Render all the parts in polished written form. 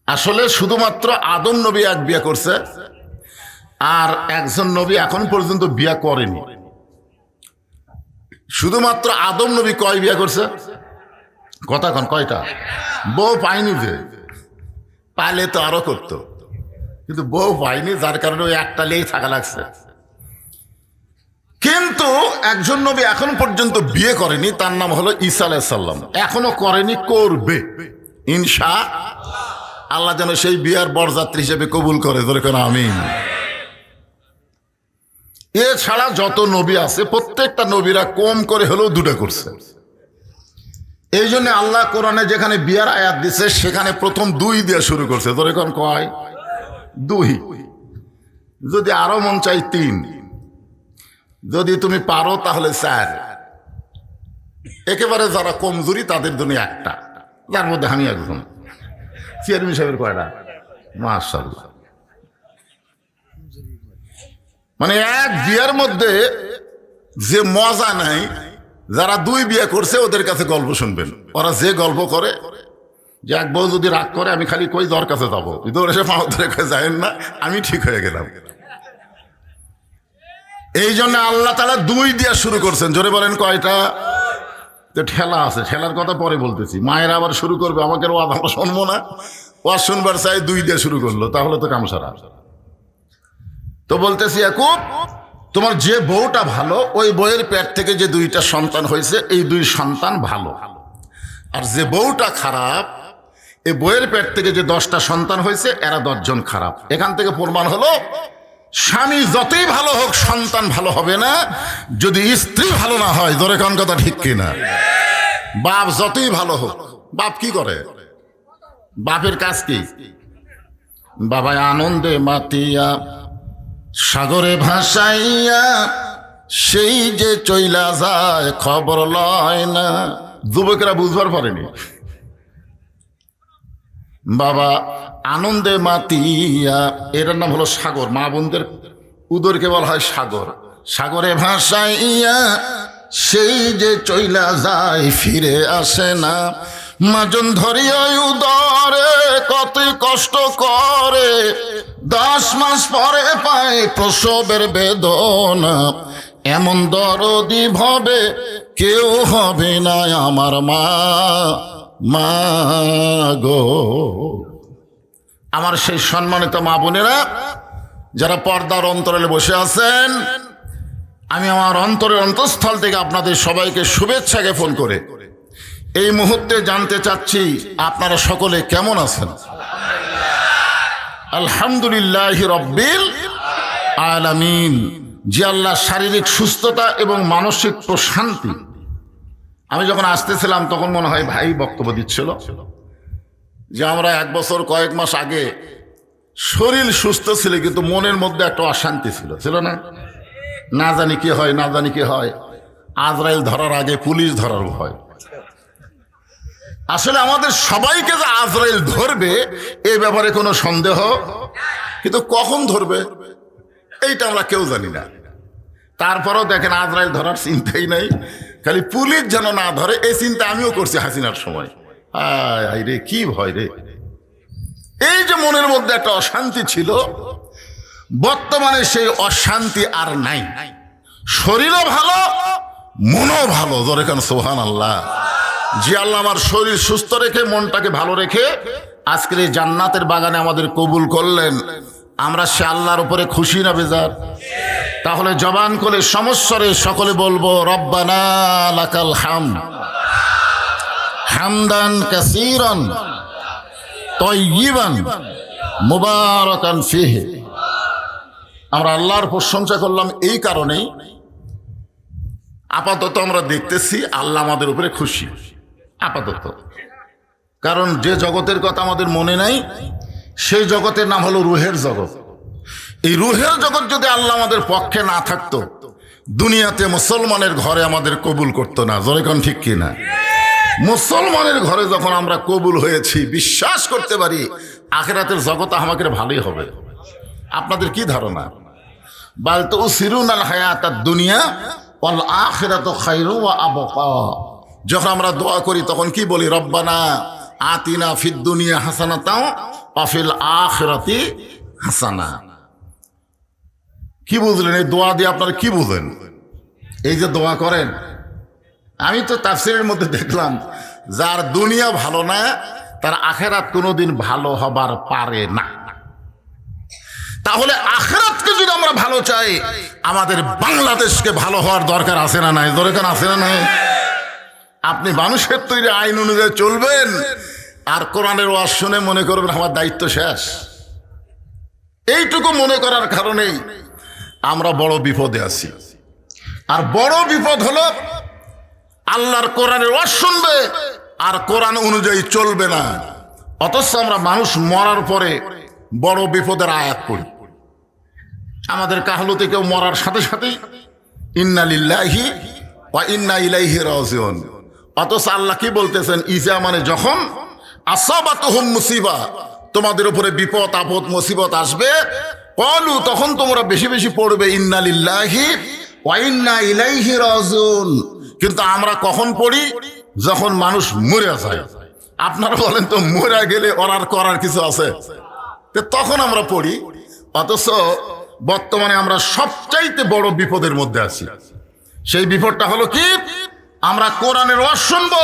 আসলে শুধুমাত্র আদম নবী এক বিয়ে করছে, আর একজন নবী এখন পর্যন্ত বিয়ে করেনি। শুধুমাত্র আদম নবী কয় বিয়ে করছে? কথা কন, কয়টা? বউ পায়নি, যে পাইলে তো আরো করতো, কিন্তু বউ পায়নি, যার কারণে ওই একটা লেই থাকা লাগছে। কিন্তু একজন নবী এখন পর্যন্ত বিয়ে করেনি, তার নাম হলো ঈসা আলাইহিস সালাম। এখনো করেনি, করবে ইনশাআল্লাহ। যেন সেই বিয়ার বরযাত্রী হিসেবে কবুল করে, ধরে কেন আমিন। এছাড়া যত নবী আছে প্রত্যেকটা নবীরা কম করে হলেও দুটো করছে। এই জন্য আল্লাহ কোরআনে যেখানে বিয়ার আয়াত দিছে সেখানে প্রথম 2 দিয়ে শুরু করছে, ধরে কোন কয় 2, যদি আরো মন চাই 3, যদি তুমি পারো তাহলে 4, একেবারে যারা কমজোরি তাদের জন্য 1টা, যার মধ্যে আমি একজন। চেয়ারম্যান সাহেবের কয়টা? মাশাআল্লাহ। মানে এক বিয়ের মধ্যে যে মজা নাই, যারা 2 বিয়ে করছে ওদের কাছে গল্প শুনবেন। ওরা যে গল্প করে, যে এক বউ যদি রাগ করে, আমি খালি কই দর কাছে যাবো, দৌড় এসে পাও ধরে যায়েন না, আমি ঠিক হয়ে গেলাম। এই জন্য আল্লাহ তাআলা 2 দিয়ে শুরু করছেন। জোরে বলেন কয়টা? তো ঠেলা আছে, ঠেলার কথা পরে বলতেছি। মায়ের আবার শুরু করবে, আমাকে ওয়াজ আমরা শুনবো না, ওয়াজ শুনবার চাই 2 দিয়ে শুরু করলো, তাহলে তো কাম সারা। তো বলতেছি, একুব তোমার যে বউটা ভালো, ওই বউয়ের পেট থেকে যে 2টা সন্তান হয়েছে, এই 2 সন্তান ভালো। আর যে বউটা খারাপ, এই বউয়ের পেট থেকে যে 10টা সন্তান হয়েছে, এরা 10 জন খারাপ। এখান থেকে প্রমাণ হলো স্বামী যতই ভালো হোক সন্তান ভালো হবে না যদি স্ত্রী ভালো না হয়। ধরে কোন কথা ঠিক কিনা? বাপ যতই ভালো হোক, বাপ কি করে? বাপের কাজ কি? বাবা আনন্দে মাতিয়া সাগরে ভাসাইয়া সেই যে চইলা যায় খবর লয় না। যুবকেরা বুঝবার পারেনি। বাবা আনন্দে মাতিয়া, এর নাম হলো সাগর। মা বোনদের উদরকে বলা হয় সাগর। সাগরে ভাসাইয়া সেই যে চইলা যায় ফিরে আসে না। মাজন ধরিয়া উদরে কতই কষ্ট করে, 10 মাস পরে পায় প্রসবের বেদনা। এমন দরদি ভাবে কেউ হবে না আমার মা, মা গো। আমার সেই সম্মানিত মা বোনেরা যারা পর্দার অন্তরালে বসে আছেন, আমি আমার অন্তরের অন্তঃস্থল থেকে আপনাদের সবাইকে শুভেচ্ছা জ্ঞাপন করে এই মুহূর্তে জানতে চাচ্ছি আপনারা সকলে কেমন আছেন? আলহামদুলিল্লাহি রাব্বিল আলামিন। যে আল্লাহ শারীরিক সুস্থতা এবং মানসিক প্রশান্তি। আমি যখন আসতেছিলাম তখন মনে হয় ভাই বক্তব্য দিচ্ছিল যে আমরা 1 বছর কয়েক মাস আগে শরীর সুস্থ ছিল, কিন্তু মনের মধ্যে একটা অশান্তি ছিল না? না জানি কি হয়, না জানি কি হয়। আজরাইল ধরার আগে পুলিশ ধরার ভয়। আসলে আমাদের সবাইকে যে আজরাইল ধরবে এই ব্যাপারে কোনো সন্দেহ, কিন্তু কখন ধরবে এইটা আমরা কেউ জানি না। তারপরেও দেখেন আজরাইল ধরার চিন্তাই নাই, খালি পুলিশ যেন না ধরে এই চিন্তা আমিও করছি হাসিনার সময়। আয় রে কি ভয় রে। এই যে মনের মধ্যে একটা অশান্তি ছিল, বর্তমানে সেই অশান্তি আর নাই। শরীরও ভালো, মনও ভালো। ধরে কেন সুবহানাল্লাহ। যে আল্লাহ আমার শরীর সুস্থ রেখে মনটাকে ভালো রেখে আজকের এই জান্নাতের বাগানে আমাদের কবুল করলেন, আমরা সে আল্লাহর উপরে খুশি না বেজার? তাহলে জবান করে সমস্বরে সকলে বলবো রব্বানা লাকাল হামদ হামদান কাসীরান তাইয়িবান মুবারাকান ফিহি। আমরা আল্লাহর প্রশংসা করলাম এই কারণেই, আপাতত আমরা দেখতেছি আল্লাহ আমাদের উপরে খুশি আপাতত। কারণ যে জগতের কথা আমাদের মনে নাই সেই জগতের নাম হলো রুহের জগৎ। এই রুহের জগৎ যদি আল্লাহ আমাদের পক্ষে না থাকতো, দুনিয়াতে মুসলমানের ঘরে আমাদের কবুল করতো না। জোরে কোন ঠিক কিনা? মুসলমানের ঘরে যখন আমরা কবুল হয়েছি, বিশ্বাস করতে পারি আখিরাতের জগৎ আমাদের ভালোই হবে। আপনাদের কি ধারণা? বাল তুসিরুনাল হায়াতাদ দুনিয়া ওয়াল আখিরাতু খায়রু ওয়া আবকা। যখন আমরা দোয়া করি তখন কি বলি? রব্বানা আতিনা ফিদ দুনিয়া হাসানাতাও অফিল আখিরাতি হাসানা। কি বুঝলেন এই দোয়া দিয়ে? আপনারা কি বুঝেন? এই যে দোয়া করেন, আমি তো তাফসীরের মধ্যে দেখলাম যার দুনিয়া ভালো না তার আখিরাত কোনোদিন ভালো হবার পারে না। তাহলে আখিরাতকে যদি আমরা ভালো চাই, আমাদের বাংলাদেশকে ভালো হওয়ার দরকার আছে না নাই? দরকার আছে না নাই? আপনি মানুষের তৈরি আইন অনুযায়ী চলবেন আর কোরআনের ওয়াজ শুনে মনে করবেন আমার দায়িত্ব শেষ। এইটুকু মনে করার কারণেই আমরা বড় বিপদে আছি। আর বড় বিপদ হলো আল্লাহর কোরআনের ওয়াজ শুনবে আর কোরআন অনুযায়ী চলবে না, অথচ আমরা মানুষ মরার পরে বড় বিপদের আয়াত পড়ি। আমাদের কাহলুতে কেউ মরার সাথে সাথেই ইন্না লিল্লাহি ওয়া ইন্না ইলাইহি রাজিউন। অথচ আল্লাহ কি বলতেছেন? ইজা মানে যখন আসাবাতুহুম মুসিবা, তোমাদের উপরে বিপদ আপদ মুসিবত আসবে, ক্বালু তখন তোমরা বেশি বেশি পড়বে ইন্না লিল্লাহি ওয়া ইন্না ইলাইহি রাজিউন। কিন্তু আমরা কখন পড়ি? যখন মানুষ মরে যায়। আপনারা বলেন তো মরে গেলে ওরার করার কিছু আছে? তখন আমরা পড়ি। অথচ বর্তমানে আমরা সবচাইতে বড় বিপদের মধ্যে আছি। সেই বিপদটা হলো কি? আমরা কোরআনের ওয়াজ শুনবো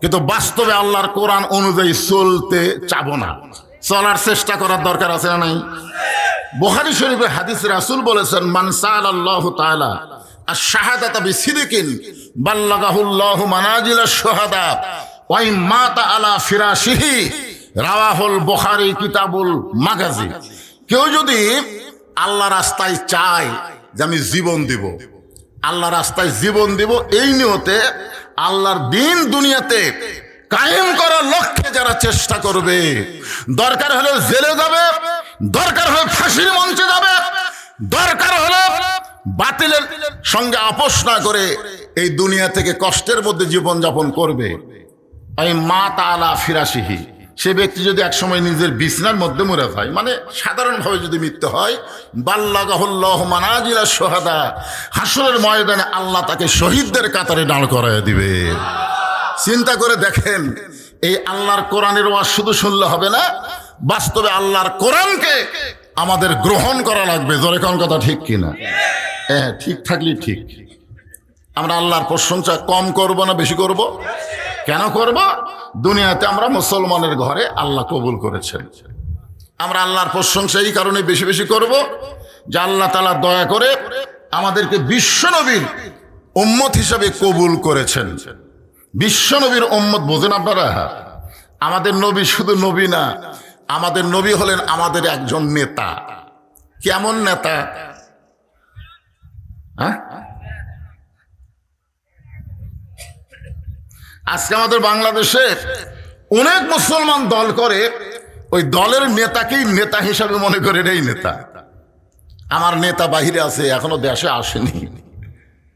কিন্তু বাস্তবে আল্লাহর কোরআন অনুযায়ী চলতে চাবো না। চলার চেষ্টা করার দরকার আছে না নাই? বুখারী শরীফে হাদিস রাসূল বলেছেন, মান সাআলাল্লাহু তাআলা আশ-শাহাদাতা বিসিদকিন বাল্লাগাহুল্লাহু মানাজিলাশ শুহাদা ওয়া ইন মাতা আলা ফিরাশিহি, রাওয়াহুল বুখারী কিতাবুল মাগাজি। কেউ যদি আল্লাহ রাস্তায় চায় যে আমি জীবন দিব, আল্লাহ রাস্তায় জীবন দিব, এই নিয়তে আল্লাহর দিন দুনিয়াতে কায়েম করার লক্ষ্যে যারা চেষ্টা করবে, দরকার হলে জেলে যাবে, দরকার হলে ফাঁসির মঞ্চে যাবে, দরকার হলে বাতিলের সঙ্গে আপোষ না করে এই দুনিয়া থেকে কষ্টের মধ্যে জীবন যাপন করবে। এই মা তাআলা ফিরাশিহি, সে ব্যক্তি যদি একসময় নিজের বিছনার মধ্যে মরে যায়, মানে সাধারণভাবে যদি মৃত্যু হয়, বাল্লাগাহুল্লাহু মানাজিলাশ শুহাদা, হাসরের ময়দানে আল্লাহ তাকে শহীদদের কাতারে দাঁড় করায় দিবে। চিন্তা করে দেখেন, এই আল্লাহর কোরআনের ওয়াজ শুধু শুনলে হবে না, বাস্তবে আল্লাহর কোরআনকে আমাদের গ্রহণ করা লাগবে। জোরে কোন কথা ঠিক কিনা? হ্যাঁ, ঠিক থাকলেই ঠিক। আমরা আল্লাহর প্রশংসা কম করব না বেশি করব? কেন করব? দুনিয়াতে আমরা মুসলমানের ঘরে আল্লাহ কবুল করেছেন। আমরা আল্লাহর প্রশংসা এই কারণে বেশি বেশি করব যে আল্লাহ তাআলা দয়া করে আমাদেরকে বিশ্বনবীর উম্মত হিসাবে কবুল করেছেন। বিশ্বনবীর উম্মত বোঝেন আপনারা? আমাদের নবী শুধু নবী না, আমাদের নবী হলেন আমাদের একজন নেতা। কেমন নেতা? হ্যাঁ, আজকে আমাদের বাংলাদেশে অনেক মুসলমান দল করে, ওই দলের নেতাকেই নেতা হিসাবে মনে করে এই নেতা। আমার নেতা বাহিরে আছে, এখনো দেশে আসেনি।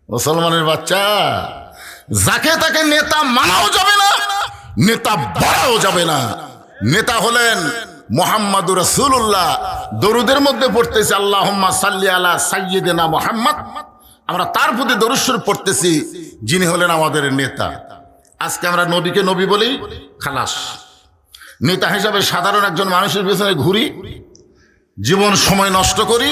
মুসলমানের বাচ্চা, যাকে তাকে নেতা মানাও যাবে না, নেতা বলাও যাবে না। নেতা হলেন মুহাম্মাদুর রাসূলুল্লাহ। দরুদের মধ্যে পড়তেছি আল্লাহুম্মা সাল্লি আলা সাইয়্যিদিনা মুহাম্মদ, আমরা তার প্রতি দরুদ শরীফ পড়তেছি, যিনি হলেন আমাদের নেতা। আজকে আমরা নবীকে নবী বলেই খালাস। নেতা হিসাবে সাধারণ একজন মানুষের পেছনে ঘুরি, জীবন সময় নষ্ট করি,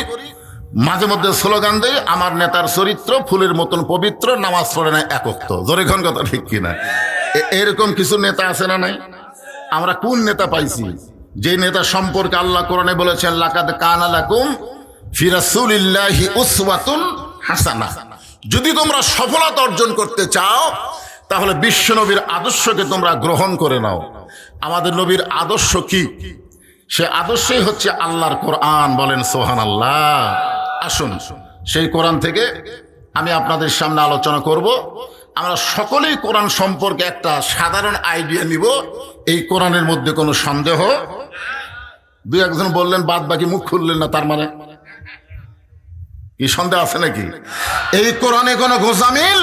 মাঝে মধ্যে স্লোগান দেই আমার নেতার চরিত্র ফুলের মতন পবিত্র, নামাজ পড়ে না একক। জোরে কোন কথা ঠিক কিনা? এরকম কিছু নেতা আছে না নাই? আমরা কোন নেতা পাইছি যে নেতা সম্পর্কে আল্লাহ কোরআনে বলেছেন লাকাদ কানা লাকুম ফি রাসূলিল্লাহি উসওয়াতুন হাসানাহ। যদি তোমরা সফলতা অর্জন করতে চাও তাহলে বিশ্ব নবীর আদর্শকে তোমরা গ্রহণ করে নাও। আমাদের নবীর আদর্শ কি? সে আদর্শই হচ্ছে আল্লাহর কোরআন। বলেন সুবহানাল্লাহ। আসুন সেই কোরআন থেকে আমি আপনাদের সামনে আলোচনা করব। আমরা সকলেই কোরআন সম্পর্কে একটা সাধারণ আইডিয়া নিব। এই কোরআনের মধ্যে কোনো সন্দেহ? দুই একজন বললেন, বাদ বাকি মুখ খুললেন না, তার মানে কি সন্দেহ আছে নাকি? এই কোরআনে কোনো গোজামিল,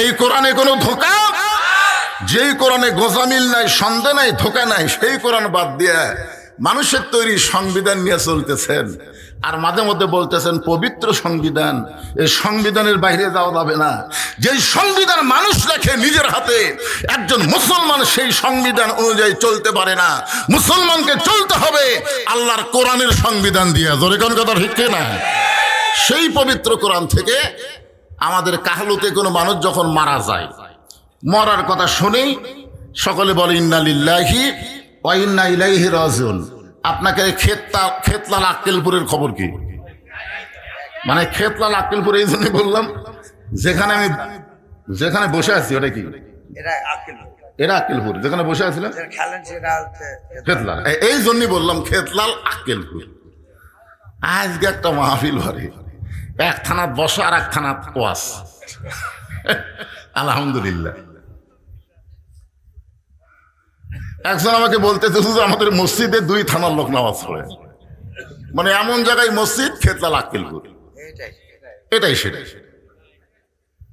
এই কোরআনে কোনো ধোঁকা? যেই কোরআনে গোজামিল নাই, সন্দেহ নাই, ধোঁকা নাই, সেই কোরআন বাদ দিয়ে মানুষের তৈরি সংবিধান নিয়ে চলতেছেন। আর মাঝে মধ্যে বলতেছেন পবিত্র সংবিধান, এই সংবিধানের বাইরে যাওয়া যাবে না। যেই সংবিধান মানুষ লেখে নিজের হাতে, একজন মুসলমান সেই সংবিধান অনুযায়ী চলতে পারে না। মুসলমানকে চলতে হবে আল্লাহর কোরআনের সংবিধান দিয়ে। জোরে কোন কথা ঠিক না? সেই পবিত্র কোরআন থেকে আমাদের কাহলুতে কোনো মানুষ যখন মারা যায়, মরার কথা শুনেই সকলে বলে ইন্না লিল্লাহি ওয়া ইন্না ইলাইহি রাজিউন। আপনাকে খেতলাল আক্কেলপুরের খবর কি? মানে খেতলাল আক্কেলপুর এই জন্য বললাম, যেখানে বসে আছি ওটা কি? এরা আক্কেলপুর যেখানে বসে আছিলাম খেতলাল, এই জন্যই বললাম খেতলাল আক্কেলপুর। আজকে একটা মাহফিল ভরে, এক থানাত বসা আর এক থানাত ওয়াজ। আলহামদুলিল্লাহ। একজন আমাকে বলতেছে যে আমাদের মসজিদে 2 থানার লোক নামাজ পড়ে, মানে এমন জায়গায় মসজিদ খেতলাল আক্কেলপুর, এটাই সেটাই।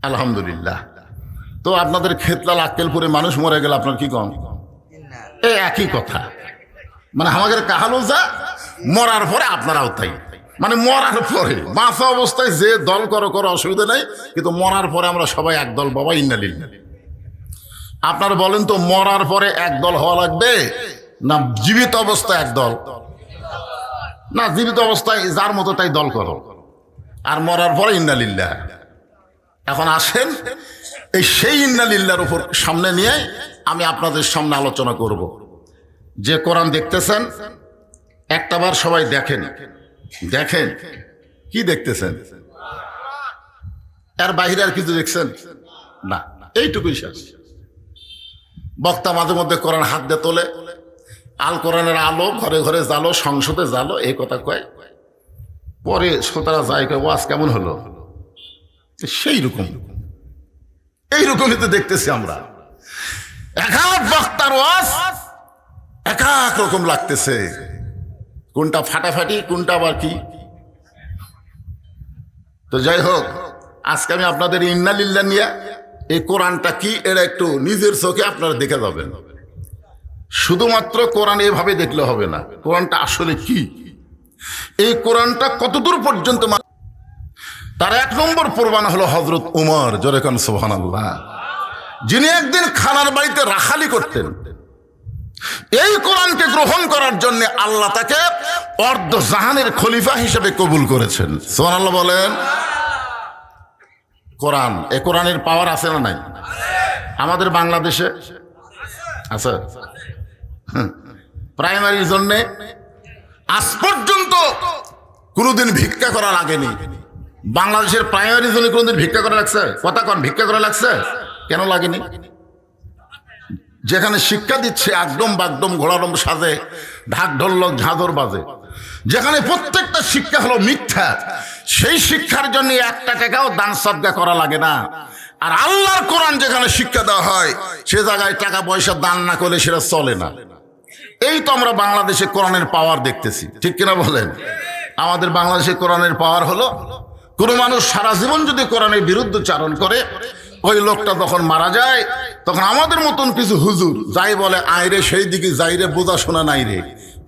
আলহামদুলিল্লাহ। তো আপনাদের খেতলাল আক্কেলপুরে মানুষ মরে গেলে আপনার কি কম? এই একই কথা। মানে আমাদের কাহালো যা, মরার পরে আপনারাও তাই। মানে মরার পরে, বাঁচা অবস্থায় যে দল করো অসুবিধা নেই, কিন্তু মরার পরে আমরা সবাই এক দল। বাবা ইন্না লিল্লাহ। আপনারা বলেন তো, মরার পরে এক দল হওয়া লাগবে না জীবিত অবস্থায় এক দল? না, জীবিত অবস্থায় যার মতো তাই দল করো, আর মরার পরে ইন্না লিল্লাহ। এখন আসেন সেই ইন্না লিল্লাহর উপর সামনে নিয়ে আমি আপনাদের সামনে আলোচনা করব। যে কোরআন দেখতেছেন একটাবার সবাই দেখেন কি দেখতেছেন? এর বাইরে আর কিছু দেখছেন না? এইটুকুই শেষ। বক্তা মাঝে মধ্যে কোরআন হাত দিয়ে তোলে, আল কোরআনের আলো ঘরে ঘরে জালো, সংসদে জালো, এই কথা কয়। পরে শ্রোতারা যায়, ওয়াজ কেমন হলো? সেই রকম, এইরকমই তো দেখতেছি আমরা। এক বক্তার ওয়াজ এক এক রকম লাগতেছে, কোনটা ফাটাফাটি, কোনটা আবার কি। তো যাই হোক, আজকে আমি আপনাদের ইন্না লিল্লাহ নিয়ে এই কোরআনটা কি এরা একটু নিজের চোখে আপনারা দেখে যাবেন। শুধুমাত্র কোরআন এভাবে দেখলে হবে না, কোরআনটা আসলে কি, এই কোরআনটা কতদূর পর্যন্ত। তার 1 নম্বর প্রমাণ হলো হযরত উমর, জোরে কান সুবহানাল্লাহ, যিনি একদিন খানার বাড়িতে রাখালি করতেন। এই কোরআনকে গ্রহণ করার জন্য আল্লাহ তাকে অর্ধ জাহানের খলিফা হিসেবে কবুল করেছেন। সুবহানাল্লাহ বলেন। কোরআন, এই কোরআনের পাওয়ার আছে না নাই? আমাদের বাংলাদেশে আছে। প্রাইমারির জন্যে আজ পর্যন্ত কোনোদিন ভিক্ষা করা লাগেনি। বাংলাদেশের প্রাইমারির জন্য কোনোদিন ভিক্ষা করা লাগছে? কথা কন, ভিক্ষা করা লাগছে? কেন লাগেনি? যেখানে শিক্ষা দিচ্ছে একদম বাগদম ঘোড়ারম সাজে, ঢাক ঢোলক ঝাঁঝর বাজে, যেখানে প্রত্যেকটা শিক্ষা হলো মিথ্যা, সেই শিক্ষার জন্য 1 টাকাও দান সদকা করা লাগে না। আর আল্লাহর কোরআন যেখানে শিক্ষা দেওয়া হয়, সে জায়গায় টাকা পয়সা দান না করলে সেটা চলে না। এই তো আমরা বাংলাদেশে কোরআনের পাওয়ার দেখতেছি, ঠিক কিনা বলেন? আমাদের বাংলাদেশে কোরআনের পাওয়ার হলো, কোনো মানুষ সারা জীবন যদি কোরআনের বিরুদ্ধচারণ করে, ওই লোকটা যখন মারা যায়, তখন আমাদের মতন কিছু হুজুর যাই বলে, আইরে সেই দিকে যাইরে, বোঝা শোনা নাই রে,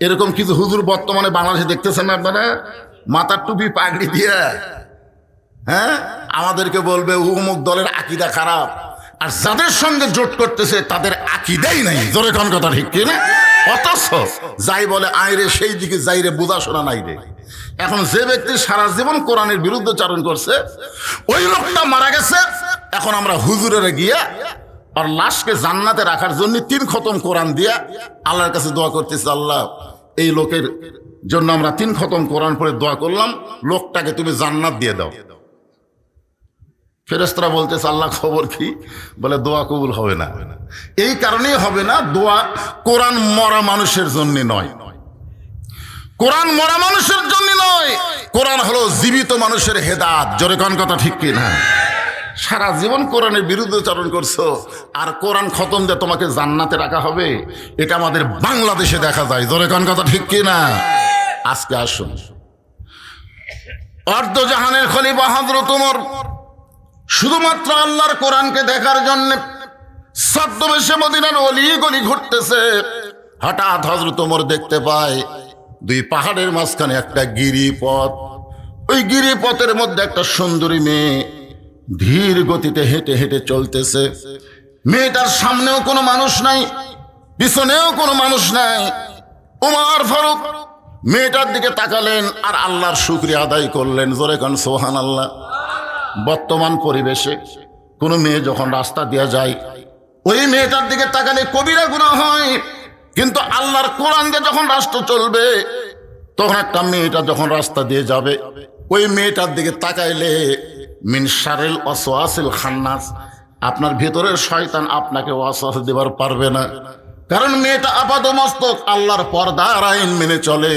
এরকম কিছু হুজুর বর্তমানে বাংলাদেশে দেখতেছেন আপনারা, মাথার টুপি পাগড়ি দিয়ে, হ্যাঁ, আমাদেরকে বলবে অমুক দলের আকীদা খারাপ, আর যাদের সঙ্গে জোট করতেছে তাদের আকীদাই নাই। জোরে কোন কথা ঠিক কিনা? অথচ যাই বলে আইরে সেই দিকে যাইরে, বোঝা শোনা নাই রে। এখন যে ব্যক্তি সারা জীবন কোরআনের বিরুদ্ধচারণ করছে, ওই লোকটা মারা গেছে। এখন আমরা হুজুরেরা গিয়া আর লাশকে জান্নাতে রাখার জন্য 3 খতম কোরআন দিয়া আল্লাহর কাছে দোয়া করতেছি, আল্লাহ এই লোকের জন্য আমরা 3 খতম কোরআন পড়ে দোয়া করলাম, লোকটাকে তুমি জান্নাত দিয়ে দাও। ফেরেশতারা বলতেছে, আল্লাহ খবর কি? বলে দোয়া কবুল হবে না। এই কারণেই হবে না, দোয়া কোরআন মরা মানুষের জন্য নয়, কোরআন মরা মানুষের জন্য নয়, কোরআন হলো জীবিত মানুষের হেদায়েত। জোরে কোন কথা ঠিক কি না? সারা জীবন কোরআনের বিরুদ্ধচারণ করছো, আর কোরআন খতম দিয়ে তোমাকে জান্নাতে রাখা হবে, এটা আমাদের বাংলাদেশে দেখা যায়। জোরে কোন কথা ঠিক কি না? আজকে আসুন, অর্ধ জাহানের খলিফা হযরত উমর শুধুমাত্র আল্লাহর কোরআনকে দেখার জন্য ছদ্মবেশে মদিনার অলি গলি ঘুরতেছে। হঠাৎ হযরত ওমর দেখতে পায় দুই পাহাড়ের মাঝখানে একটা গিরিপথ, ওই গিরিপথের মধ্যে একটা সুন্দরী মেয়ে ধীর গতিতে হেঁটে হেঁটে চলতেছে। মেয়েটার সামনেও কোনো মানুষ নাই, পিছনেও কোনো মানুষ নাই। ওমর ফারুক মেয়েটার দিকে তাকালেন আর আল্লাহর শুকরিয়া আদায় করলেন। জোরে কান সুবহানাল্লাহ। বর্তমান পরিবেশে কোনো মেয়ে যখন রাস্তা দিয়ে যায়, ওই মেয়েটার দিকে তাকালে কবিরা গুনাহ হয়, কিন্তু আল্লাহর কোরআন দিয়ে যখন রাষ্ট্র চলবে, তখন একটা মেয়েটা যখন রাস্তা দিয়ে যাবে, ওই মেয়েটার দিকে তাকাইলে মিন শারিল ওয়াসওয়াসিল খান্নাস, আপনার ভেতরের শয়তান আপনাকে ওয়াসওয়াসা দেবার পারবে না। কারণ মেয়েটা আপাদমস্তক আল্লাহর পর্দার আইন মেনে চলে।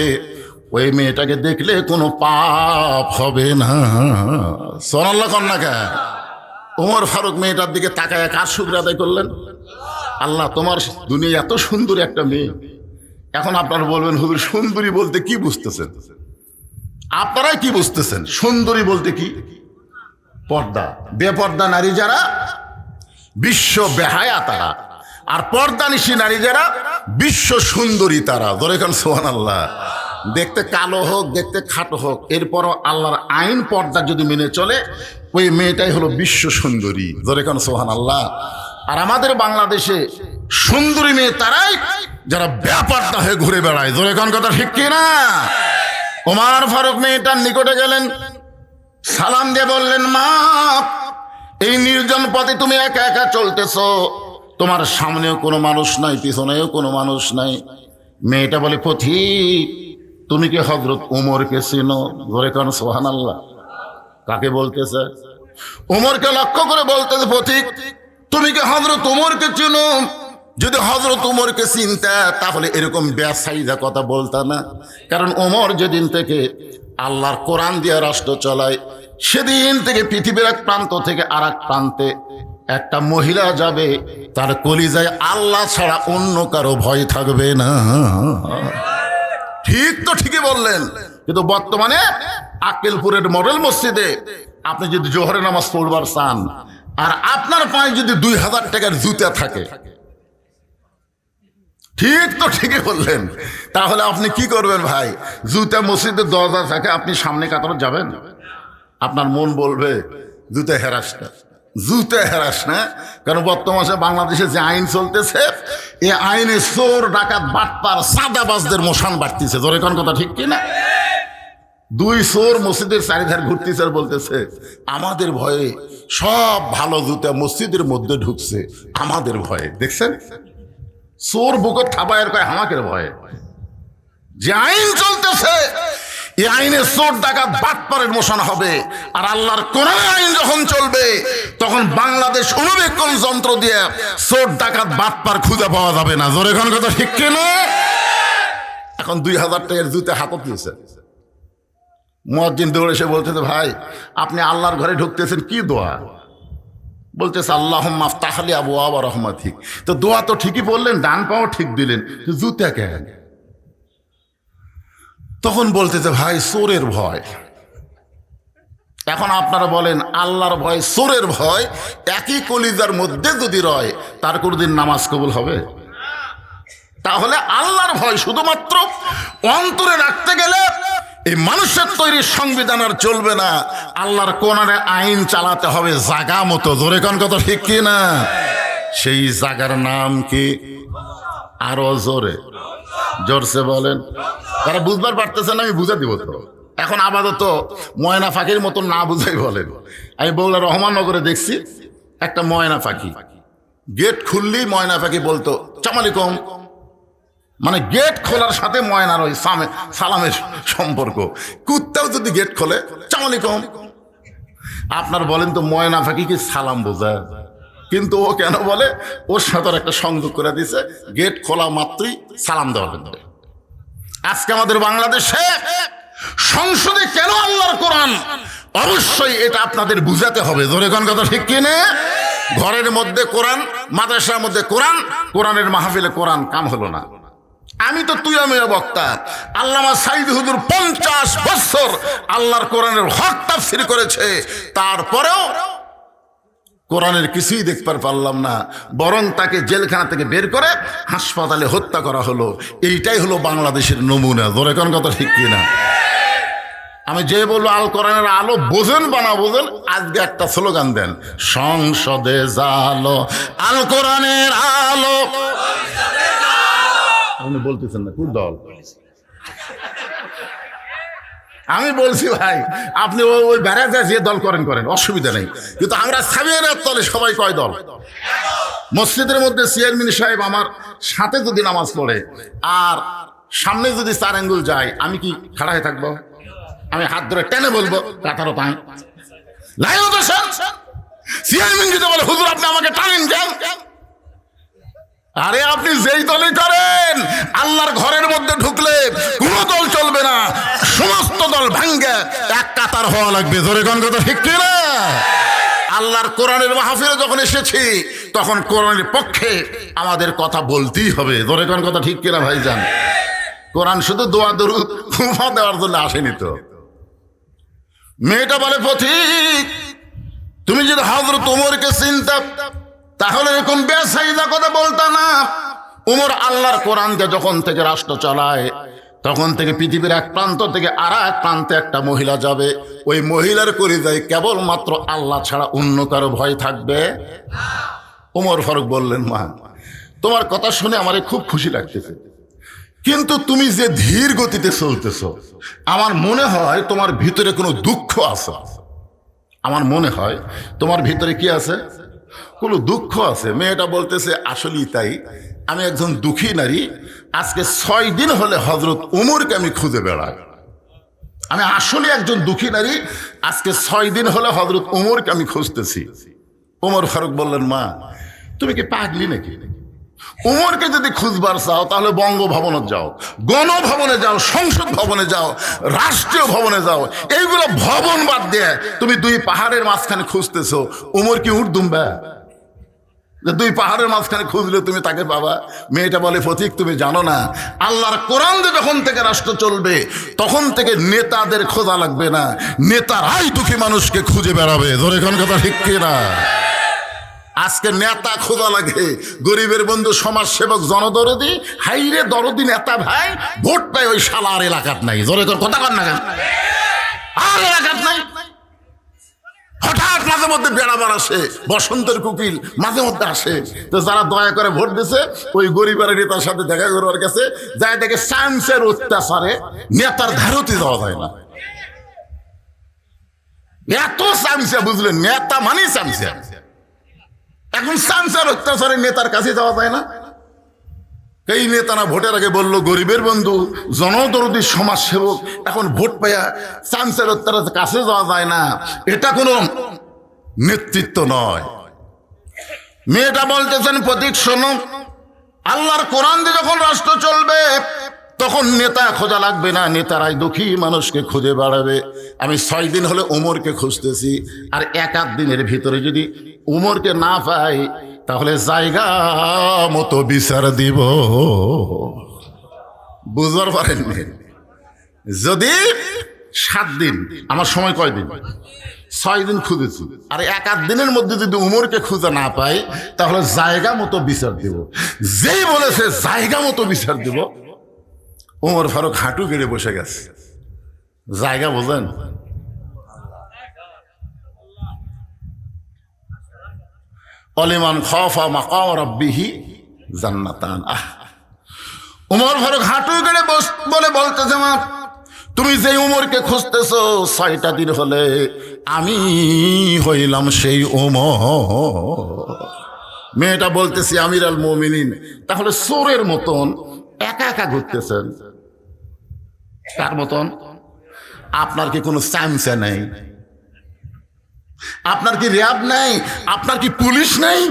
ওই মেয়েটাকে দেখলে কোনো পাপ হবে না। সুবহানাল্লাহ কন্যা কে ওমর ফারুক মেয়েটার দিকে তাকায় কার শুকরিয়া আদায় করলেন? আল্লাহ, তোমার দুনিয়া এত সুন্দর একটা মেয়ে। এখন আপনারা বলবেন, হুজুর সুন্দরী বলতে কি বুঝতেছেন? আপনারাই কি বুঝতেছেন সুন্দরী বলতে? কি পর্দা। বেপর্দা নারী যারা বিশ্ব বেহায়া তারা, আর পর্দানিশী নারী যারা বিশ্ব সুন্দরী তারা। ধরে খান সুবহানাল্লাহ। দেখতে কালো হোক, দেখতে খাটো হোক, এরপরও আল্লাহর আইন পর্দা যদি মেনে চলে, ওই মেয়েটাই হলো বিশ্ব সুন্দরী। ধরে খান সুবহানাল্লাহ। আর আমাদের বাংলাদেশে সুন্দরী মেয়ে তারাই যারা বেপর্দা হয়ে ঘুরে বেড়ায়। ধরে খান কথা ঠিক কিনা? ওমর ফারুক মেয়েটার নিকটে গেলেন, সালাম দিয়ে বললেন, মা, এই নির্জন পথে তুমি একা একা চলতেছো, তোমার সামনেও কোনো মানুষ নাই, পিছনেও কোনো মানুষ নাই। মেয়েটা বলে, পথিক, তুমি কি হযরত ওমরকে চিনো? ধরে কান সুবহানাল্লাহ। কাকে বলতেছে? ওমরকে লক্ষ্য করে বলতেছে, পথিক, তুমি কি হযরত ওমরকে চিনো? যদি হযরত ওমরকে চিনতা তাহলে এরকম বেসাইদা কথা বলতা না। কারণ ওমর যেদিন থেকে আল্লাহর কোরআন দিয়ে রাষ্ট্র চালায়, সেদিন থেকে পৃথিবীর এক প্রান্ত থেকে আর এক প্রান্তে একটা মহিলা যাবে, তার কলিজায় আল্লাহ ছাড়া অন্য কারো ভয় থাকবে না। ঠিক তো ঠিকই বললেন। কিন্তু বর্তমানে আক্কেলপুরের মডেল মসজিদে আপনি যদি জোহরের নামাজ পড়বার চান, আর আপনার পায়ে যদি 2000 টাকার জুতা থাকে, ঠিক তো ঠিকই বললেন, তাহলে আপনি কি করবেন ভাই? জুতা মসজিদে 10,000 থাকে, আপনি সামনে কাতারে যাবেন? আপনার মন বলবে জুতা হেরাস না, জুতা হেরাস না। কারণ বর্তমানে বাংলাদেশে যে আইন চলতেছে, এই আইনে চোর, ডাকাত, বাটপার, সাদাবাজদের মশান বাড়তিছে। ধরে কোন কথা ঠিক কিনা? 2 চোর মসজিদের চারিধার ঘুরতেছে আর বলতেছে, আমাদের ভয়ে সব ভালো জুতা মসজিদের মধ্যে ঢুকছে, আমাদের ভয়ে। দেখছেন, চোর বুকের থাবায়ের কয় হামাকের ভয়ে। যে আইন চলতেছে, এই আইনে চোর, ডাকাত, বাটপারের মোশন হবে। আর আল্লাহর কোরআন আইন যখন চলবে, তখন বাংলাদেশ অনুবেক্ষণ যন্ত্র দিয়ে চোর, ডাকাত, বাটপার খুঁজে পাওয়া যাবে না। জোরে কোন কথা ঠিক কিনা? এখন 2000 টাকার জুতে হাতত নিয়েছে। মুয়াজ্জিন দৌড়ে এসে বলতেছে, ভাই, আপনি আল্লাহর ঘরে ঢুকতেছেন, কি দোয়া বলতেছে? আল্লাহুম্মা আফতাহ লি আবওয়াবা রাহমাতিক। তো দোয়া তো ঠিকই বললেন, ডান পাও ঠিক দিলেন, জুতা কেন? তখন বলতেছে, ভাই, চোরের ভয়। এখন আপনারা বলেন, আল্লাহর ভয়, চোরের ভয় একই কলিজার মধ্যে যদি রয়, তার কোনদিন নামাজ কবুল হবে? তাহলে আল্লাহর ভয় শুধুমাত্র অন্তরে রাখতে গেলে এই মানুষের তৈরি সংবিধান আর চলবে না। আল্লাহর কোরআনের আইন চালাতে হবে জায়গা মতো। জোরে কোন কথা ঠিক কি না? সেই জায়গার নাম কি? আরো জোরে, জোরসে বলেন। তারা বুঝবার পারতেছে না, আমি বুঝা দিব তো। এখন আপাতত ময়না ফাঁকির মতন না বুঝাই বলেন। আমি বগুড়া রহমাননগরে দেখছি একটা ময়না পাখি, গেট খুললেই ময়না পাখি বলতো সালামালাইকুম। মানে গেট খোলার সাথে ময়নার ওই সালামের সম্পর্ক। কুত্তাও যদি গেট খোলে সালামালাইকুম। আপনার বলেন তো, ময়না পাখি কি সালাম বোঝায়? কিন্তু ও কেন বলে? ওর সাথে একটা সংযোগ করে দিছে, গেট খোলা মাত্রই সালাম দেওয়া লাগবে। আজকে আমাদের বাংলাদেশে সংসদে কেন আল্লাহর কোরআন? অবশ্যই এটা আপনাদের বুঝাতে হবে। জোরে কোন কথা ঠিক কিনা? ঘরের মধ্যে কোরআন, মাদ্রাসার মধ্যে কোরআন, কোরআনের মাহফিলে কোরআন কাম হলো না। আমি তো তুই আমি বক্তা, আল্লামা সাইদ হুজুর 50 বছর আল্লাহর কোরআনের হক তাফসীর করেছে, তারপরেও কোরআনের কিছুই দেখতে পারলাম না, বরং তাকে জেলখানা থেকে বের করে হাসপাতালে হত্যা করা হলো। এইটাই হলো বাংলাদেশের নমুনা। ধরে কোন কথা ঠিক কিনা? আমি যে বলবো আল কোরআনের আলো বোঝেন বা না বোঝেন, আজকে একটা স্লোগান দেন, সংসদে জালো আল কোরআনের আলো। আপনি বলতেছেন না কোন দল? আমি বলছি ভাই, আপনি ওই বেড়াতে যে দল করেন করেন, অসুবিধা নেই, কিন্তু আমরা সাবিয়ানের তলে সবাই কয় দল? মসজিদের মধ্যে চেয়ারম্যান সাহেব আমার সাথে যদি নামাজ পড়ে আর সামনে যদি 4 আঙ্গুল যায়, আমি কি খাড়া হয়ে থাকবো? আমি হাত ধরে টেনে বলবো কাতারও তাই চেয়ারম্যান যদি বলে হুজুর আপনি আমাকে টানেন কেন? আরে আপনি যেই দলই করেন, আল্লাহর ঘরের মধ্যে ঢুকলে কোনো দল চলবে না, সমস্ত দল ভাঙ্গে এক কাতার হওয়া লাগবে। ধরে কোন কথা ঠিক কিনা? আল্লাহর কোরআনের মাহফিলে যখন এসেছি তখন কোরআনের পক্ষে আমাদের কথা বলতেই হবে। ধরে কোন কথা ঠিক কিনা ভাইজান? কোরআন শুধু দোয়া দরুদ উপমা দেওয়ার জন্য আসেনি তো। মেয়েটা বলে পথিক, তুমি যদি হযরত ওমরকে চিনতা তাহলে এরকম বেসাইদা কথা বলতা না। ওমর আল্লাহর কোরআনকে যখন থেকে রাষ্ট্র চালায়, তখন থেকে পৃথিবীর এক প্রান্ত থেকে আর এক প্রান্তে একটা মহিলা যাবে, ওই মহিলার কলিজায় কেবলমাত্র আল্লাহ ছাড়া অন্য কারো ভয় থাকবে। ওমর ফারুক বললেন, মা তোমার কথা শুনে আমার খুব খুশি লাগতেছে, কিন্তু তুমি যে ধীর গতিতে চলতেছ, আমার মনে হয় তোমার ভিতরে কোনো দুঃখ আছে। আমার মনে হয় তোমার ভিতরে কি আছে? কোনো দুঃখ আছে। মেয়েটা বলতেছে, আসলেই তাই, আমি একজন দুঃখী নারী। আজকে 6 দিন হলে হযরত ওমরকে আমি খুঁজে বেড়াই। আমি আসলে একজন দুঃখী নারী, আজকে 6 দিন হলে হযরত ওমরকে আমি খুঁজতেছি। ওমর ফারুক বললেন, মা তুমি কি পাগলি নাকি? ওমরকে যদি খুঁজবার চাও তাহলে বঙ্গভবনে যাও, গণভবনে যাও, সংসদ ভবনে যাও, রাষ্ট্রীয় ভবনে যাও। এইগুলো ভবন বাদ দিয়ে তুমি 2 পাহাড়ের মাঝখানে খুঁজতেছো, ওমর কি উঠ দুম্বা? 2 পাহাড়ের মাঝখানে খুঁজলে তুমি তাকে পাবা? মেয়েটা বলে, পথিক তুমি জানো না, আল্লাহর কোরআন দিয়ে যখন থেকে রাষ্ট্র চলবে তখন থেকে নেতাদের খোঁজা লাগবে না, নেতারাই দুঃখী মানুষকে খুঁজে বেড়াবে। ধরে কোন কথা ঠিক কিনা? আজকে নেতা খোঁজা লাগে, গরিবের বন্ধু, সমাজ সেবক, জনদরদি, হাইরে দরদি নেতা ভাই, ভোট পায় ওই শালার এলাকাত নাই। জোরে কথা কর না কেন? আর এলাকাত নাই। হঠাৎ মাঝে মধ্যে বেড়াবার আসে, বসন্তের কুকিল মাঝে মধ্যে আসে। তো যারা দয়া করে ভোট দিছে ওই গরিবের নেতার সাথে দেখা করবার কাছে যায়, দেখে চান্সের অত্যাচারে নেতার ধারতি যাওয়া যায় না। এত চামচা, বুঝলেন? নেতা মানে চামচা। এখন চামচার অত্যাচারে নেতার কাছে যাওয়া যায় না। এই নেতারা ভোটের আগে বললো গরিবের বন্ধু, জনদরদি, সমাজ সেবক, এখন ভোট পাইয়া চামচার অত্যাচারের কাছে যাওয়া যায় না। এটা কোনো নেতৃত্ব নয়। মেয়েটা বলতেছেন, প্রতীক শোনো, আল্লাহর কোরআন দিয়ে যখন রাষ্ট্র চলবে তখন নেতা খোঁজা লাগবে না, নেতারাই দুঃখী মানুষকে খুঁজে বেড়াবে। আমি 6 দিন হলে ওমরকে খুঁজতেছি, আর 1-8 দিনের ভিতরে যদি ওমরকে না পাই তাহলে জায়গা মতো বিচার দিব। বুঝবার পারেননি? যদি 7 দিন, আমার সময় কয় দিন? 6 দিন খুঁজেছি, আর 1-8 দিনের মধ্যে যদি ওমরকে খুঁজে না পাই তাহলে জায়গা মতো বিচার দিব। যেই বলেছে জায়গা মতো বিচার দিব, ওমর ফারুক হাঁটু গেড়ে বসে গেছে। জায়গা বোঝেন? অলিমান খাফা মাকাম রাব্বিহি জান্নাতান। ওমর ফারুক হাঁটু গেড়ে বলে বলতেছে, মা তুমি যে ওমরকে খুঁজতেছো 6টা দিন হলে আমি হইলাম সেই ওমর। মেয়েটা বলতেছি, আমির আল মুমিনিন, তাহলে চোরের মতন একা একা ঘুরতেছেন? তার মতন আপনার কি কোনো চামচা নেই? আপনার কি র্যাব নেই? আপনার কি পুলিশ নেই?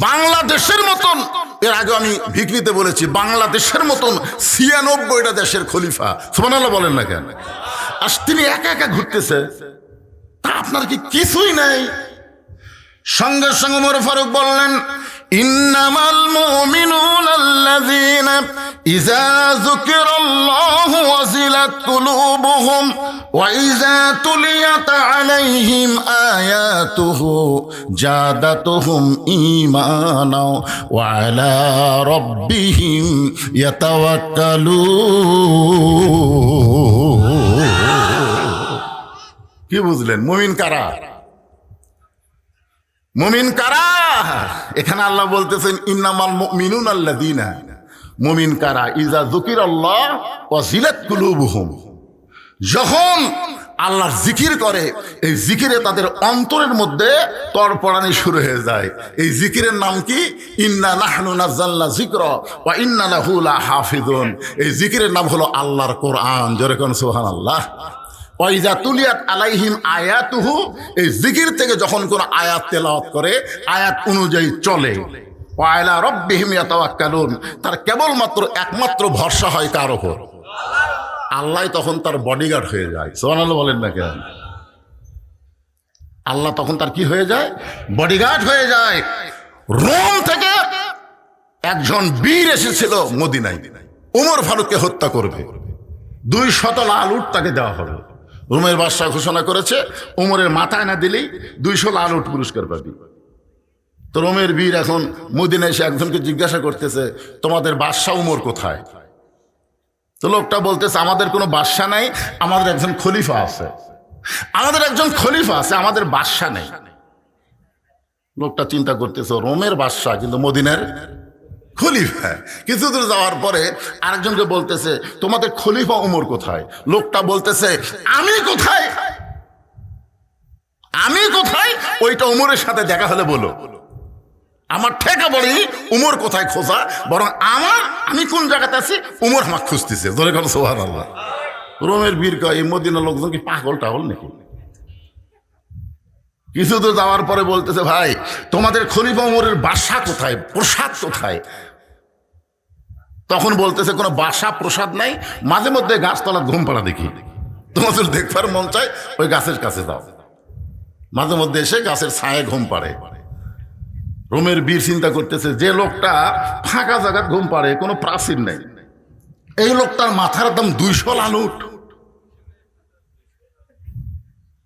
বাংলাদেশের মতন, এর আগে আমি ভিকরিতে বলেছি, বাংলাদেশের মতন 96টা দেশের খলিফা, সুবহানাল্লাহ বলেন না কেন, আর তিনি একা একা ঘুরতেছে, তা আপনার কি কিছুই নেই? সঙ্গে সঙ্গে ওমর ফারুক বললেন, ইন্নামাল মুমিনুনা আল্লাযীনা ইযা যুকিরাল্লাহু ওয়াজিলাত কুলুবুহুম ওয়া ইযা তুলিয়াত আলাইহিম আয়াতুহু জাদাতুহুম ঈমানা ওয়া আলা রাব্বিহিম ইয়াতাওয়াক্কালুন। কি বুঝলেন? মুমিন কারা? মুমিন কারা? এখানে আল্লাহ বলতেছেন ইন্নামাল মুমিনুনা আল্লাযীনা, মুমিন কারা? ইযা যুকিরাল্লাহ ওয়াজিলাত কুলুবুহুম, যখন আল্লাহর জিকির করে এই জিকিরে তাদের অন্তরের মধ্যে তড়পড়ানি শুরু হয়ে যায়। এই জিকিরের নাম কি? ইন্না নাহনু নাযালনা যিকরা ওয়া ইন্না লাহু লাহাফিজুন। এই জিকিরের নাম হলো আল্লাহর কোরআন। জোরে কোন সুবহানাল্লাহ। ওয়াইজা তুলিয়াত আলাইহিম আয়াতুহু, এই জিকির থেকে যখন কোন আয়াত তেলাওয়াত করে, আয়াত অনুযায়ী চলে, ওয়া আলা রাব্বিহিম ইয়াতাওয়াক্কালুন, তার কেবলমাত্র একমাত্র ভরসা হয় কার উপর? আল্লাহ তখন তার বডিগার্ড হয়ে যায়। সুবহানাল্লাহ বলেন না কেন? আল্লাহ তখন তার কি হয়ে যায়? বডিগার্ড হয়ে যায়। রোম থেকে একজন বীর এসেছিল মদিনায়, ওমর ফারুককে হত্যা করবে, 200 লাল উট তাকে দেওয়া হবে। রোমের বাদশা ঘোষণা করেছে ওমরের মাথায় না দিলেই 200 লাল উট পুরস্কার পাবি। তো রোমের বীর এখন মদিনায় এসে একজনকে জিজ্ঞাসা করতেছে, তোমাদের বাদশা ওমর কোথায়? তো লোকটা বলতেছে, আমাদের কোনো বাদশা নাই, আমাদের একজন খলিফা আছে। আমাদের একজন খলিফা আছে, আমাদের বাদশা নেই। লোকটা চিন্তা করতেছে, রোমের বাদশা কিন্তু মদিনার খলিফা। কিছু দূর যাওয়ার পরে আরেকজনকে বলতেছে, তোমাদের খলিফা ওমর কোথায়? লোকটা বলতেছে, আমি কোথায়, আমি কোথায়? ওইটা ওমরের সাথে দেখা হলে বলো। আমার ঠেকা বলি উমর কোথায় খোঁজা, বরং আমি কোন জায়গাতে আছি উমর আমাকে খুঁজতেছে। ধরে গেল সুবহানাল্লাহ। রোমের বীর কয়, এই মদিনার লোকজন কি পাগল টাগল নাকি? কিছু তো যাওয়ার পরে বলতেছে, ভাই তোমাদের খলিফা উমরের বাসা কোথায়, প্রসাদ কোথায়? তখন বলতেছে, কোনো বাসা প্রসাদ নাই, মাঝে মধ্যে গাছতলা ঘুম পাড়া দেখি, তোমাদের দেখবার মন চায় ওই গাছের কাছে যাও। মাঝে মধ্যে এসে গাছের ছায়ে ঘুম পাড়ে। রোমের বীর চিন্তা করতেছে, যে লোকটা ফাঁকা জায়গায় ঘুম পাড়ে, কোনো প্রাচীর নেই, এই লোকটার মাথার দাম 200 লাল উট।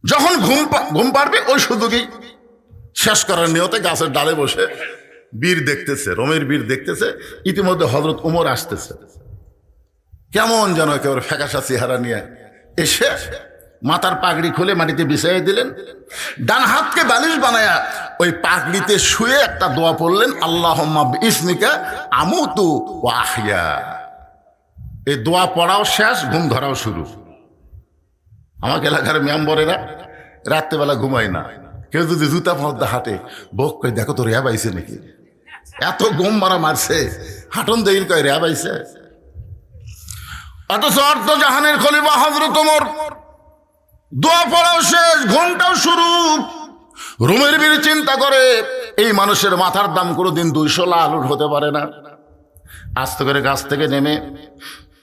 যখন ঘুম পাড়বে ওই সুযোগেই শেষ করার নিয়তে গাছের ডালে বসে বীর দেখতেছে, রোমের বীর দেখতেছে। ইতিমধ্যে হযরত ওমর আসতেছে, কেমন যেন একেবারে ফ্যাকাশা চেহারা নিয়ে এসে মাথার পাগড়ি খুলে মাটিতে বিছাইয়ে দিলেন, ডান হাতকে বালিশ বানায়া ওই পাগড়িতে শুয়ে একটা দোয়া পড়লেন, আল্লাহুম্মা বিইসমিকা আমুতু ওয়া আহইয়া। এই দোয়া পড়াও শেষ, ঘুম ধরাও শুরু। আমাকে এলাকার মেম্বরেরা রাত্রেবেলা ঘুমায় না, কেউ যদি জুতা ফলতে হাঁটে, বক কই দেখো তো র্যাব আইছে নাকি, এত গম মারা মারছে, হাঁটন দেইর কয় র্যাব আইছে। অথচ অর্ধ জাহানের খলিফা হযরত ওমর, দোয়া পড়াও শেষ, ঘুমটাও শুরু। রোমের বীর চিন্তা করে, এই মানুষের মাথার দাম কোনোদিন 200 লাল উট হতে পারে না। আস্তে করে গাছ থেকে নেমে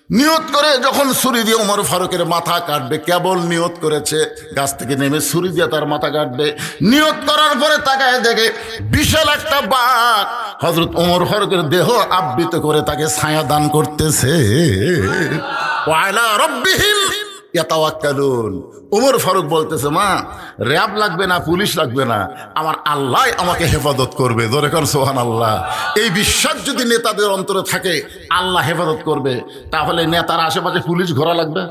নিয়ত করে যখন ছুরি দিয়ে ওমর ফারুকের মাথা কাটবে, কেবল নিয়ত করেছে, গাছ থেকে নেমে ছুরি দিয়ে তার মাথা কাটবে। নিয়ত করার পরে তাকায় দেখে বিশাল একটা বাঘ হযরত ওমর ফারুকের দেহ আবৃত করে তাকে ছায়া দান করতেছে। ওয়া আলা রাব্বিহিম ইয়াতাওয়াক্কালুন। ওমর ফারুক বলতেছে, মা র্যাব লাগবে না, পুলিশ লাগবে না, আমার আল্লাহ আমাকে হেফাজত করবে। জোরে কর সুবহানাল্লাহ। এই বিশ্বাস যদি নেতাদের অন্তরে থাকে আল্লাহ হেফাজত করবে, তাহলে নেতার আশেপাশে পুলিশ ঘোরা লাগবে?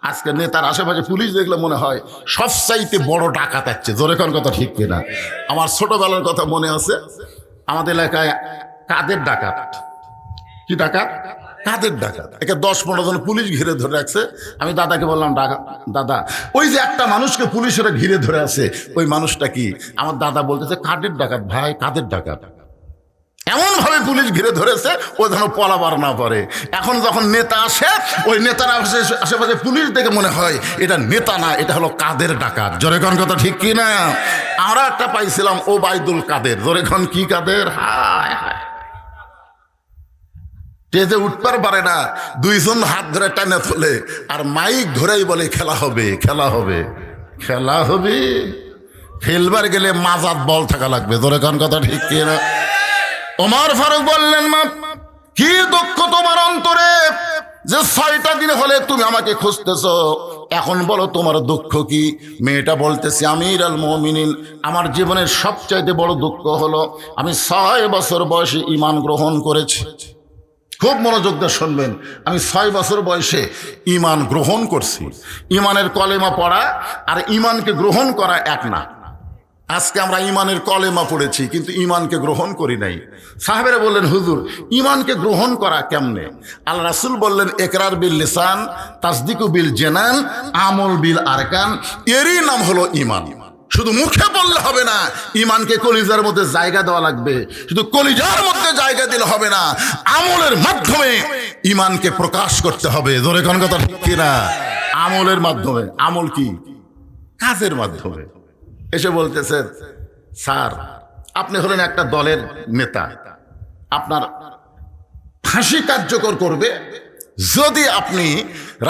আজকে নেতার আশেপাশে পুলিশ দেখলে মনে হয় সবচাইতে বড় ডাকাত আছে। জোরে কর কথা ঠিক কিনা? আমার ছোটবেলার কথা মনে আছে, আমাদের এলাকায় কাদের ডাকাত, কি ডাকাত, কাদের ডাকাত, একে 10-15 জন পুলিশ ঘিরে ধরে রাখছে। আমি দাদাকে বললাম, দাদা ওই যে একটা মানুষকে পুলিশেরা ঘিরে ধরে আছে, ওই মানুষটা কি? আমার দাদা বলতেছে, কাদের ডাকাত ভাই, কাদের ডাকাত। এমন ভাবে পুলিশ ঘিরে ধরেছে ও যেন পলাবার না পারে। এখন যখন নেতা আসে, ওই নেতার আশেপাশে পুলিশ দেখে মনে হয় এটা নেতা না, এটা হলো কাদের ডাকাত। জোরে কোন কথা ঠিক কি না? আমরা একটা পাইছিলাম ওবায়দুল কাদের। জোরে কোন কি কাদের? হায় হায়, স্টেজে উঠবার পারে না, 2 জন হাত ধরে টানে তোলে আর মাইক ধরেই বলে খেলা হবে, খেলা হবে, খেলা হবে। খেলবার গেলে মাজাত বল থাকা লাগবে। ধরে কোন কথা ঠিক কি না? ওমর ফারুক বললেন, মা কি দুঃখ তোমার অন্তর যে 6টা দিন হলে তুমি আমাকে খুঁজতেছ, এখন বলো তোমার দুঃখ কি? মেয়েটা বলতেছে, আমির আল মুমিনিন, আমার জীবনের সবচাইতে বড় দুঃখ হলো আমি 6 বছর বয়সে ঈমান গ্রহণ করেছি। খুব মনোযোগ দিয়ে শুনবেন, আমি 6 বছর বয়সে ঈমান গ্রহণ করছি। ঈমানের কলেমা পড়া আর ঈমানকে গ্রহণ করা এক না। আজকে আমরা ঈমানের কলেমা পড়েছি কিন্তু ঈমানকে গ্রহণ করি নাই। সাহাবেরা বললেন, হুজুর ঈমানকে গ্রহণ করা কেমনে? আল্লাহ রাসূল বললেন, ইকরার বিল লিসান, তাসদিকু বিল জানান, আমল বিল আরকান, এরই নাম হলো ঈমান। শুধু মুখে বললে হবে না, ঈমানকে কলিজার মধ্যে জায়গা দেওয়া লাগবে। শুধু কলিজার মধ্যে জায়গা দিলে হবে না, আমলের মাধ্যমে ঈমানকে প্রকাশ করতে হবে। জোরে কোন কথা ঠিক কিনা? আমলের মাধ্যমে। আমল কি? কাজের মাধ্যমে। এসে বলতেছে, স্যার আপনি হলেন একটা দলের নেতা, আপনার ফাঁসি কার্যকর করবে যদি আপনি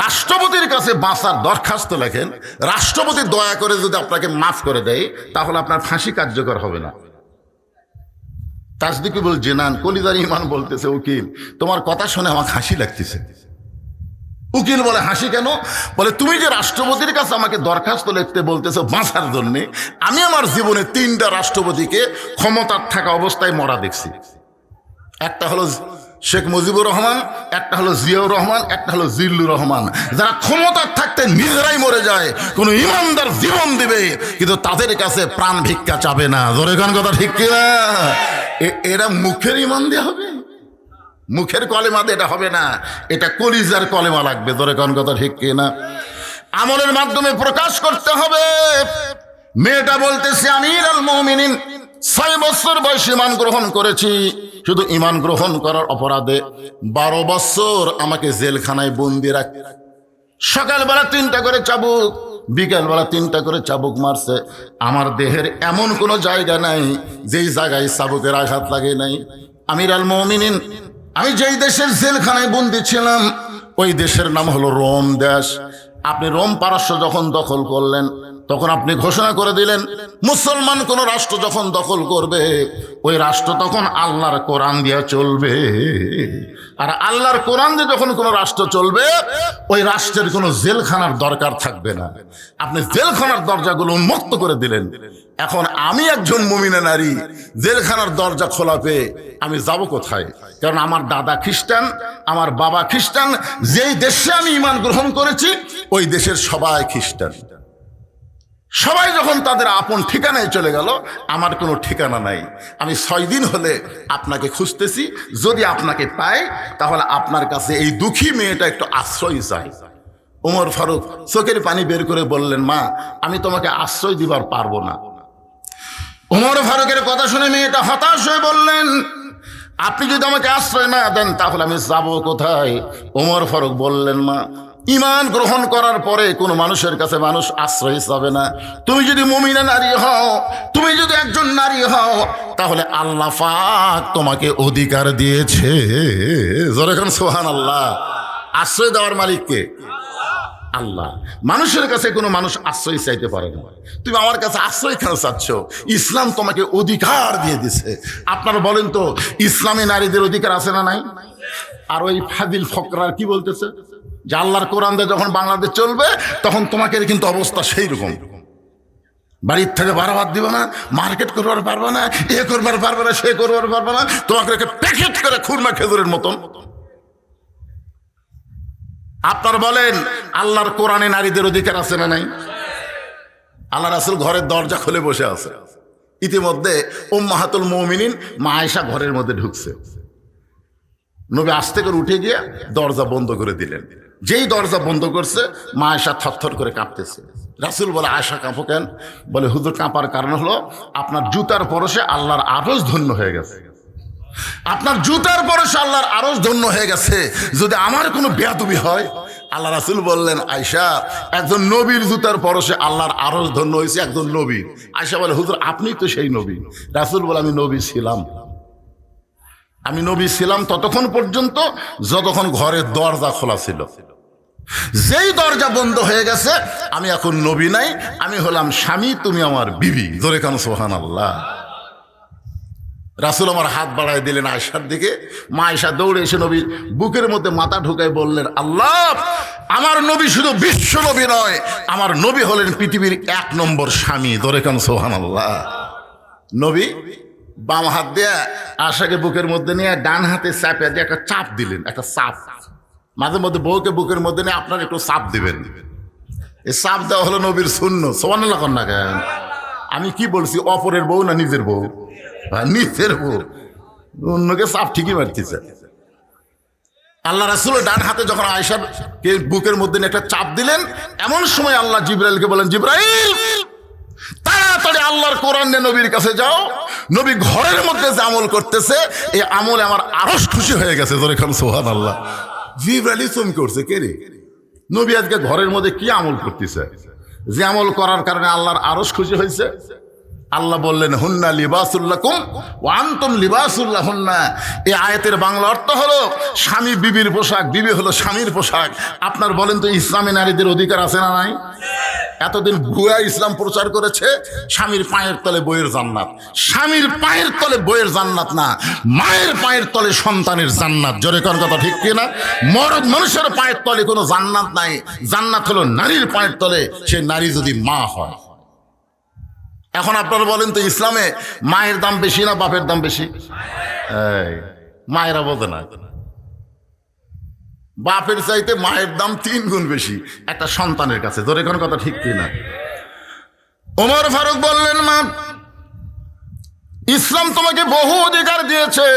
রাষ্ট্রপতির কাছে বাঁচার দরখাস্ত লেখেন, রাষ্ট্রপতি দয়া করে যদি আপনাকে মাফ করে দেয় তাহলে আপনার ফাঁসি কার্যকর হবে না। তাসদিকুল জিনান, কলিজার ঈমান বলতেছে, উকিল তোমার কথা শুনে আমার হাসি লাগতেছে। উকিল বলে, হাসি কেন? বলে, তুমি যে রাষ্ট্রপতির কাছে আমাকে দরখাস্ত লিখতে বলতেছো বাঁচার জন্যে, আমি আমার জীবনে 3টা রাষ্ট্রপতিকে ক্ষমতার থাকা অবস্থায় মরা দেখছি। একটা হলো শেখ মুজিবুর রহমান, একটা হলো জিয়াউর রহমান, একটা হলো জিল্লুর রহমান। যারা ক্ষমতার থাকতে নিজেরাই মরে যায়, কোনো ইমানদার জীবন দিবে কিন্তু তাদের কাছে প্রাণ ভিক্ষা চাবে না। জোরে কোন কথা ঠিক কিনা? এরা মুখের ঈমান দেওয়া হবে, মুখের কলেমা দিয়ে এটা হবে না, এটা কলিজার কলেমা লাগবে। ধরে কোন কথা ঠিক কিনা? আমলের মাধ্যমে প্রকাশ করতে হবে। মেয়েটা বলতেছে, আমির আল মুমিনিন 6 বছর বয়সে ঈমান গ্রহণ করেছি। শুধু ঈমান গ্রহণ করার অপরাধে 12 বছর আমাকে জেলখানায় বন্দি রাখ। সকালবেলা 3টা করে চাবুক, বিকালবেলা 3টা করে চাবুক মারছে। আমার দেহের এমন কোনো জায়গা নাই যেই জায়গায় চাবুকের আঘাত লাগে নাই। আমির আল মুমিনিন, আমি যেই দেশের জেলখানায় বন্দি ছিলাম ওই দেশের নাম হলো রোম দেশ। আপনি রোম পারস্য যখন দখল করলেন তখন আপনি ঘোষণা করে দিলেন, মুসলমান কোন রাষ্ট্র যখন দখল করবে ওই রাষ্ট্র তখন আল্লাহর কোরআন দিয়ে চলবে। আর আল্লাহর কোরআন দিয়ে যখন কোনো রাষ্ট্র চলবে ওই রাষ্ট্রের কোনো জেলখানার দরকার থাকবে না। আপনি জেলখানার দরজাগুলো উন্মুক্ত করে দিলেন। এখন আমি একজন মুমিনা নারী, জেলখানার দরজা খোলা পেয়ে আমি যাব কোথায়? কারণ আমার দাদা খ্রিস্টান, আমার বাবা খ্রিস্টান। যেই দেশে আমি ঈমান গ্রহণ করেছি ওই দেশের সবাই খ্রিস্টান। সবাই যখন তাদের আপন ঠিকানায় চলে গেল, আমার কোনো ঠিকানা নাই। আমি 6 দিন হলে আপনাকে খুঁজতেছি, যদি আপনাকে পাই তাহলে আপনার কাছে এই দুঃখী মেয়েটা একটু আশ্রয় চাই। ওমর ফারুক চোখের পানি বের করে বললেন, মা আমি তোমাকে আশ্রয় দিবার পারবো না। ওমর ফারুকের কথা শুনে মেয়েটা হতাশ হয়ে বললেন, আপনি যদি আমাকে আশ্রয় না দেন তাহলে আমি যাব কোথায়? ওমর ফারুক বললেন, মা ঈমান গ্রহণ করার পরে কোনো মানুষের কাছে মানুষ আশ্রয় চাবে না। তুমি যদি মুমিনা নারী হও, তুমি যদি একজন নারী হও তাহলে আল্লাহ পাক তোমাকে অধিকার দিয়েছে। জোরে কোন সুবহানাল্লাহ। আশ্রয় দেওয়ার মালিক কে? আল্লাহ। মানুষের কাছে কোনো মানুষ আশ্রয় চাইতে পারে না। তুমি আমার কাছে আশ্রয় কেন চাচ্ছ? ইসলাম তোমাকে অধিকার দিয়ে দিছে। আপনারা বলেন তো, ইসলামে নারীদের অধিকার আছে না নাই? আর ওই ফাদিল ফকরার কি বলতেছে যে আল্লাহর কোরআন দিয়ে যখন বাংলাদেশ চলবে তখন তোমাকে কিন্তু অবস্থা সেই রকম, বাড়ির থেকে বারবার দিবে না, মার্কেট করবার পারবে না, এ করবার পারবে না, সে করবার পারবে না, তোমাকে প্যাকেট করে খুরমা খেজুরের মতন। আপনার বলেন আল্লাহর কোরআনে নারীদের অধিকার আছে না নাই? আল্লাহ রাসূল ঘরের দরজা খুলে বসে আছে। ইতিমধ্যে উম্মাহাতুল মুমিনিন মা আয়েশা ঘরের মধ্যে ঢুকছে। নবী আস্তে করে উঠে গিয়ে দরজা বন্ধ করে দিলেন। যেই দরজা বন্ধ করছে মা আয়েশা থরথর করে কাঁপতেছে। রাসূল বলে, আয়েশা কাঁপো কেন? বলে, হুজুর কাঁপার কারণ হলো আপনার জুতার পরশে আল্লাহর আরশ ধন্য হয়ে গেছে। আপনার জুতার পরশে আল্লাহর আরশ ধন্য হয়ে গেছে। যদি আমার কোনো বেয়াদবি হয়, আল্লাহ রাসূল বললেন, আয়েশা একজন নবীর জুতার পরশে আল্লাহর আরশ ধন্য হয়েছে একজন নবী। আয়েশা বলে, হুজুর আপনি তো সেই নবী। রাসূল বলে, আমি নবী ছিলাম। আমি নবী ছিলাম ততক্ষণ পর্যন্ত যতক্ষণ ঘরের দরজা খোলা ছিল। যেই দরজা বন্ধ হয়ে গেছে আমি এখন নবী নাই, আমি হলাম স্বামী, তুমি আমার বিবি। জোরে কান সুবহানাল্লাহ। রাসূল আমার হাত বাড়ায় দিলেন আয়েশার দিকে। মা আয়েশা দৌড়ে এসে নবীর বুকের মধ্যে মাথা ঢুকায় বললেন, আল্লাহ, আমার নবী শুধু বিশ্ব নবী নয়, আমার নবী হলেন পৃথিবীর 1 নম্বর স্বামী। ধরে কান সুবহানাল্লাহ। নবী বাম হাত দিয়ে আয়েশাকে বুকের মধ্যে নিয়ে ডান হাতে চাপে দিয়ে একটা চাপ দিলেন, একটা চাপ। মাঝে মধ্যে বউকে বুকের মধ্যে নিয়ে আপনার একটু চাপ দিবেন। এই চাপ দেওয়া হলো নবীর সুন্নাত। সুবহানাল্লাহ কন না কেন? আমি কি বলছি, অপরের বউ না নিজের বউ? নিজের বউ। অন্যকে চাপ ঠিকই মারতেছে। আল্লাহ রাসূল ডান হাতে যখন আয়েশার বুকের মধ্যে একটা চাপ দিলেন, এমন সময় আল্লাহ জিবরাইলকে বলেন, জিবরাইল তাড়াতাড়ি আল্লাহর কোরআন নিয়ে নবীর কাছে যাও। নবী ঘরের মধ্যে যে আমল করতেছে, এই আমলে আমার আরশ খুশি হয়ে গেছে। ধরে খান সুবহানাল্লাহ। জিবরাইল চমকে উঠছে, কে রে? নবী আজকে ঘরের মধ্যে কি আমল করতেছে, যে আমল করার কারণে আল্লাহর আরশ খুশি হয়েছে? আল্লাহ বললেন, হুন্না লিবাসুল লাকুম ওয়া আনতুম লিবাসুল লাহুন্না। এই আয়াতের বাংলা অর্থ হলো স্বামী বিবির পোশাক, বিবি হলো স্বামীর পোশাক। আপনার বলেন তো, ইসলামে নারীদের অধিকার আছে না নাই? এতদিন ভুয়া ইসলাম প্রচার করেছে, স্বামীর পায়ের তলে বইয়ের জান্নাত। স্বামীর পায়ের তলে বইয়ের জান্নাত না, মায়ের পায়ের তলে সন্তানের জান্নাত। জোরে কোন কথা ঠিক কিনা? মরদ মানুষের পায়ের তলে কোনো জান্নাত নাই। জান্নাত হলো নারীর পায়ের তলে, সে নারী যদি মা হয়। এখন আপনারা বলেন তো, ইসলামে মায়ের দাম বেশি না বাপের দাম বেশি? মায়েরা বোঝে না, বাপের চাইতে মায়ের দাম 3 গুণ বেশি একটা সন্তানের কাছে। ধরে কোন কথা ঠিক কিনা? ওমর ফারুক বললেন, মা, ইসলাম তোমাকে বহু অধিকার দিয়েছে,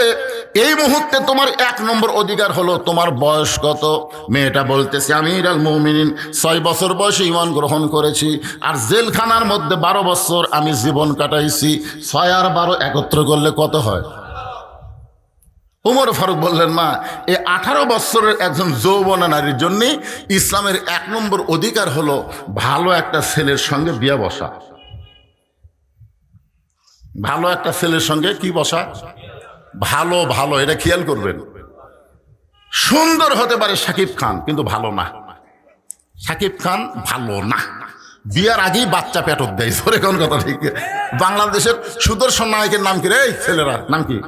এই মুহূর্তে তোমার 1 নম্বর অধিকার হলো তোমার বয়স কত। মেয়েটা বলতেছে, আমিরুল মুমিনিন 6 বছর বয়সে ঈমান গ্রহণ করেছি, আর জেলখানার মধ্যে 12 বছর আমি জীবন কাটাইছি। 6 আর 12 একত্র করলে কত হয়? ওমর ফারুক বললেন, মা, এই 18 বছরের একজন যৌবনা নারীর জন্য ইসলামের 1 নম্বর অধিকার হলো ভালো একটা ছেলের সঙ্গে বিয়ে বসা। ভালো একটা ছেলের সঙ্গে কি বসা? ভালো ভালো, এটা খেয়াল করবেন। সুন্দর হতে পারে শাকিব খান, কিন্তু ভালো না। শাকিব খান ভালো না, বিয়ার আগেই বাচ্চা পেটত দেয়। ধরে কোন কথা ঠিক? বাংলাদেশের সুদর্শন নায়কের নাম কি রে? ছেলেরা নাম কি?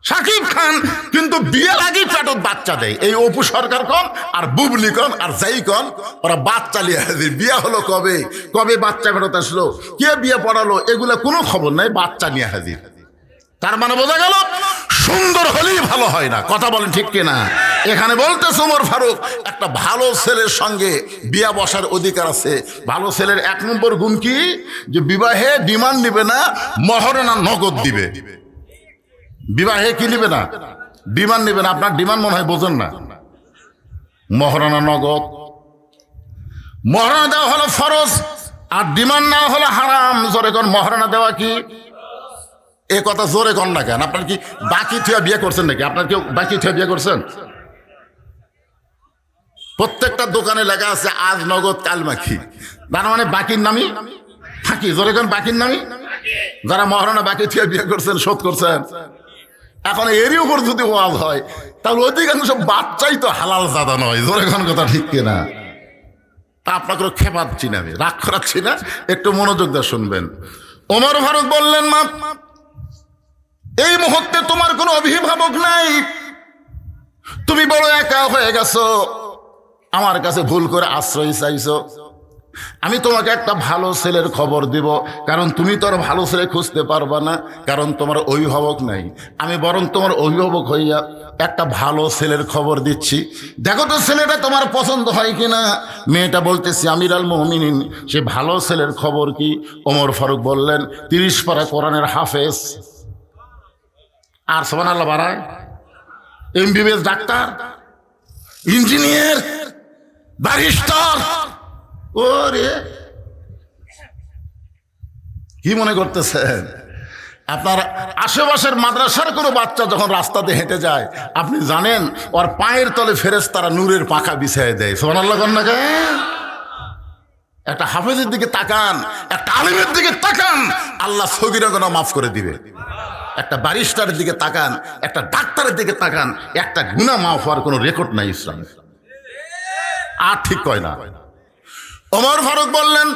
শাকিব খান, কিন্তু বিয়ের আগেই পেটত বাচ্চা দেয়। এই অপু সরকার কন আর বুবলি কন আর যাই কন, ওরা বাচ্চা লিয়ে হাজির। বিয়া হলো কবে, কবে বাচ্চা পেটত আসলো, কে বিয়ে পড়ালো, এগুলা কোনো খবর নাই, বাচ্চা নিয়ে হাজির। তার মানে বোঝা গেল, সুন্দর হলেই ভালো হয় না। কথা বলেন ঠিক কিনা? এখানে বলতেছে ওমর ফারুক, একটা ভালো ছেলের সঙ্গে বিয়া বসার অধিকার আছে। ভালো ছেলের 1 নম্বর গুণ কি? যে বিবাহে ডিমান্ড নিবে না, মহরনা নগদ দিবে। বিবাহে কি নিবে না? ডিমান্ড নিবে না। আপনার ডিমান্ড মনে হয় বোঝেন না। মহরনা নগদ। মহরনা দেওয়া হলো ফরজ, আর ডিমান্ড নেওয়া হলো হারাম। জোরে কোন, মহরনা দেওয়া কি? এ কথা জোরে কন না কেন? আপনার কি বাকি থিয়া বিয়ে করছেন নাকি? আপনার কেউ বাকি থিয়া বিয়ে করছেন? প্রত্যেকটা দোকানে লেখা আছে আজ নগদ কাল বাকি। তার মানে বাকির নামই ফাঁকি। জোরে কোন, বাকির নামই। যারা মহারণা বাকি থিয়া বিয়ে করছেন, শোধ করছেন, এখন এরই উপর যদি ওয়াজ হয়, তাহলে অধিকাংশ বাচ্চাই তো হালাল জাদা নয়। জোরে কোন কথা ঠিক কিনা? তা আপনাকে খেপাচ্ছি না, আমি রাগ করাচ্ছি না, একটু মনোযোগ দিয়ে শুনবেন। ওমর ফারুক বললেন, মা, এই মুহূর্তে তোমার কোনো অভিভাবক নাই, তুমি বড় একা হয়ে গেছো, আমার কাছে ভুল করে আশ্রয় চাইছো। আমি তোমাকে একটা ভালো ছেলের খবর দিব, কারণ তুমি তো আর ভালো ছেলে খুঁজতে পারবা না, কারণ তোমার অভিভাবক নাই। আমি বরং তোমার অভিভাবক হইয়া একটা ভালো ছেলের খবর দিচ্ছি, দেখো তো ছেলেটা তোমার পছন্দ হয় কিনা। মেয়েটা বলতেছি, আমিরুল মুমিনিন, সে ভালো ছেলের খবর কি? ওমর ফারুক বললেন, 30 পারা কোরআনের হাফেজ। আর সুবহানাল্লাহ বাড়ায়, MBBS ডাক্তার, ইঞ্জিনিয়ার, ব্যারিস্টার। ওরে কি মনে করতেছেন? আপনার আশেপাশের মাদ্রাসার কোনো বাচ্চা যখন রাস্তাতে হেঁটে যায়, আপনি জানেন ওর পায়ের তলে ফেরেশতারা নূরের পাখা বিছায় দেয়। সুবহানাল্লাহ কন না কেন? একটা হাফেজের দিকে তাকান, একটা আলিমের দিকে তাকান, আল্লাহ সগীরা গুনাহ মাফ করে দিবে। একটা ব্যারিস্টারের দিকে তাকান, একটা ডাক্তারের দিকে তাকান, একটা গুনাহ মাফ হওয়ার কোনো রেকর্ড নাই ইসলামে। আর ঠিক কয় না? ওমর ফারুক বললেন,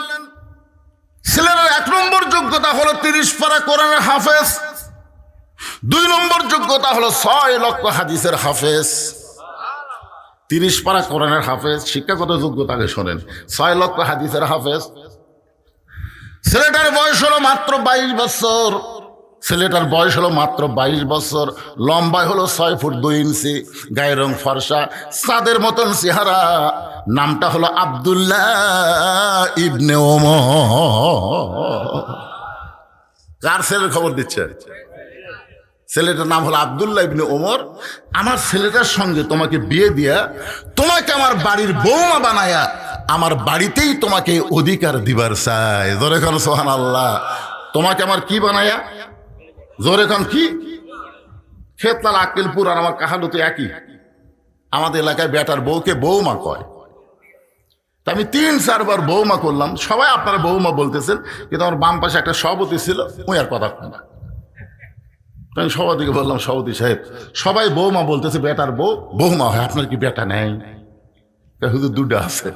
ছেলের 1 নম্বর যোগ্যতা হলো 30 পারা কোরআনের হাফেজ। 2 নম্বর যোগ্যতা হলো 6 লক্ষ হাদিসের হাফেজ, 30 পারা কোরআনের হাফেজ। শিক্ষাগত যোগ্যতাকে শোনেন, 6 লক্ষ হাদিসের হাফেজ। ছেলেটার বয়স হলো মাত্র 22 বছর, ছেলেটার বয়স হলো মাত্র 22 বছর, লম্বায় হলো 6 ফুট 2 ইঞ্চি, গায়ের রং ফর্সা, চাঁদের মতন চেহারা। নামটা হলো আব্দুল্লাহ ইবনে ওমর। কার ছেলের খবর দিচ্ছে? ছেলেটার নাম হলো আব্দুল্লাহ ইবনে ওমর। আমার ছেলেটার সঙ্গে তোমাকে বিয়ে দিয়া তোমাকে আমার বাড়ির বৌমা বানায়া আমার বাড়িতেই তোমাকে অধিকার দিবার চাই। জোরে খান সুবহানাল্লাহ। তোমাকে আমার কি বানায়া? জোরে খান কি? খেতলাল আক্কেলপুর আর আমার কাহালুতে একই। আমাদের এলাকায় বেটার বউকে বৌমা কয়। তা আমি 3-4 বার বৌমা করলাম, সবাই আপনারা বৌমা বলতেছেন, কিন্তু আমার বাম পাশে একটা সভাপতি ছিল, ওই আর কথা কয় না। আমি সভাপতিকে বললাম, সভাপতি সাহেব সবাই বৌমা বলতেছে, বেটার বউ বৌমা হয়, আপনার কি বেটা নেই? হুজুর 2টা আছে।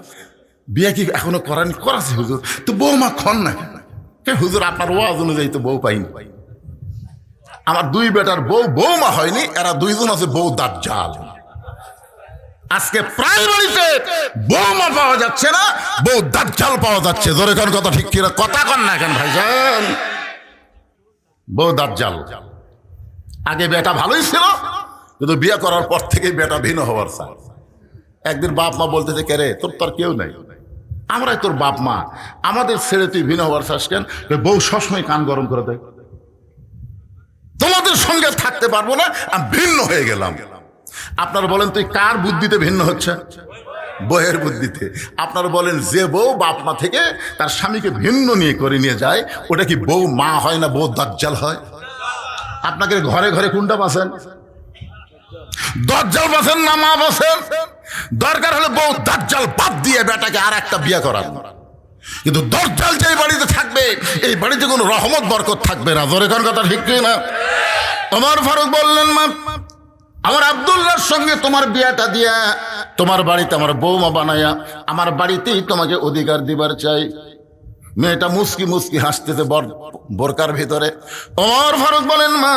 বিয়ে কি এখনো করানি? করাছে হুজুর। তো বৌমা খন না কেন? হুজুর আপনার ওয়াজ অনুযায়ী তো বউ পাইনি। আমার 2 বেটার বউ বৌমা হয়নি, এরা 2 জন আছে বউ দাজ্জাল। আজকে প্রায় বাড়িতে বৌমা পাওয়া যাচ্ছে না, বউ দাজ্জাল পাওয়া যাচ্ছে। জোরে কোন কথা ঠিক কিনা? কথা কন না কেন ভাইজান? বউ দাজ্জাল। আগে বেটা ভালোই ছিল, কিন্তু বিয়ে করার পর থেকেই বেটা ভিন্ন হওয়ার চাই। একদিন বাপ মা বলতেছে, কে রে তোর তো আর কেউ নাই, আমরাই তোর বাপ মা, আমাদের ছেড়ে তুই ভিন্ন হওয়ার চাস কেন? বউ সবসময় কান গরম করে দেয়, তোমাদের সঙ্গে থাকতে পারবো না, আমি ভিন্ন হয়ে গেলাম। আপনারা বলেন তুই কার বুদ্ধিতে ভিন্ন হচ্ছে? বউয়ের বুদ্ধিতে। আপনারা বলেন যে বউ বাপ মা থেকে তার স্বামীকে ভিন্ন নিয়ে করে নিয়ে যায়, ওটা কি বউ মা হয় না বউ দাজ্জাল হয়? আপনাকে ঘরে ঘরে কোনটা বাসেন? দাজ্জাল বাসেন না মা বাসেন? দরকার হলে বউ দাজ্জাল বাদ দিয়ে বেটাকে আর একটা বিয়ে করান। কিন্তু দাজ্জাল যে বাড়িতে থাকবে, এই বাড়িতে কোনো রহমত বরকত থাকবে না। জোরে কোন কথা ঠিক না? ওমর ফারুক বললেন, মা আমার আব্দুল্লাহর সঙ্গে তোমার বিয়েটা দিয়া তোমার বাড়িতে আমার বৌমা বানায়া আমার বাড়িতেই তোমাকে অধিকার দিবার চাই। মেয়েটা মুস্কি মুস্কি হাসতেছে বোরকার ভিতরে। ওমর ফারুক বলেন, মা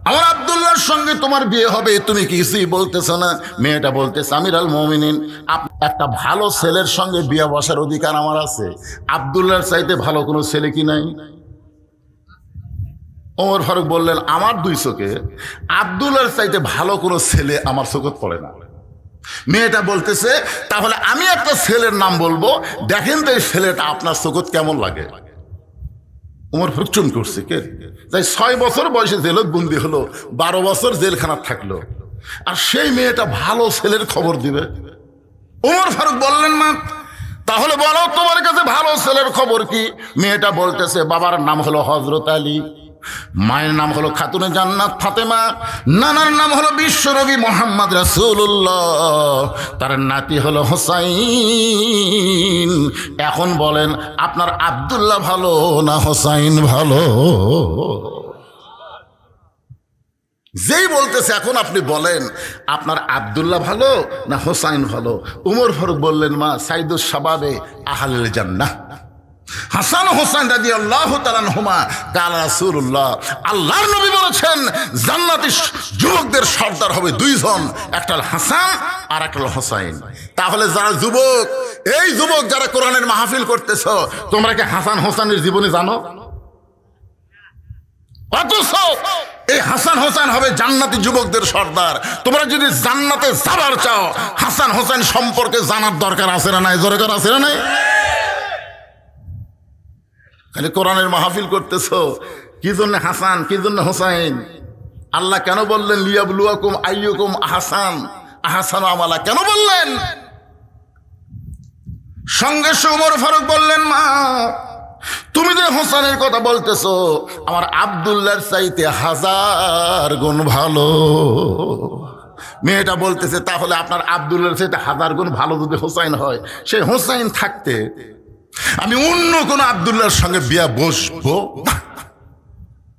আমার আব্দুল্লাহর সঙ্গে তোমার বিয়ে হবে, তুমি কিছুই বলতেছ না। মেয়েটা বলতেছে, আমিরুল মুমিনিন, একটা ভালো ছেলের সঙ্গে বিয়ে বসার অধিকার আমার আছে। আব্দুল্লাহর চাইতে ভালো কোনো ছেলে কি নাই? ওমর ফারুক বললেন, আমার 2 চোখে আব্দুল্লাহর চাইতে ভালো কোনো ছেলে আমার চোখে পড়ে না। মেয়েটা বলতেছে, তাহলে আমি একটা ছেলের নাম বলবো, দেখেন তো এই ছেলেটা আপনার চোখে কেমন লাগে। ওমর ফারুক চুন করছে, কে? তাই 6 বছর বয়সে জেলত বন্দি হলো, 12 বছর জেলখানা থাকলো, আর সেই মেয়েটা ভালো ছেলের খবর দিবে। ওমর ফারুক বললেন, মা তাহলে বলো তোমার কাছে ভালো ছেলের খবর কি? মেয়েটা বলতেছে, বাবার নাম হলো হযরত আলী, মায়ের নাম হলো খাতুনে জান্নাত ফাতেমা, নানার নাম হলো বিশ্বনবী মুহাম্মদ রাসূলুল্লাহ, তার নাতি হলো হোসাইন। এখন বলেন আপনার আব্দুল্লাহ ভালো না হোসাইন ভালো? যেই বলতেছে এখন আপনি বলেন আপনার আব্দুল্লাহ ভালো না হোসাইন ভালো? উমর ফারুক বললেন, মা সাইদুস শাবাবে আহলুল জান্নাহ হাসান হোসেন রাদিয়াল্লাহু তাআলা আনহুমা কাল রাসূলুল্লাহ, আল্লাহর নবী বলেছেন জান্নাতি যুবকদের সর্দার হবে 2 জন, একটা হাসান আর একটা হোসাইন। তাহলে যারা যুবক, এই যুবক যারা কোরআনের মাহফিল করতেছো, তোমরা কি হাসান হোসেনের জীবনী জানো? অথচ এই হাসান হোসেন হবে জান্নাতি যুবকদের সর্দার। তোমরা যদি জান্নাতে যাবার চাও, হাসান হোসেন সম্পর্কে জানার দরকার আছে না নাই? জোরে করে আছে না নাই? খালি কোরআনের মাহফিল করতেছো, কি জন্য হাসান, কি জন্য হোসাইন? আল্লাহ কেন বললেন লিয়াবলুয়াকুম আইয়ুকুম আহসানু আমালা? কেন বললেন? সঙ্গে উমর ফারুক বললেন, মা তুমি যে হোসেনের কথা বলতেছো, আমার আব্দুল্লাহর চাইতে 1000 গুণ ভালো। মেয়েটা বলতেছে, তাহলে আপনার আব্দুল্লাহর চাইতে 1000 গুণ ভালো যদি হোসাইন হয়, সেই হোসাইন থাকতে আমি অন্য কোন আব্দুল্লাহর সঙ্গে বিয়ে বসবো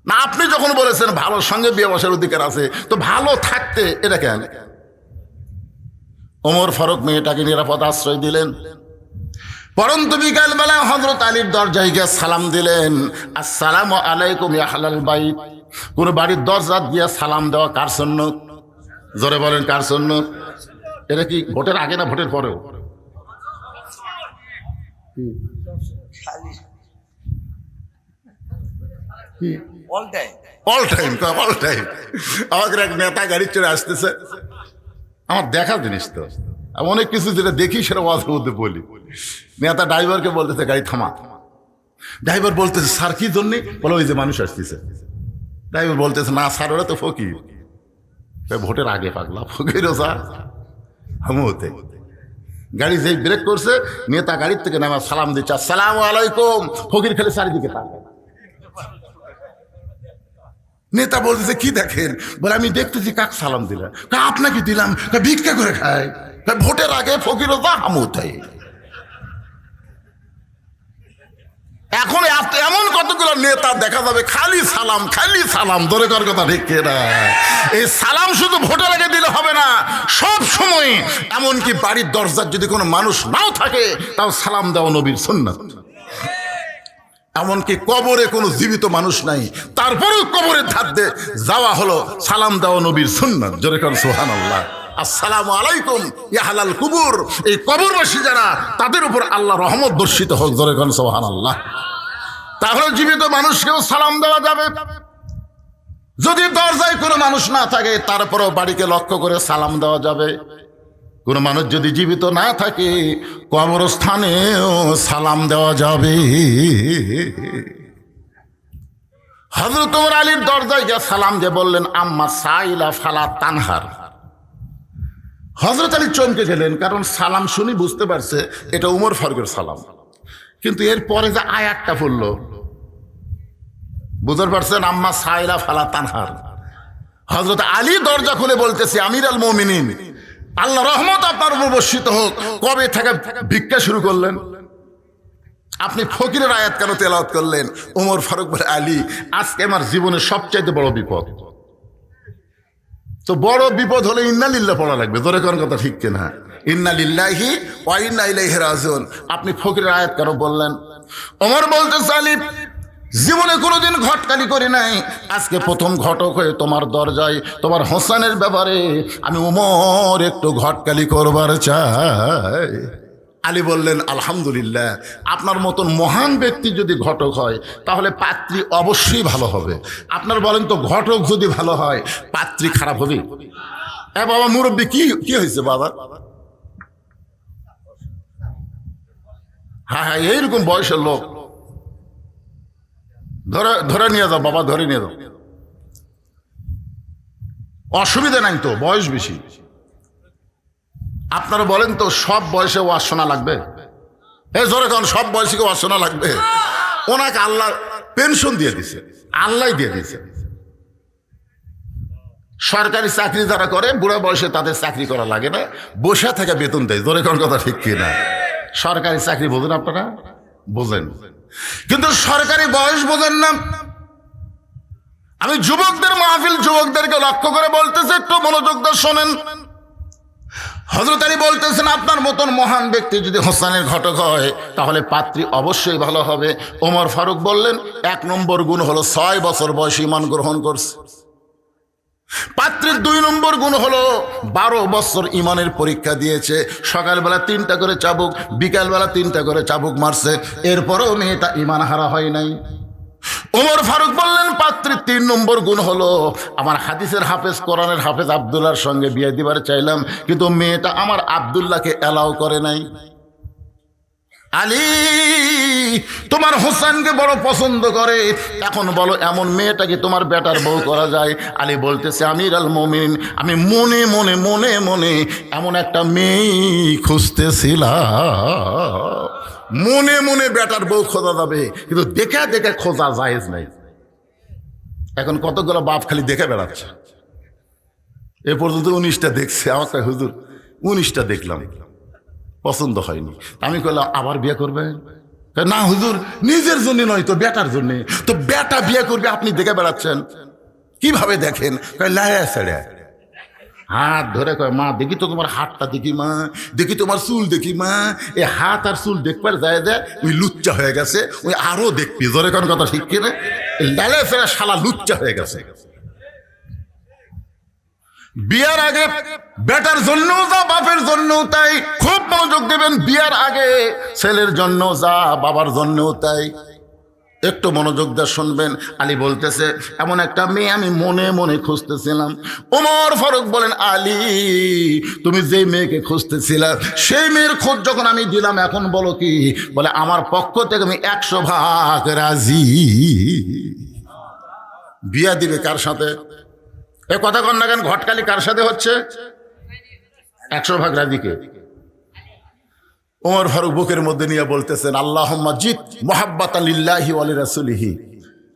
না। আপনি যখন বলেছেন ভালোর সঙ্গে বিয়ে বসার অধিকার আছে, তো ভালো থাকতে এটা কেন? ওমর ফারুক মেয়েটাকে নিরাপদ আশ্রয় দিলেন। পরন্তু বিকালবেলা হযরত আলীর দরজায় গিয়ে সালাম দিলেন, আসসালামু আলাইকুম ইয়া আহলাল বাইত। কোনো বাড়ির দরজা দিয়ে সালাম দেওয়া কার সুন্নত? জোরে বলেন কার সুন্নত? এটা কি ভোটের আগে না ভোটের পরেও? All time all time. আমাকে এক নেতা গাড়ি চড়ে আসতেছে, আমার দেখার জিনিস তো, আমি অনেক কিছু যেটা দেখি সেটা ওয়াজের মধ্যে বলি। নেতা ড্রাইভারকে বলতেছে গাড়ি থামা। ড্রাইভার বলতেছে স্যার কি জন্যে? বলো ওই যে মানুষ আসতেছে। ড্রাইভার বলতেছে না স্যার ওরা তো ফকির। ভোটের আগে পাগলা ফকিরও স্যার হামুতে। গাড়ি যেই ব্রেক করছে, নেতা গাড়ির থেকে নামা সালাম দিচ্ছে আসসালামু আলাইকুম। ফকির খেলে চারিদিকে তাকায়। নেতা বলতেছে কি দেখেন? বলে আমি দেখতেছি কাক সালাম দিলাম। আপনাকে দিলাম, ভিক্ষা করে খায়। ভোটের আগে ফকিরও যা হামুতে। এখন এমন কতগুলো নেতা দেখা যাবে খালি সালাম ধরে করার কথা ঠিক না। এই সালাম শুধু ভোটের আগে দিলে হবে না, সব সময়। এমনকি বাড়ির দরজার যদি কোনো মানুষ নাও থাকে তাও সালাম দেওয়া নবীর সুন্নাত। এমনকি কবরে কোনো জীবিত মানুষ নাই, তারপরেও কবরের ধার দিয়ে যাওয়া হলো সালাম দেওয়া নবীর সুন্নাত। জোরে করেন সুবহানাল্লাহ। আসসালামু আলাইকুম ইয়া আহলাল কুবুর। এই কবরবাসী যারা, তাদের উপর আল্লাহ রহমত বর্ষিত হোক। জোরে করেন সুবহানাল্লাহ। তাহলে জীবিত মানুষকেও সালাম দেওয়া যাবে। যদি দরজায় কোনো মানুষ না থাকে তারপরেও বাড়িকে লক্ষ্য করে সালাম দেওয়া যাবে। কোনো মানুষ যদি জীবিত না থাকে কবরস্থানেও সালাম দেওয়া যাবে। হযরত ওমর আলীর দরজায় গিয়ে সালাম দিয়ে বললেন আম্মা সাইলা ফালা তানহার। হযরত আলী চমকে গেলেন, কারণ সালাম শুনি বুঝতে পারছে এটা উমর ফারুকের সালাম। কিন্তু এরপরে যে আয়াতটা পড়লো, বুঝতে পারছেন? আম্মা সাইলা ফালা তানহার। হযরত আলী দরজা খুলে বলতেছে আমির আল মুমিনিন, আল্লাহ রহমত আপনার উপর বর্ষিত হোক। কবে থেকে ভিক্ষা শুরু করলেন? আপনি ফকিরের আয়াত কেন তেলাওয়াত করলেন? ওমর ফারুক বলে আলী, আজকে আমার জীবনের সবচাইতে বড় বিপদ। তো বড় বিপদ হলে ইন্না লিল্লাহ পড়া লাগবে। জোরে কোন কথা ঠিক কিনা? ইন্না লিল্লাহি ওয়া ইন্না ইলাইহি রাজিউন। আপনি ফকিরের আয়াত কেন বললেন? ওমর বলতেছে আলী, জীবনে কোনোদিন ঘটকালি করি নাই, আজকে প্রথম ঘটক হয়ে তোমার দরজায় তোমার হোসেনের ব্যাপারে আমি ওমর একটু ঘটকালি করবার চাই। আলী বললেন আলহামদুলিল্লাহ, আপনার মতন মহান ব্যক্তি যদি ঘটক হয় তাহলে পাত্রী অবশ্যই ভালো হবে। আপনার বলেন তো, ঘটক যদি ভালো হয় পাত্রী খারাপ হবে? এ বাবা মুরব্বী, কি হয়েছে বাবা? হ্যাঁ, এইরকম বয়সের লোক ধরে নিয়ে যাও বাবা, ধরে নিয়ে যাও, অসুবিধা নাই তো, বয়স বেশি। আপনারা বলেন তো, সব বয়সে ওয়াজ শোনা লাগবে? জোরে কারণ সব বয়সীকে ওয়াজ শোনা লাগবে? ওনাকে আল্লাহ পেনশন দিয়ে দিছে, আল্লাহ দিয়ে দিছে। সরকারি চাকরি যারা করে বুড়া বয়সে তাদের চাকরি করা লাগে না, বসে থেকে বেতন দেয়। জোরে কারণ কথা ঠিক কিনা? সরকারি চাকরি বোঝেন আপনারা? বোঝেন, কিন্তু সরকারি বয়স বোঝেন না। আমি যুবকদের মাহফিল, যুবকদেরকে লক্ষ্য করে বলতেছি, একটু মনোযোগ দিয়ে শোনেন। হযরত আলী বলতেছেন আপনার মতন মহান ব্যক্তি যদি হোসেনের ঘটক হয় তাহলে পাত্রী অবশ্যই ভালো হবে। ওমর ফারুক বললেন 1 নম্বর গুণ হলো 6 বছর বয়সে ঈমান গ্রহণ করছে। পাত্রীর 2 নম্বর গুণ হলো 12 বছর ঈমানের পরীক্ষা দিয়েছে। সকালবেলা 3টা করে চাবুক, বিকালবেলা 3টা করে চাবুক মারছে, এরপরেও মেয়েটা ঈমান হারা হয় নাই। ওমর ফারুক বললেন পাত্রীর 3 নম্বর গুণ হলো আমার হাদিসের হাফেজ, কোরআনের হাফেজ আব্দুল্লাহর সঙ্গে বিয়ে দিবার চাইলাম, কিন্তু মেয়েটা আমার আব্দুল্লাহকে এলাও করে নাই। আলী তোমার হোসেনকে বড় পছন্দ করে, এখন বলো এমন মেয়েটাকে তোমার বেটার বউ করা যায়? আলী বলতেছে আমির আল মুমিনিন, আমি মনে মনে মনে মনে এমন একটা মেয়ে খুঁজতেছিলাম। মনে মনে বেটার বউ খোঁজা যাবে, কিন্তু দেখে দেখে খোঁজা জায়েজ নাই। এখন কতগুলো বাপ খালি দেখে বেড়াচ্ছে। এ পর্যন্ত 19টা দেখছে। আমার কাছে হুজুর 19টা দেখলাম, পছন্দ হয়নি। আমি কইলাম আবার বিয়ে করবে? না হুজুর, নিজের জন্য নয় তো, বেটার জন্য। তো বেটা বিয়ে করবে, আপনি দেখে বেড়াচ্ছেন? কিভাবে দেখেন? লায়া ছেড়ে হাত ধরে কয় মা দেখি তো তোমার হাতটা দেখি, মা দেখি তোমার চুল দেখি, মা এই হাত আর চুল দেখবার যায় ওই লুচ্চা হয়ে গেছে, ওই আরো দেখবি। জোরে কোন কথা ঠিক কিনা? লালে ফেরা শালা লুচ্চা হয়ে গেছে। বিয়ার আগে বেটার জন্যও যা, বাপের জন্যও তাই। খুব মনোযোগ দেবেন, বিয়ার আগে ছেলের জন্য যা, বাবার জন্যও তাই। একটু মনোযোগ দিয়ে শুনবেন। আলী বলতেছে, এমন একটা মেয়ে আমি মনে মনে খুঁজতেছিলাম। ওমর ফারুক বলেন, আলী তুমি যে মেয়েকে খুঁজতেছিলা সেই মেয়ের খোঁজ যখন আমি দিলাম, এখন বলো কি? বলে আমার পক্ষ থেকে আমি 100% রাজি। বিয়া দিবে কার সাথে? এ কথা কন না কেন? ঘটকালি কার সাথে হচ্ছে? 100% রাজিকে। ওমর ফারুক বুকের মধ্যে নিয়ে বলতেছেন, আল্লাহুম্মা জিদ মুহাব্বাতান লিল্লাহি ওয়া লিরাসূলিহি।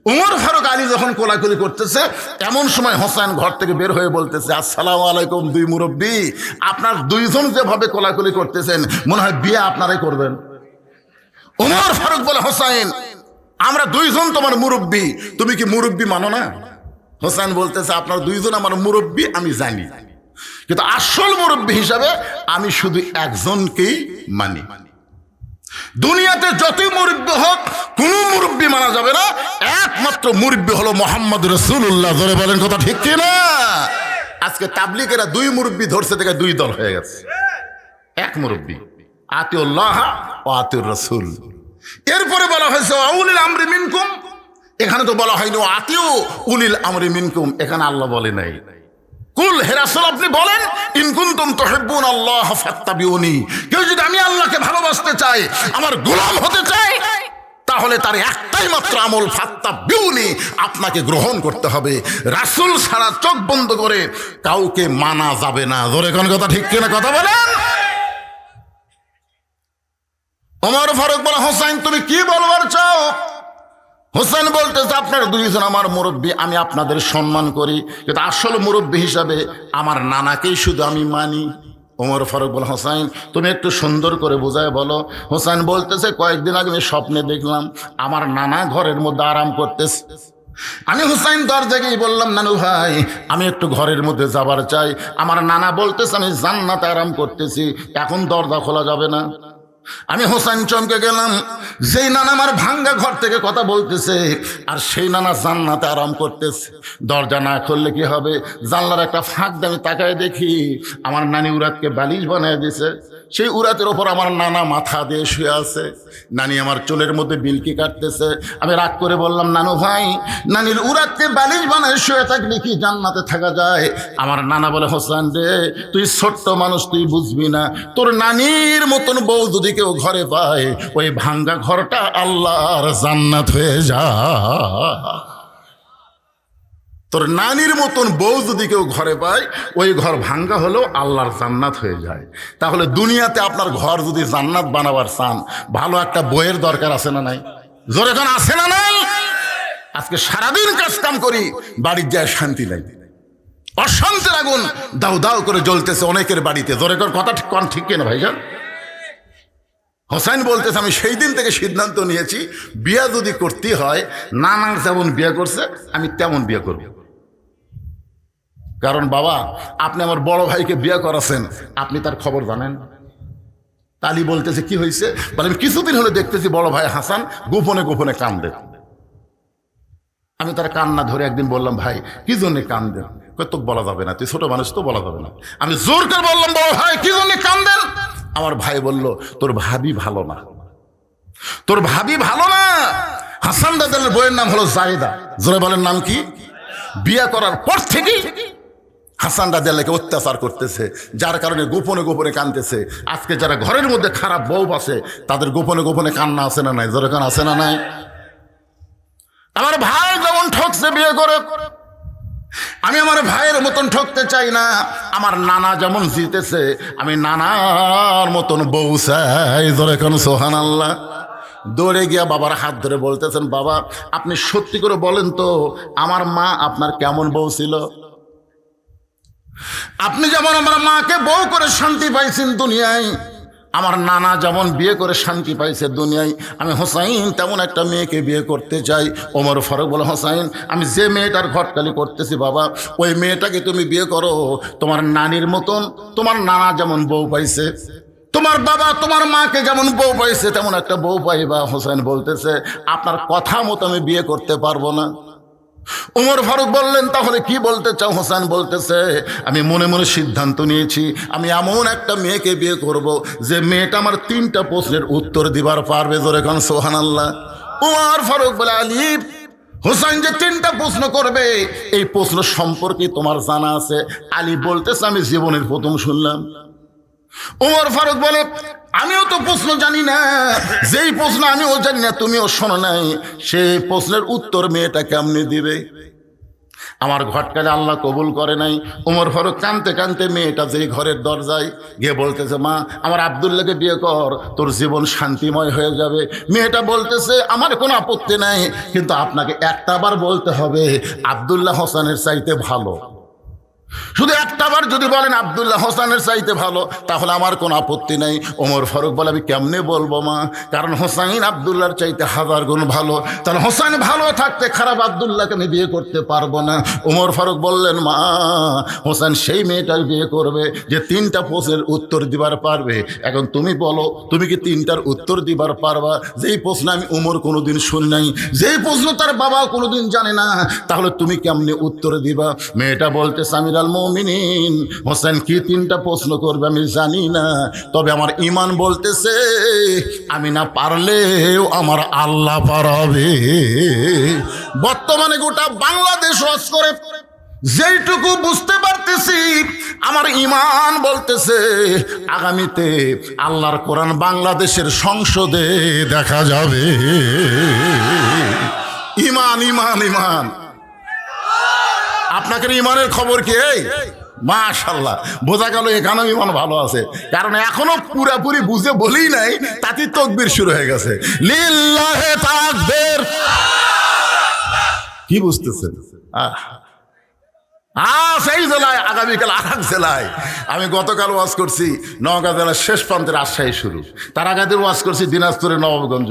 ওমর ফারুক আলী যখন কোলাকুলি করতেছে, এমন সময় হোসেন ঘর থেকে বের হয়ে বলতেছে, আসসালামু আলাইকুম দুই মুরব্বী, আপনার দুইজন যেভাবে কোলাকুলি করতেছেন মনে হয় বিয়ে আপনারাই করবেন। ওমর ফারুক বলে, হোসেন আমরা দুইজন তোমার মুরব্বী, তুমি কি মুরব্বী মানো না? হোসেন বলতেছে, আপনার দুইজন আমার মুরব্বী আমি জানি, কিন্তু আসল মুরব্বী হিসাবে আমি শুধু একজনকেই মানি। দুনিয়াতে যতই মুরব্বী হোক কোন মুরব্বী মানা যাবে না, একমাত্র মুরব্বী হলো মুহাম্মদ রাসূলুল্লাহ। জোরে বলেন কথা ঠিক কিনা? আজকে তাবলীগেরা দুই মুরব্বী ধরছে থেকে দুই দল হয়ে গেছে। এক মুরব্বী, আতিউল্লাহ ওয়া আতিউর রাসূল। এরপরে বলা হয়েছে উলিল আমরি মিনকুম, এখানে তো বলা হয়নি আতিউ উলিল আমরি মিনকুম, এখানে আল্লাহ বলে নাই। কুল হে রাসূল আপনি বলেন, ইন কুনতুম তুহিব্বুন আল্লাহ ফাত্তাবিউনি, কেউ যদি আমি আল্লাহকে ভালোবাসতে চাই, আমার গোলাম হতে চাই, তাহলে তার একটাই মাত্র আমল, ফাত্তাবিউনি, আপনাকে গ্রহণ করতে হবে। রাসূল ছাড়া চোখ বন্ধ করে কাউকে মানা যাবে না। জোরে কোন কথা ঠিক কিনা কথা বলেন? ওমর ফারুক বলে, হোসেন তুমি কি বলবার চাও? হোসেন বলতেছে, আপনার দুইজন আমার মুরব্বী, আমি আপনাদের সম্মান করি, কিন্তু আসল মুরব্বী হিসাবে আমার নানাকেই শুধু আমি মানি। ওমর ফারুক বলে, হোসেন তুমি একটু সুন্দর করে বোঝায় বলো। হোসেন বলতেছে, কয়েকদিন আগে আমি স্বপ্নে দেখলাম আমার নানা ঘরের মধ্যে আরাম করতেছে। আমি হোসেন দরজা গিয়ে বললাম, নানু ভাই আমি একটু ঘরের মধ্যে যাবার চাই। আমার নানা বলতেছে আমি জান্নাতে আরাম করতেছি, এখন দরজা খোলা যাবে না। আমি হোসেন চমকে গেলাম, যেই নানা আমার ভাঙ্গা ঘর থেকে কথা বলতেছে আর সেই নানা জান্নাতে আরাম করতেছে। দরজা না খুললে কি হবে? জানলার একটা ফাঁক দিয়ে আমি তাকায় দেখি আমার নানি উরাতকে বালিশ বানিয়ে দিছে। সেই উরাতের ওপর আমার নানা মাথা দিয়ে শুয়ে আছে। নানি আমার চুলের মধ্যে বিলকি কাটতেছে। আমি রাগ করে বললাম, নানু ভাই নানির উরাতকে বালিশ বানায় শুয়ে থাকলে কি জান্নাতে থাকা যায়? আমার নানা বলে, হোসেন রে তুই ছোট্ট মানুষ, তুই বুঝবি না। তোর নানির মতন বউ যদি কেউ ঘরে পায়, ওই ভাঙ্গা ঘরটা আল্লাহর জান্নাত হয়ে যায়। তোর নানির মতন বউ যদি কেউ ঘরে পায়, ওই ঘর ভাঙ্গা হলেও আল্লাহর জান্নাত হয়ে যায়। তাহলে দুনিয়াতে আপনার ঘর যদি জান্নাত বানাবার চান, ভালো একটা বইয়ের দরকার আছে না নাই? জোরে কোন আছে না নাই? আজকে সারাদিন কাজ কাম করি, বাড়ির যায় শান্তি নাই, অশান্তির আগুন দাউ দাউ করে জ্বলতেছে অনেকের বাড়িতে। জোরে কোন কথা ঠিক কিনা ভাইজান? হোসেন বলতেছে, আমি সেই দিন থেকে সিদ্ধান্ত নিয়েছি, বিয়া যদি করতে হয় নানার যেমন বিয়ে করছে আমি তেমন বিয়ে করব। কারণ বাবা আপনি আমার বড় ভাইকে বিয়ে করাছেন, আপনি তার খবর জানেন। তালি বলতেছে, কি হয়েছে? বলে, আমি কিছুদিন হলে দেখতেছি বড় ভাই হাসান গোপনে গোপনে কান্দে। আমি তার কান্না ধরে একদিন বললাম, ভাই কি জন্য কান্দেন? তো বলা যাবে না, তুই ছোট মানুষ, তো বলা যাবে না। আমি জোর করে বললাম, বড় ভাই কি জন্য কান্দেন? আমার ভাই বলল, তোর ভাবি ভালো না, তোর ভাবি ভালো না। হাসান দাদার বইয়ের নাম হলো জায়েদা। জোরে বলেন নাম কি? বিয়ে করার পর থেকে হাসান রাদিয়াল্লাহকে অত্যাচার করতেছে, যার কারণে গোপনে গোপনে কাঁদতেছে। আজকে যারা ঘরের মধ্যে খারাপ বউ আছে তাদের গোপনে গোপনে কান্না আছে না নাই? জোরে কান আছে না নাই? আমার ভাই যেমন ঠকছে বিয়ে করে, আমি আমার ভাইয়ের মতন ঠকতে চাই না। আমার নানা যেমন জিতেছে, আমি নানার মতন বউ চাই। জোরে কান সুবহানাল্লাহ। দৌড়ে গিয়া বাবার হাত ধরে বলতেছেন, বাবা আপনি সত্যি করে বলেন তো আমার মা আপনার কেমন বউ ছিল? আপনি যেমন আমার মাকে বউ করে শান্তি পাইছেন দুনিয়ায়, আমার নানা যেমন বিয়ে করে শান্তি পাইছে দুনিয়ায়, আমি হোসাইন তেমন একটা মেয়েকে বিয়ে করতে চাই। ওমর ফারুক বলে, হোসাইন আমি যে মেয়েটার ঘটকালি করতেছি বাবা, ওই মেয়েটাকে তুমি বিয়ে করো। তোমার নানির মতন তোমার নানা যেমন বউ পাইছে তোমার বাবা তোমার মাকে যেমন বউ পাইছে তেমন একটা বউ পাইবা। হোসেন বলতেছে আপনার কথা মতো আমি বিয়ে করতে পারবো না। ওমর ফারুক বললেন তাহলে কি বলতে চাও? হোসেন বলতেছে আমি মনে মনে সিদ্ধান্ত নিয়েছি আমি এমন একটা মেয়েকে বিয়ে করব যে মেয়েটা আমার 3টা প্রশ্নের উত্তর দিবার পারবে। জোরে কান সুবহানাল্লাহ। ওমর ফারুক বলে আলী, হোসেন যে 3টা প্রশ্ন করবে এই প্রশ্ন সম্পর্কে তোমার জানা আছে? আলী বলতেছে আমি জীবনের প্রথম শুনলাম। ওমর ফারুক বলে আমিও তো প্রশ্ন জানি না, যেই প্রশ্ন আমিও জানি না তুমিও শোনো নাই, সেই প্রশ্নের উত্তর মেয়েটা কেমনে দিবে? আমার ঘটকালে আল্লাহ কবুল করে নাই। ওমর ফারুক কানতে কানতে মেয়েটা যেই ঘরের দরজায় গিয়ে বলতেছে মা আমার আব্দুল্লাহকে বিয়ে কর, তোর জীবন শান্তিময় হয়ে যাবে। মেয়েটা বলতেছে আমার কোনো আপত্তি নাই, কিন্তু আপনাকে একটা বার বলতে হবে আব্দুল্লাহ হোসেনের চাইতে ভালো। শুধু একটাবার যদি বলেন আব্দুল্লাহ হোসেনের চাইতে ভালো তাহলে আমার কোনো আপত্তি নাই। ওমর ফারুক বলে আমি কেমনে বলবো মা, কারণ হোসাইন আব্দুল্লাহর চাইতে 1000 গুণ ভালো, তাহলে হোসেন ভালো থাকতে খারাপ আব্দুল্লাহকে আমি বিয়ে করতে পারবো না। ওমর ফারুক বললেন মা হোসেন সেই মেয়েটাই বিয়ে করবে যে 3টা প্রশ্নের উত্তর দিবার পারবে। এখন তুমি বলো তুমি কি 3টার উত্তর দিবার পারবা? যেই প্রশ্ন আমি ওমর কোনোদিন শুনি নাই, যেই প্রশ্ন তার বাবা কোনোদিন জানে না, তাহলে তুমি কেমনে উত্তর দিবা? মেয়েটা বলতে আমির মুমিনিন হোসেন কি 3টা প্রশ্ন করবে আমি জানি না, তবে আমার ঈমান বলতেছে আমি না পারলেও আমার আল্লাহ পারাবে। বর্তমানে গোটা বাংলাদেশ ওয়াজ করে যেইটুকু বুঝতে পারতেছি আমার ঈমান বলতেছে আগামীতে আল্লাহর কোরআন বাংলাদেশের সংসদে দেখা যাবে। ঈমান ঈমান ঈমান। আপনাদের ইমানের খবর কি? মাশাআল্লাহ, বোঝা গেল এখানেও ইমান ভালো আছে, কারণ এখনো পুরাপুরি বুঝে বলেই নাই তাতে তাকবীর শুরু হয়ে গেছে। লিল্লাহে তাকবীর। কি বুঝতেছেন? সেই জেলায় আগামীকাল আরেক জেলায়। আমি গতকাল ওয়াজ করছি নওগাঁ জেলার শেষ প্রান্তের রাজশাহী শুরু, তার আগে দিন ওয়াজ করছি দিনাজপুরের নবাবগঞ্জ।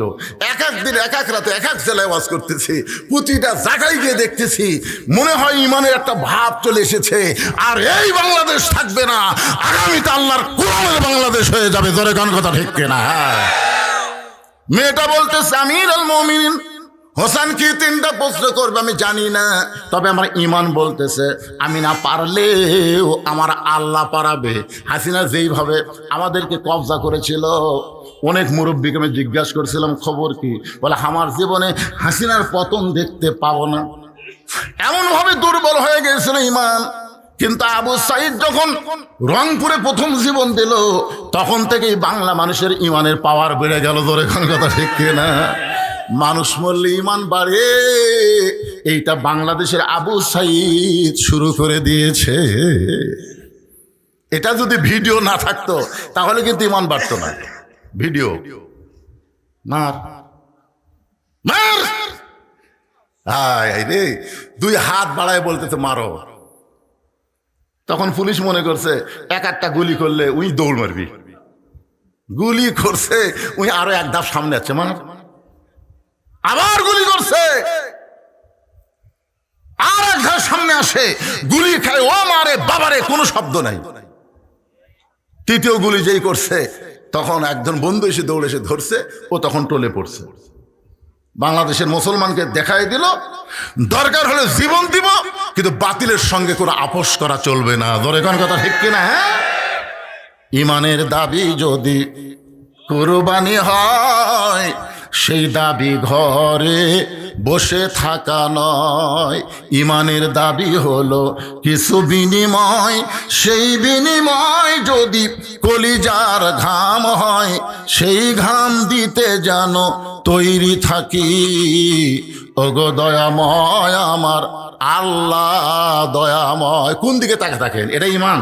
এক এক দিন এক এক রাতে এক এক জেলায় ওয়াজ করতেছি, প্রতিটা জায়গায় গিয়ে দেখতেছি মনে হয় ইমানের একটা ভাব চলে এসেছে। আর এই বাংলাদেশ থাকবে না, আগামীতে আল্লাহর কোরআনের বাংলাদেশ হয়ে যাবে। জোরে কোন কথা ঠিক কিনা? মেয়েটা বলতেছে আমিরুল মুমিনিন হোসেন কি 3টা প্রশ্ন করবে আমি জানি না, তবে আমার ঈমান বলতেছে আমি না পারলেও আমার আল্লাহ পারাবে। হাসিনা যেইভাবে আমাদেরকে কবজা করেছিল, অনেক মুরব্বীকে আমি জিজ্ঞাসা করছিলাম খবর কি, বলে আমার জীবনে হাসিনার পতন দেখতে পাবো না, এমনভাবে দুর্বল হয়ে গিয়েছিল ঈমান। কিন্তু আবু সাইদ যখন রংপুরে প্রথম জীবন দিল তখন থেকেই বাংলা মানুষের ঈমানের পাওয়ার বেড়ে গেল। ধরে কোন কথা ঠিক কিনা? মানুষ মরলে ঈমান বাড়ে, এইটা বাংলাদেশের আবু সাইদ শুরু করে দিয়েছে। এটা যদি ভিডিও না থাকতো তাহলে কিন্তু ঈমান বাড়তো না। ভিডিও মার মার, হায় রে, 2 হাত বাড়ায় বলতেছে মারো। তখন পুলিশ মনে করছে একটা গুলি করলে উই দৌড় মারবি, গুলি করছে উই আরো 1 ধাপ সামনে আছে, মার। আবার গুলি করছে, আর 1 ধাপ সামনে আসে, গুলি খায়, ও মারে বাবারে, কোনো শব্দ নাই। 3য় গুলি যেই করছে তখন একজন বন্ধু এসে দৌড়ে এসে ধরছে, ও তখন টলে পড়ছে। বাংলাদেশের মুসলমানকে দেখাই দিল দরকার হলে জীবন দিব, কিন্তু বাতিলের সঙ্গে কোনো আপোষ করা চলবে না। ধরে কোন কথা ঠিক কিনা? হ্যাঁ, ঈমানের দাবি যদি কুরবানি হয় সেই দাবি ঘরে বসে থাকা নয়। ঈমানের দাবি হলো কিছু বিনিময়, সেই বিনিময় যদি কলিজার ঘাম হয় সেই ঘাম দিতে জানো তৈরি থাকি। ওগো দয়াময় আমার আল্লাহ দয়াময়। কোন দিকে তাকে থাকেন? এটা ঈমান।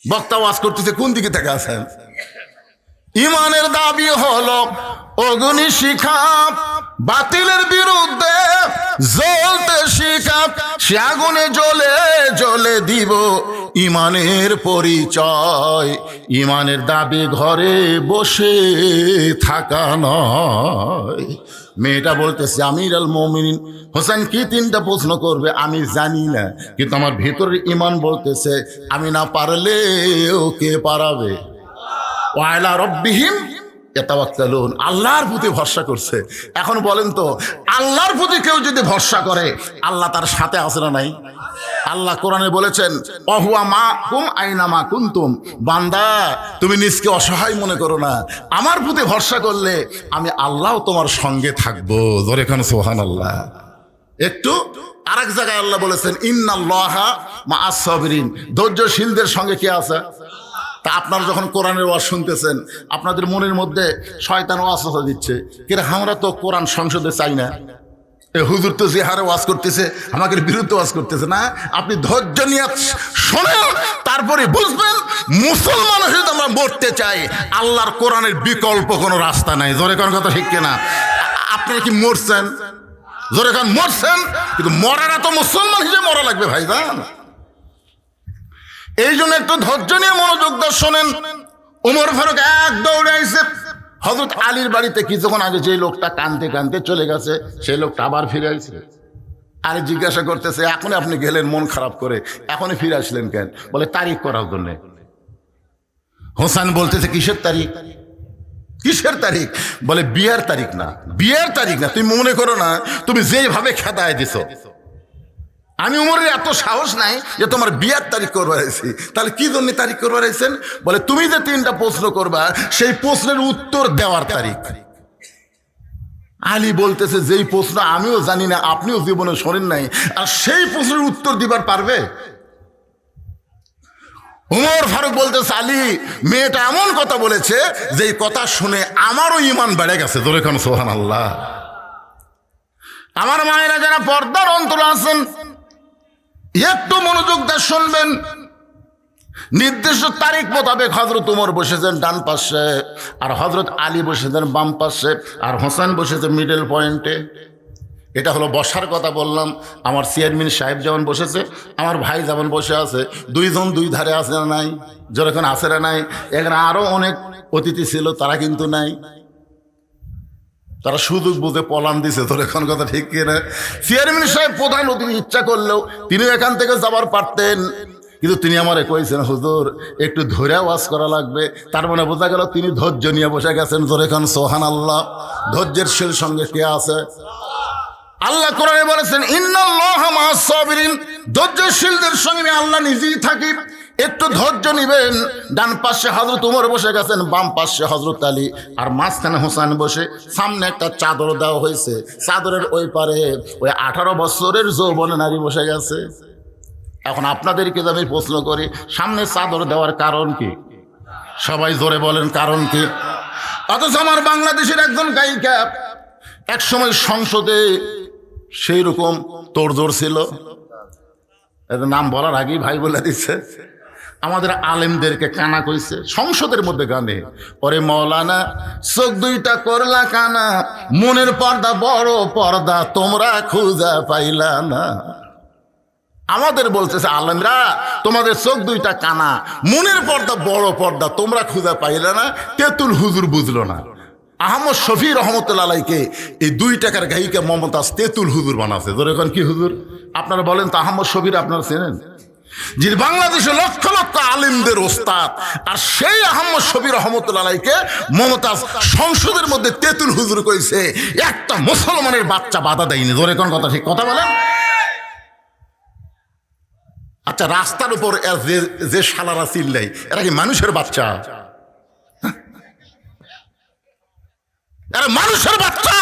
বক্তা ওয়াজ করতেছে, কোন দিকে তাকে আছেন? ঈমানের দাবি হলো অগ্নি শিখা, বাতিলের বিরুদ্ধে জ্বলতে শিখা, সে আগুনে জ্বলে জ্বলে দিব ঈমানের পরিচয়। ঈমানের দাবি ঘরে বসে থাকা নয়। মেয়েটা বলতেছে আমিরুল মুমিনিন হোসেন কি 3টা প্রশ্ন করবে আমি জানি না, কিন্তু আমার ভেতরের ঈমান বলতেছে আমি না পারলেও কে পারাবে? ওয়া আলা রাব্বিহিম ইয়াতাওয়াক্কালুন, আল্লাহর প্রতি ভরসা করছে। এখন বলেন তো, আল্লাহর প্রতি কেউ যদি ভরসা করে, আল্লাহ তার সাথে আছে না নাই? আল্লাহ কোরআনে বলেছেন, অহুয়া মাকুম আইনামা কুনতুম, বান্দা তুমি নিজকে অসহায় মনে করো না, আমার প্রতি ভরসা করলে আমি আল্লাহ তোমার সঙ্গে থাকবো। জোরে কান সুবহানাল্লাহ। একটু আরেক জায়গায় আল্লাহ বলেছেন, ইন্নাল্লাহা মাআস সাবিরিন, ধৈর্যশীলদের সঙ্গে কে আছে? তা আপনারা যখন কোরআনের ওয়াজ শুনতেছেন, আপনাদের মনের মধ্যে শয়তান ওয়াসওয়াসা দিচ্ছে, কিন্তু আমরা তো কোরআন সংসদে চাই না, এ হুজুর তো যে হারে ওয়াজ করতেছে আমাদের বিরুদ্ধে ওয়াজ করতেছে না। আপনি ধৈর্য নিয়ে শোনেন, তারপরে বুঝবেন মুসলমান হয়ে যদি আমরা মরতে চাই, আল্লাহর কোরআনের বিকল্প কোনো রাস্তা নাই। জোরে কোন কথা ঠিক কিনা? আপনারা কি মরছেন? জোরে কোন মরছেন? কিন্তু মরারা তো মুসলমান হিসেবে মরা লাগবে ভাইজান। এই জন্য একটু ধৈর্য নিয়ে মনোযোগ দিয়ে শোনেন। ওমর ফারুক এক দৌড়ে আইছে হযরত আলীর বাড়িতে। কিছুক্ষণ আগে যে লোকটা কানতে কানতে চলে গেছে, সেই লোকটা আবার ফিরে আসছে। আরে জিজ্ঞাসা করতেছে, এখনই আপনি গেলেন মন খারাপ করে, এখনই ফিরে আসলেন কেন? বলে তারিখ করার জন্য। হোসেন বলতেছে, কিসের তারিখ? কিসের তারিখ? বলে বিয়ের তারিখ না, বিয়ের তারিখ না। তুমি মনে করো না তুমি যেভাবে খেদায় দিছো, আমি উমরের এত সাহস নাই যে তোমার বিয়ার তারিখ করবার আইছি। তাহলে কি জন্য তারিখ করবার আইছেন? বলে তুমি যে 3টা প্রশ্ন করবা, সেই প্রশ্নের উত্তর দেওয়ার তারিখ। আলী বলতেছে, যেই প্রশ্ন আমিও জানি না, আপনিও জীবনে শোনেন নাই, আর সেই প্রশ্নের উত্তর দিবার পারবে? উমর ফারুক বলতেছে, আলী মেয়েটা এমন কথা বলেছে যেই কথা শুনে আমারও ঈমান বেড়ে গেছে। জোরে কান সুবহানাল্লাহ। আমার মায়েরা যারা পর্দার অন্তরে আছেন, একটু মনোযোগ দিয়ে শুনবেন। নির্দিষ্ট তারিখ মোতাবেক হযরত উমর বসেছেন ডান পাশে, আর হযরত আলী বসেছেন বাম পাশে, আর হোসেন বসেছে মিডল পয়েন্টে। এটা হলো বসার কথা বললাম। আমার চেয়ারম্যান সাহেব যেমন বসেছে, আমার ভাই যেমন বসে আছে, দুইজন দুই ধারে আছে না নাই? যেরকম আছে না নাই? এখানে আরো অনেক অতিথি ছিল, তারা কিন্তু নাই। তারা সুযোগ বুঝে পলান দিছে। তোর এখন কথা ঠিক কিনা? চেয়ারম্যান সাহেব প্রধান অতিথি, ইচ্ছা করলেও তিনি এখান থেকে যাবার পারতেন, কিন্তু তিনি আমারে কইছেন, হুজুর একটু ধরে ওয়াজ করা লাগবে। তার মানে বোঝা গেল তিনি ধৈর্য নিয়ে বসে গেছেন। জোরে খান সুবহানাল্লাহ। ধৈর্যের শীল সঙ্গে কে আছে? আল্লাহ কোরআনে বলেছেন, ইন্নাল্লাহা মাআস সাবিরিন, ধৈর্যশীলদের সঙ্গে আমি আল্লাহ নিজেই থাকি। একটু ধৈর্য নিবেন। ডান পাশে হযরত উমর বসে গেছেন, বাম পাশে হযরত আলী, আর মাঝখানে হোসেন বসে। সামনে একটা চাদর দেওয়া হয়েছে, চাদরের ওই পারে ওই 18 বছরের যৌবন নারী বসে গেছে। এখন আপনাদেরকে আমি প্রশ্ন করি, সামনে চাদর দেওয়ার কারণ কি? সবাই জোরে বলেন, কারণ কি? অথচ আমার বাংলাদেশের একজন গায়িকা এক সময় সংসদে সেই রকম তোড়জোড় ছিল, নাম বলার আগেই ভাই বলে দিচ্ছে, আমাদের আলেমদেরকে কানা কইছে সংসদের মধ্যে গানে, ওরে মৌলানা চোখ দুইটা করলা কানা, মনের পর্দা বড় পর্দা তোমরা খুঁজা পাইলা না। আমাদের বলতেছে আলেমরা, তোমাদের চোখ দুইটা কানা, মনের পর্দা বড় পর্দা তোমরা খুঁজা পাইলা না। তেতুল হুজুর বুঝলো না। আহমদ শফি রহমতুল্লাহ আলাইকে এই 2 টাকার গায়িকা মমতাজ তেতুল হুজুর বানাচ্ছে। ধরে এখন কি হুজুর? আপনারা বলেন তো, আহমদ শফির আপনারা চেনেন? যিনি বাংলাদেশে লক্ষ লক্ষ আলেমদের ওস্তাদ, আর সেই আহমদ শফি রহমতুল্লাহ আলাইকে মমতাজ সংসদের মধ্যে তেতুল হুজুর কইছে, একটা মুসলমানের বাচ্চা বাধা দেয়নি। ধরে কোন কথা ঠিক কথা বলেন? আচ্ছা, রাস্তার উপর যে শালারা চিল্লাই, এরা কি মানুষের বাচ্চা? এরা মানুষের বাচ্চা?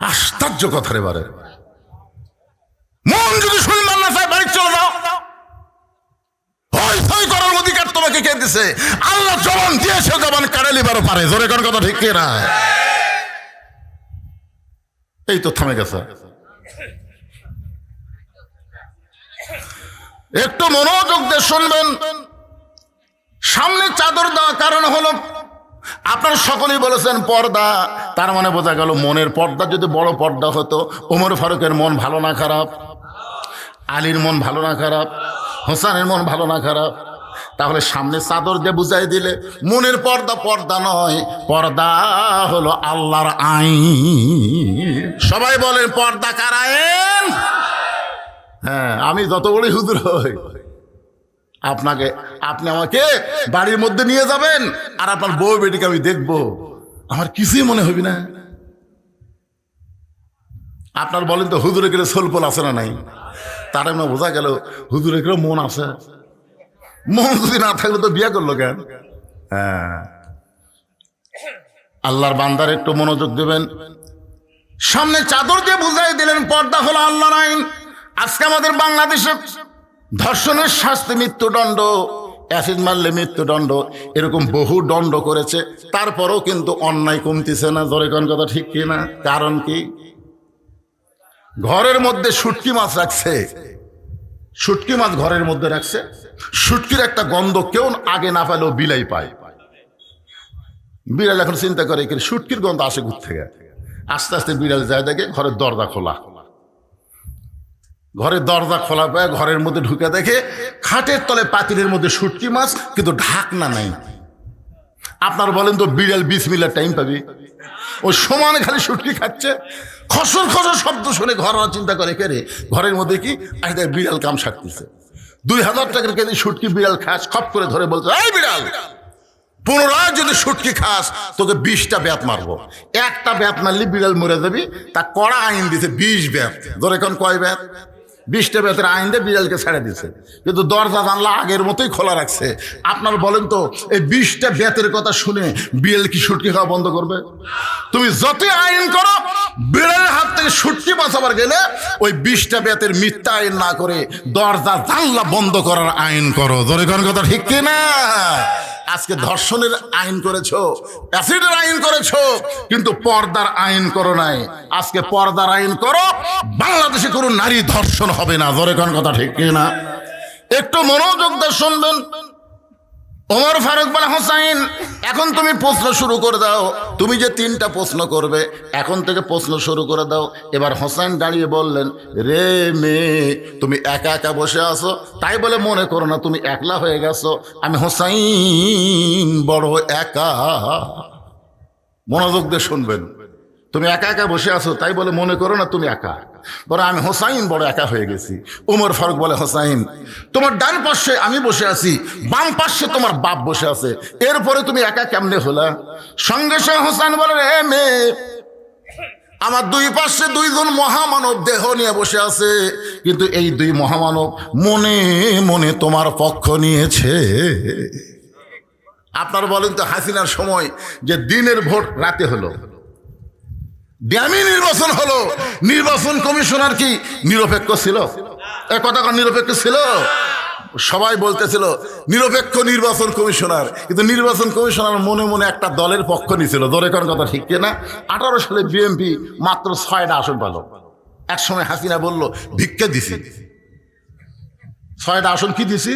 আশ্চর্য কথা রে বারে। মন যদি শুনবার না চায়, বাড়ি চলে যাও। হয় করার অধিকার তোমাকে কে দিছে? আল্লাহ জবান দিয়েছে, জবান কাড়ে লিবারও পারে। জোরে কোন কথা ঠিক না? এই তো থামে গেছে। একটু মনোযোগ দিয়ে শুনবেন। সামনে চাদর দেওয়া কারণ হলো, আপনারা সকলেই বলেছেন পর্দা, তার মানে বোঝা গেল মনের পর্দা যদি বড় পর্দা হতো, ওমর ফারুকের মন ভালো না খারাপ, আলীর মন ভালো না খারাপ, হোসেনের মন ভালো না খারাপ, তাহলে সামনে চাদর দিয়ে বুঝাই দিলে মনের পর্দা পর্দা নয়, পর্দা হলো আল্লাহর আইন। সবাই বলেন পর্দা কার আইন? হ্যাঁ, আমি যত বড়ই হুজুর হই, আপনি আমাকে বাড়ির মধ্যে নিয়ে যাবেন আর আপনার বউ বেটিকে আমি দেখবো, আমার কিছুই মনে হবি না। আপনার বলেন তো হুজুরে গেলে সোলপোল আছে না নাই? তার এমন বোঝা গেল হুজুরে গেলে মন আছে। মন যদি না থাকলে তো বিয়ে করলো কেন? হ্যাঁ, আল্লাহর বান্দার একটু মনোযোগ দেবেন। সামনে চাদর দিয়ে বুঝাই দিলেন পর্দা হলো আল্লাহর আইন। আজকে আমাদের বাংলাদেশে ধর্ষণের শাস্তি মৃত্যুদণ্ড, অ্যাসিড মারলে মৃত্যুদণ্ড, এরকম বহু দণ্ড করেছে, তারপরেও কিন্তু অন্যায় কমতিছে না। জোরে কোন কথা ঠিক কি না? কারণ কি? ঘরের মধ্যে শুটকি মাছ রাখছে, শুটকি মাছ ঘরের মধ্যে রাখছে, শুটকির একটা গন্ধ কেউ আগে না পেলেও বিলাই পায়। বিড়াল এখন চিন্তা করে শুটকির গন্ধ আসে ঘুর থেকে। আস্তে আস্তে বিড়াল যায় দেখে ঘরের দরজা খোলা, ঘরের দরজা খোলা পায়, ঘরের মধ্যে ঢুকে দেখে খাটের তলে পাতিলের মধ্যে শুটকি মাছ, কিন্তু ঢাকনা নাই। আপনার বলেন তো বিড়াল 20 মিনিট টাইম পাবি? ও সমানে খালি শুটকি খাচ্ছে, খসর খসর শব্দ শুনে ঘর চিন্তা করে কে রে ঘরের মধ্যে কি আরে বিড়াল কাম সারতেছে। 2000 টাকার কেজি শুটকি বিড়াল খাস, খপ করে ধরে বলছে এই বিড়াল, পুনরায় যদি শুটকি খাস তোকে 20টা ব্যাত মারবো। একটা ব্যাত মারলি বিড়াল মরে যাবি, তা কড়া আইন দিছে 20 ব্যাত। ধরে এখন কয় ব্যাত? 20টা ব্যাতের আইন দিয়ে বিড়ালকে ছেড়ে দিছে, কিন্তু দরজা জানলা আগের মতোই খোলা রাখছে। আপনার বলেন তো এই 20টা ব্যাতের কথা শুনে বিড়াল কি শুটকি খাওয়া বন্ধ করবে? তুমি যতই আইন করো, বিড়ালের হাত থেকে শুটকি বাঁচাবার গেলে ওই 20টা ব্যাতের মিথ্যা আইন না করে দরজা জানলা বন্ধ করার আইন করো। ধরে কোন কথা ঠিক কিনা? আজকে ধর্ষণের আইন করেছো, অ্যাসিডের আইন করেছো, কিন্তু পর্দার আইন করো নাই। আজকে পর্দার আইন করো, বাংলাদেশে কোনো নারী ধর্ষণ হবে না। ধরে কোন কথা ঠিক কিনা? একটু মনোযোগ দিয়ে শুনবেন। ওমর ফারুক বলে হোসাইন, এখন তুমি প্রশ্ন শুরু করে দাও। তুমি যে 3টা প্রশ্ন করবে, এখন থেকে প্রশ্ন শুরু করে দাও। এবার হোসাইন দাঁড়িয়ে বললেন, রে মেয়ে, তুমি একা একা বসে আছো, তাই বলে মনে করো না তুমি একলা হয়ে গেছো। আমি হোসাইন বড় একা। মনোযোগ দিয়ে শুনবেন। তুমি একা একা বসে আছো, তাই বলে মনে করো না তুমি একা, বড় আমি হোসাইন বড় একা হয়ে গেছি। ওমর ফারুক বলে, হোসাইন, তোমার ডান পাশে আমি বসে আছি, বাম পাশে তোমার বাপ বসে আছে, এরপরে তুমি একা কেমনে হলা? সঙ্গে সঙ্গে হোসাইন বলে, রে মেয়ে, আমার 2 পাশে 2জন মহামানব দেহ নিয়ে বসে আছে, কিন্তু এই 2 মহামানব মনে মনে তোমার পক্ষ নিয়েছে। আপনার বলেন তো হাসিনার সময় যে দিনের ভোট রাতে হলো, ড্যামি নির্বাচন হলো, নির্বাচন কমিশনার কি নিরপেক্ষ ছিল? এ কথা নিরপেক্ষ ছিল? সবাই বলতেছিল নিরপেক্ষ নির্বাচন কমিশনার, কিন্তু নির্বাচন কমিশনার মনে মনে একটা দলের পক্ষ নিয়েছিল। ধরে কোন কথা ঠিক কিনা? 18 সালে বিএনপি মাত্র 6টা আসন পেল। একসময় হাসিনা বলল ভিক্ষা দিছি, 6টা আসন কি দিছি?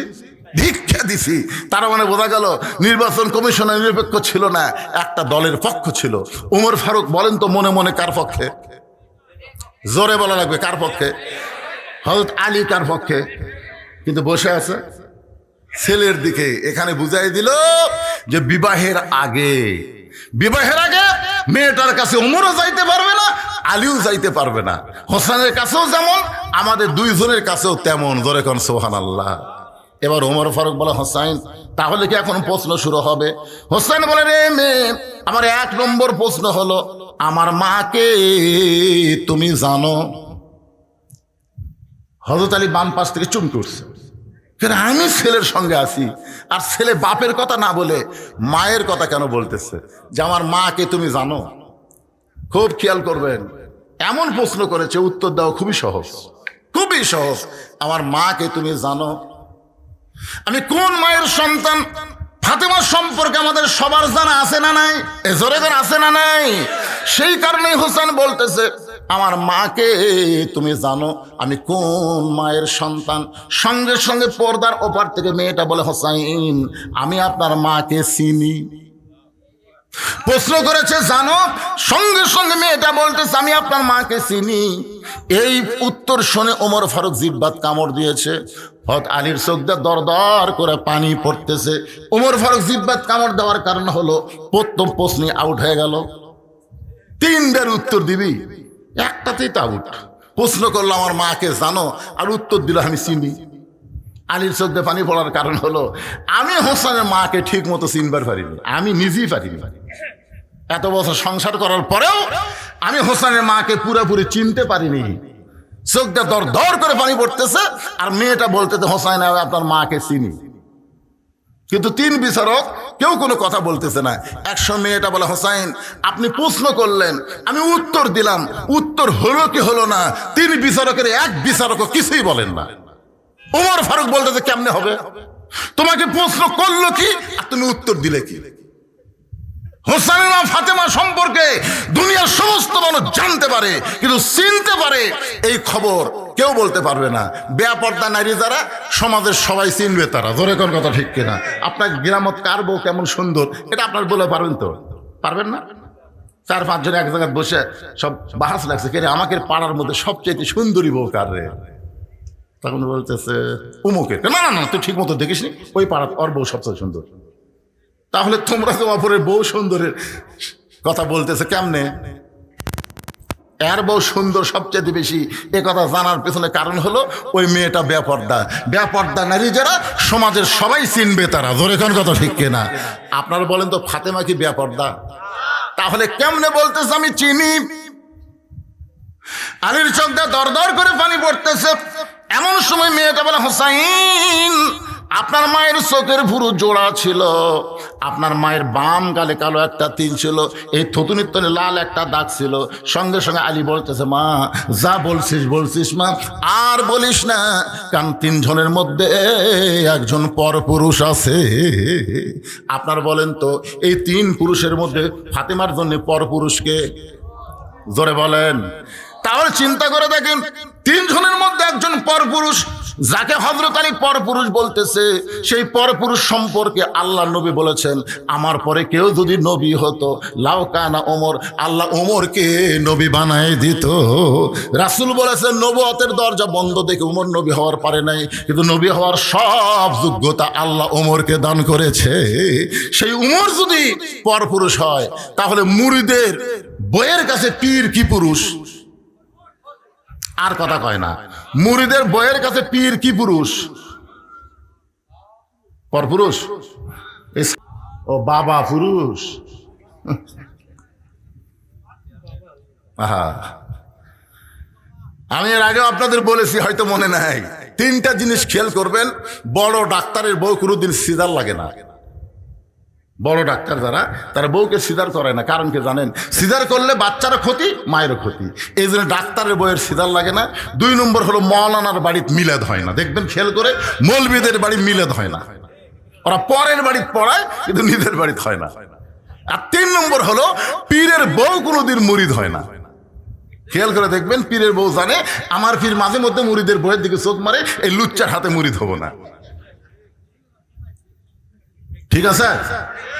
ভিক্ষা দিছি। তার মানে বোঝা গেল নির্বাচন কমিশনার নিরপেক্ষ ছিল না, একটা দলের পক্ষ ছিল। ওমর ফারুক বলেন তো মনে মনে কার পক্ষে? জোরে বলা লাগবে, কার পক্ষে? হযরত আলী কার পক্ষে? কিন্তু বসে আছে ছেলের দিকে। এখানে বুঝাই দিল যে বিবাহের আগে মেয়েটার কাছে ওমরও যাইতে পারবে না, আলীও যাইতে পারবে না। হোসেনের কাছেও যেমন, আমাদের 2 জনের কাছেও তেমন। জোরে কোন সুবহানাল্লাহ। এবার ওমর ফারুক বলে, হোসাইন, তাহলে কি এখন প্রশ্ন শুরু হবে? হোসেন বলে, রে মেয়ে, আমার 1 নম্বর প্রশ্ন হলো, আমার মাকে তুমি জানো? হযরত আলী বাম পাশ থেকে চুমকে উঠছে, আমি ছেলের সঙ্গে আছি, আর ছেলে বাপের কথা না বলে মায়ের কথা কেন বলতেছে যে আমার মাকে তুমি জানো? খুব খেয়াল করবেন, এমন প্রশ্ন করেছে, উত্তর দেওয়া খুবই সহজ, খুবই সহজ। আমার মাকে তুমি জানো? আমি কোন মায়ের সন্তান? ফাতেমার সম্পর্কে আমাদের সবার জানা আছে না নাই? জোরে করে আছে না নাই? সেই কারণেই হোসেন বলতেছে, আমার মাকে তুমি জানো? আমি কোন মায়ের সন্তান? সঙ্গে সঙ্গে পর্দার ওপার থেকে মেয়েটা বলে, হোসাইন, আমি আপনার মাকে চিনি। প্রশ্ন করেছে জানো, সঙ্গে সঙ্গে মেয়েটা বলতেছে আমি আপনার মাকে চিনি। এই উত্তর শুনে ওমর ফারুক জিহ্বাত কামড় দিয়েছে। হযরত আলীর চোখ দিয়ে দরদর করে পানি পড়তেছে। ওমর ফারুক জিহ্বাত কামড় দেওয়ার কারণ হলো প্রথম প্রশ্নে আউট হয়ে গেল। 3বার উত্তর দিবি, একটাতেই তো আউট। প্রশ্ন করলো আমার মাকে জানো, আর উত্তর দিল আমি চিনি। আলীর চোখ দিয়ে পানি পড়ার কারণ হলো আমি হোসেনের মাকে ঠিক মতো চিনবার পারিনি, আমি নিজেই পারিনি। এত বছর সংসার করার পরেও আমি হোসেনের মাকে পুরোপুরি চিনতে পারিনি। চোখ দিয়ে দর দর করে পানি পড়তেছে, আর মেয়েটা বলতেছে হোসেন আপনার মাকে চিনি। কিন্তু তিন বিচারক কেউ কোনো কথা বলতেছে না। একশো মেয়েটা বলে হোসেন আপনি প্রশ্ন করলেন, আমি উত্তর দিলাম, উত্তর হলো কি হলো না, তিন বিচারকের এক বিচারকও কিছুই বলেন না। ওমর ফারুক বলতেছে কেমনে হবে, তোমাকে প্রশ্ন করলো কি আর তুমি উত্তর দিলে কি? হোসেনের মা ফাতেমা সম্পর্কে দুনিয়ার সমস্ত মানুষ জানতে পারে, কিন্তু চিনতে পারে এই খবর কেউ বলতে পারবে না। বেপর্দা নারী যারা, সমাজের সবাই চিনবে তারা। জোরে কোন কথা ঠিক কিনা? আপনার গ্রামত কার বউ কেমন সুন্দর এটা আপনার বলে পারবেন তো? পারবেন না। চার পাঁচজন এক জায়গায় বসে সব বাহাস লাগছে, কে রে আমাকে পাড়ার মধ্যে সবচেয়ে সুন্দরী বউ কার রে? তখন বলতেছে উমুকে। না না না, তুই ঠিক মতো দেখিসনি, ওই পাড়ার ওর বউ সবচেয়ে সুন্দর। তাহলে তোমরা তো অপরের বউ সুন্দরের কথা বলতেছে কেমনে? এর বউ সুন্দর সবচেয়ে বেশি, এ কথা জানার পেছনে কারণ হলো ওই মেয়েটা বেপর্দা। বেপর্দা নারী যারা, সমাজের সবাই চিনবে তারা। জোরে কোন কথা ঠিক কিনা? আপনারা বলেন তো ফাতেমা কি বেপর্দা? তাহলে কেমনে বলতেছে আমি চিনি? আলীর চোখ দিয়ে দর দর করে পানি পড়তেছে। এমন সময় মেয়েটা বলে হোসাইন আপনার মায়ের চোখের ভুরু জোড়া ছিল, আপনার মায়ের বাম গালে কালো একটা তিল ছিল, এই থুতুনির তলে লাল একটা দাগ ছিল। সঙ্গে সঙ্গে আলী বলতেছে মা যা বলছিস বলছিস মা, আর বলিস না, কারণ তিনজনের মধ্যে একজন পরপুরুষ আছে। আপনার বলেন তো এই তিন পুরুষের মধ্যে ফাতেমার জন্য পরপুরুষকে? জোরে বলেন। তাহলে চিন্তা করে দেখেন, তিনজনের মধ্যে একজন পরপুরুষ, যাকে হযরত আলী পরপুরুষ বলতেছে, সেই পরপুরুষ সম্পর্কে আল্লাহ নবী বলেছেন আমার পরে কেউ যদি নবী হতো লাউ কানা ওমর, আল্লাহ ওমরকে নবী বানায় দিত। রাসূল বলেছেন নবুয়তের দরজা বন্ধ দেখে ওমর নবী হওয়ার পারে নাই, কিন্তু নবী হওয়ার সব যোগ্যতা আল্লাহ ওমরকে দান করেছে। সেই ওমর যদি পরপুরুষ হয়, তাহলে মুরিদের বইয়ের কাছে পীর কি পুরুষ? আর কথা কয় না, মুরিদের বইয়ের কাছে পীর কি পুরুষ? পরপুরুষ। ও বাবা পুরুষ। আহা, আমি এর আগেও আপনাদের বলেছি, হয়তো মনে নাই। তিনটা জিনিস খেয়াল করবেন, বড় ডাক্তারের বউ কোনোদিন সিজার লাগে না। বড় ডাক্তার যারা, তারা বউকে সিজার করে না। কারণ কি জানেন? সিজার করলে বাচ্চারও ক্ষতি, মায়েরও ক্ষতি। এই জন্য ডাক্তারের বউয়ের সিজার লাগে না। দুই নম্বর হলো মৌলানার বাড়িতে মিলাদ হয় না। দেখবেন খেয়াল করে, মৌলবীদের বাড়ি মিলাদ হয় না। ওরা পরের বাড়িতে পড়ায়, কিন্তু নিজের বাড়িতে হয় না। আর তিন নম্বর হলো পীরের বউ কোনোদিন মুরিদ হয় না। খেয়াল করে দেখবেন, পীরের বউ জানে আমার পীর মাঝে মধ্যে মুরিদের বউয়ের দিকে চোখ মারে, এই লুচ্চার হাতে মুরিদ হবো না। ঠিক আছে?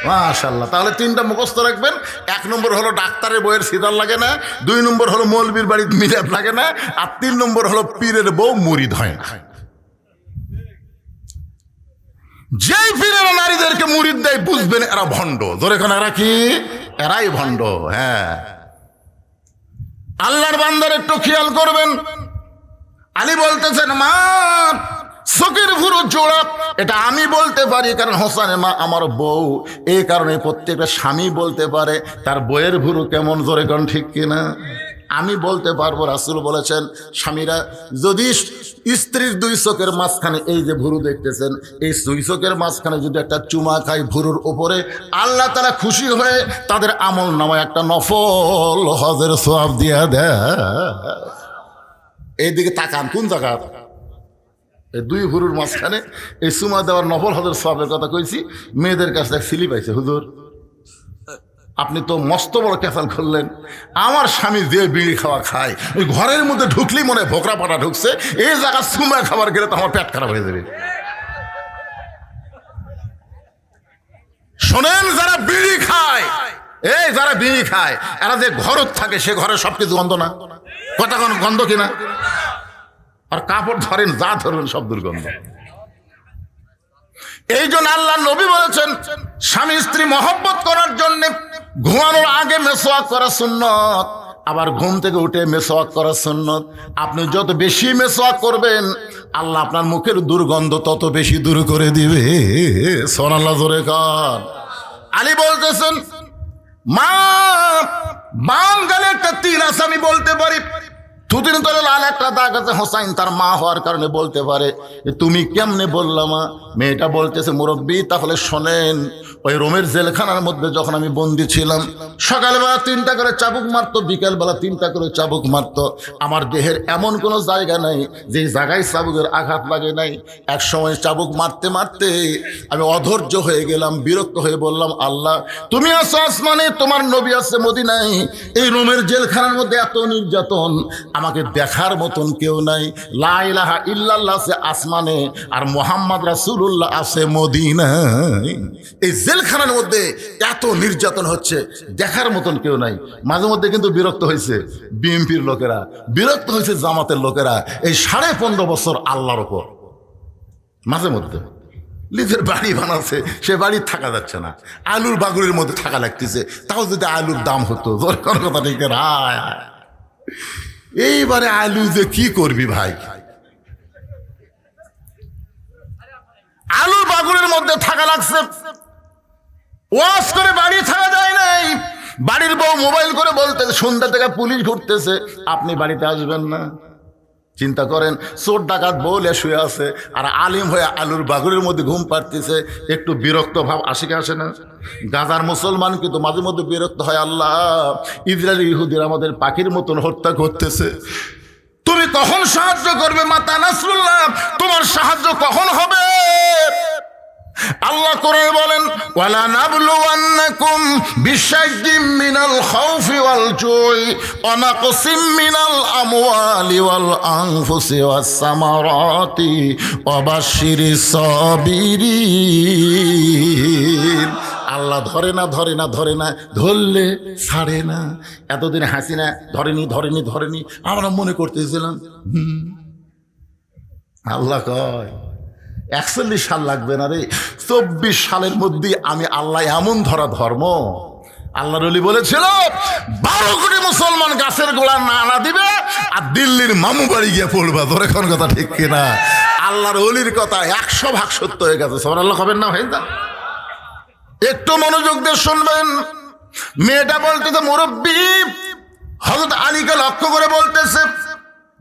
মাশাআল্লাহ। তাহলে তিনটা মুখস্থ রাখবেন। এক নম্বর হলো ডাক্তারের বউয়ের সিজার লাগে না, দুই নম্বর হলো মৌলবীর বাড়িতে মিলাদ লাগে না, আর তিন নম্বর হলো পীরের বউ মুরিদ হয় না। যেই পীরেরা নারীদেরকে মুরিদ দেয়, বুঝবেন এরা ভণ্ড। ধরে কোন এরা কি? এরাই ভণ্ড। হ্যাঁ, আল্লাহর বান্দার একটু খেয়াল করবেন। আলী বলতেছেন মা চোখের ভুরু জোড়া, এটা আমি বলতে পারি, কারণ হোসেনের মা আমার বউ। এই কারণে প্রত্যেকটা স্বামী বলতে পারে তার বইয়ের ভুরু কেমন। জোরে কোন ঠিক কিনা? আমি বলতে পারবো। রাসূল বলেছেন স্বামীরা যদি স্ত্রীর দুই চোখের মাঝখানে এই যে ভুরু দেখতেছেন, এই দুই চোখের মাঝখানে যদি একটা চুমা খায় ভুরুর উপরে, আল্লাহ তাআলা খুশি হয়ে তাদের আমল নামায় একটা নফল হজের সওয়াব দিয়া দেয়। এইদিকে তাকান, কোন জায়গা? এই দুই ভুরুর মাঝখানে এই চুমা দেওয়ার নফল হজের সওয়াবের কথা কইছি। মেয়েদের কাছে এক সিলি পাইছে, হুজুর আপনি তো মস্ত বড় ক্যাফাল করলেন। আমার স্বামী যে বিড়ি খাওয়া খায়, ওই ঘরের মধ্যে ঢুকলেই মনে ভোকরা পাটা ঢুকছে, এই জায়গা চুমা খাবার গেলে তো আমার পেট খারাপ হয়ে যাবে। শোনেন, যারা বিড়ি খায়, এই যারা বিড়ি খায়, এরা যে ঘরত থাকে, সে ঘরে সবকিছু গন্ধ না? কথা কোন গন্ধ কিনা? আর কাপড় ধরেন, যা ধরবেন সব দুর্গন্ধ। এই জন্য আল্লাহ নবী বলেছেন স্বামী স্ত্রী মহব্বত করার জন্য ঘুমানোর আগে মেসওয়াক করা সুন্নত, আবার ঘুম থেকে উঠে মেসওয়াক করা সুন্নত। আপনি যত বেশি মেসওয়াক করবেন, আল্লাহ আপনার মুখের দুর্গন্ধ তত বেশি দূর করে দিবে। সুবহানাল্লাহ জোরে কান। আলী বলতেছেন, মা বাম গালে একটা তিল আছে আমি বলতে পারি, থুতুনি তলে লাল একটা দাগ আছে। হোসাইন তার মা হওয়ার কারণে বলতে পারে। তুমি কেমনে বললাম? মেয়েটা বলতেছে, মুরব্বী তাহলে শোনেন, ওই রোমের জেলখানার মধ্যে যখন আমি বন্দি ছিলাম, সকালবেলা 3টা করে চাবুক মারতো, বিকেলবেলা 3টা করে চাবুক মারতো। আমার দেহের এমন কোনো জায়গা নাই যে জায়গায় চাবুকের আঘাত লাগে নাই। এক সময় চাবুক মারতে মারতে আমি অধৈর্য হয়ে গেলাম, বিরক্ত হয়ে বললাম, আল্লাহ তুমি আছো আসমানে, তোমার নবী আছে মদিনায়, এই রোমের জেলখানার মধ্যে এত নির্যাতন, আমাকে দেখার মতন কেউ নাই। লা ইলাহা ইল্লাল্লাহ আছে আসমানে, আর মুহাম্মদ রাসূলুল্লাহ আছে মদিনায়। এই জেলখানার মধ্যে এত নির্যাতন হচ্ছে, দেখার মতন কেউ নাই। মাঝে মধ্যে কিন্তু বিরক্ত হয়েছে বিএনপির লোকেরা, বিরক্ত হয়েছে জামাতের লোকেরা এই 15.5 বছর আল্লাহর ওপর। মাঝে মধ্যে নিজের বাড়ি বানাচ্ছে, সে বাড়ি থাকা যাচ্ছে না, আলুর বাগুড়ির মধ্যে থাকা লাগতেছে। তাও যদি আলুর দাম হতো, কথা ঠিক রায়, এইবারে আলু যে কি করবি ভাই, আলুর বাগুড়ের মধ্যে থাকা লাগছে। ওয়াজ করে বাড়ি থাকা যায় নাই। বাড়ির বউ মোবাইল করে বলতেছে, সন্ধ্যা থেকে পুলিশ ঘুরতেছে, আপনি বাড়িতে আসবেন না। চিন্তা করেন, চোর ডাকাত বউলে শুয়ে আছে, আর আলিম হয়ে আলুর বাগুড়ের মধ্যে ঘুম পাড়তেছে। একটু বিরক্ত ভাব আসে কি আসে না? গাজার মুসলমান কিন্তু মাঝে মধ্যে বিরক্ত হয়, আল্লাহ ইসরায়েলি ইহুদিরা আমাদের পাখির মতন হত্যা করতেছে, তুমি কখন সাহায্য করবে? মাতা নাসরুল্লাহ, তোমার সাহায্য কখন হবে? আল্লাহ করে বলেন, ওয়ালা নাবলুওয়ান্নাকুম বিশাইয়্যিম মিনাল খাউফি ওয়াল জুই ওয়া নাকসিম মিনাল আমওয়ালি ওয়াল আনফুসি ওয়াস সামারাতি ওয়া বাশশিরিস সাবিরিন। আল্লাহ ধরে না, ধরে না, ধরে না, ধরলে ছাড়ে না। এতদিন হাসিনা ধরেনি ধরেনি ধরেনি, আমরা মনে করতেছিলাম আল্লাহ কয় 41 সাল লাগবে না রে, 24 সালের মধ্যে আমি আল্লাহ এমন ধরা ধর্ম। আল্লাহর ওলি বলেছিল 12 কোটি মুসলমান গাছের গোড়া নাড়া দিবে আর দিল্লির মামু বাড়ি গিয়ে পড়বা। ধরে কোন কথা ঠিক কিনা? আল্লাহর ওলির কথা 100% সত্য হয়ে গেছে। সুবহানাল্লাহ হবেন না ভাই? একটু মনোযোগ দিয়ে শুনবেন। মেয়েটা বলতেছে, মুরব্বী হযরত আলীকে লক্ষ্য করে বলতেছে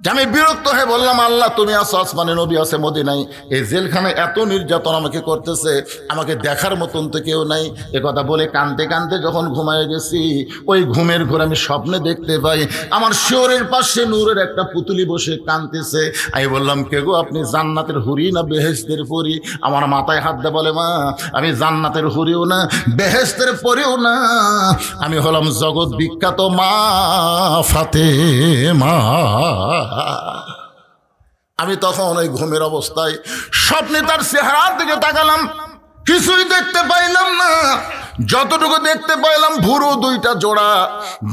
যে আমি বিরক্ত হয়ে বললাম, আল্লাহ তুমি আছো আসমানে, নবী আছে মদিনায়, এই জেলখানায় এত নির্যাতন আমাকে করতেছে, আমাকে দেখার মতন তো কেউ নাই। এ কথা বলে কাঁদতে কাঁদতে যখন ঘুমায় গেছি, ওই ঘুমের ঘরে আমি স্বপ্নে দেখতে পাই আমার শিয়রের পাশে নূরের একটা পুতুলি বসে কাঁদতেছে। আমি বললাম, কে গো আপনি? জান্নাতের হুরি না বেহেশতের পরি? আমার মাথায় হাত দিয়ে বলে, মা আমি জান্নাতের হুরিও না বেহেশতের পরিও না, আমি হলাম জগৎ বিখ্যাত মা ফাতেমা। আমি তখন ওই ঘুমের অবস্থায় স্বপ্নে তার চেহারার দিকে তাকালাম, কিছুই দেখতে পাইলাম না। যতটুকু দেখতে পাইলাম ভুরু 2টা জোড়া,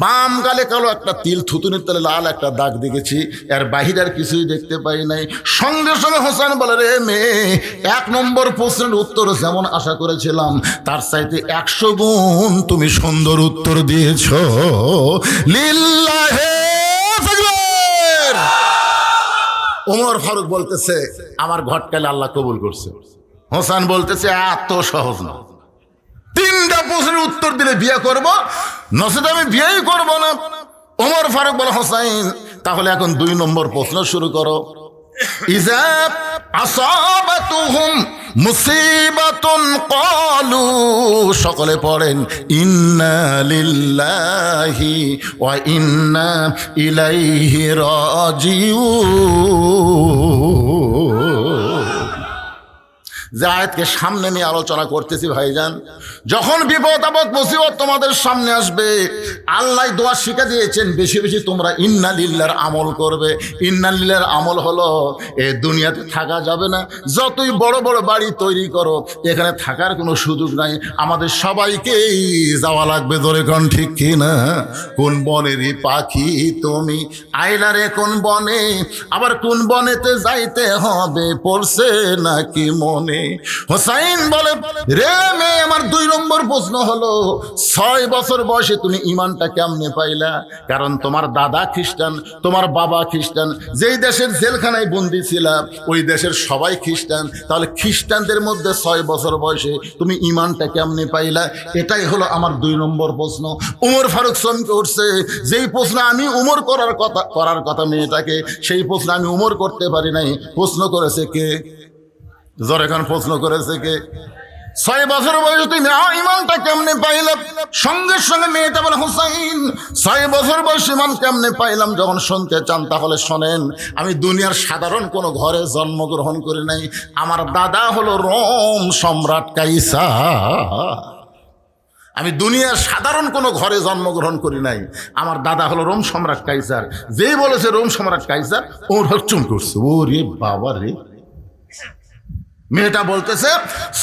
বাম গালে কালো একটা তিল, থুতুনির তলে লাল একটা দাগ দেখেছি, এর বাহিরে আর কিছুই দেখতে পাই নাই। সঙ্গে সঙ্গে হোসেন বলে, রে মেয়ে, 1 নম্বর প্রশ্নের উত্তর যেমন আশা করেছিলাম তার চাইতে 100 গুণ তুমি সুন্দর উত্তর দিয়েছ। লিল্লাহে তাকবীর। ওমর ফারুক বলতেছে, আমার ঘটকালে আল্লাহ কবুল করছে। হোসেন বলতেছে, এত সহজ না, 3টা প্রশ্নের উত্তর দিলে বিয়ে করব, নচেত আমি বিয়েই করব না। ওমর ফারুক বলে, হোসেন তাহলে এখন 2 নম্বর প্রশ্ন শুরু করো। ইযা আসাবাতুহুম মুসিবাতুন ক্বালু, সকলে পড়েন, ইন্না লিল্লাহি ওয়া ইন্না ইলাইহি রাজিউন। যে আয়াতকে সামনে নিয়ে আলোচনা করতেছি ভাইজান, যখন বিপদ আপদ মুসিবত তোমাদের সামনে আসবে, আল্লাহ দোয়া শিখে দিয়েছেন, বেশি বেশি তোমরা ইন্না লিল্লাহর আমল করবে। ইন্না লিল্লাহর আমল হলো, এই দুনিয়াতে থাকা যাবে না, যতই বড় বড় বাড়ি তৈরি করো এখানে থাকার কোনো সুযোগ নাই, আমাদের সবাইকেই যাওয়া লাগবে। ধরে কোন ঠিক কিনা? কোন বনেরই পাখি তুমি আইলা রে কোন বনে, আবার কোন বনেতে যাইতে হবে পড়ছে নাকি মনে। মেয়ে। হোসাইন বলে, রে মেয়ে, আমার 2 নম্বর প্রশ্ন হলো 6 বছর বয়সে তুমি ইমানটা কেমনে পাইলা? কারণ তোমার দাদা খ্রিস্টান, তোমার বাবা খ্রিস্টান, যেই দেশের জেলখানায় বন্দি ছিলাম ওই দেশের সবাই খ্রিস্টান, তাহলে খ্রিস্টানদের মধ্যে 6 বছর বয়সে তুমি ইমানটা কেমনে পাইলা? এটাই হলো আমার 2 নম্বর প্রশ্ন। উমর ফারুক চমকে উঠছে, যেই প্রশ্ন আমি উমর করার কথা মেয়েটাকে, সেই প্রশ্ন আমি উমর করতে পারি নাই। প্রশ্ন করেছে কে? জোরে খান, প্রশ্ন করেছে কে? 6 বছর বয়সে তুমি ইমানটা কেমনে পাইলাম? সঙ্গে সঙ্গে মেয়েটা বলে, হোসাইন 6 বছর বয়সে ইমান কেমনে পাইলাম যখন শুনতে চান তাহলে শোনেন। আমি দুনিয়ার সাধারণ কোনো ঘরে জন্মগ্রহণ করি নাই। আমার দাদা হলো রোম সম্রাট কাইসার। আমি দুনিয়ার সাধারণ কোনো ঘরে জন্মগ্রহণ করি নাই। আমার দাদা হলো রোম সম্রাট কাইসার। যেই বলেছে রোম সম্রাট কাইসার, ওর চুম করছে। ও রে বাবা রে! মেয়েটা বলতেছে,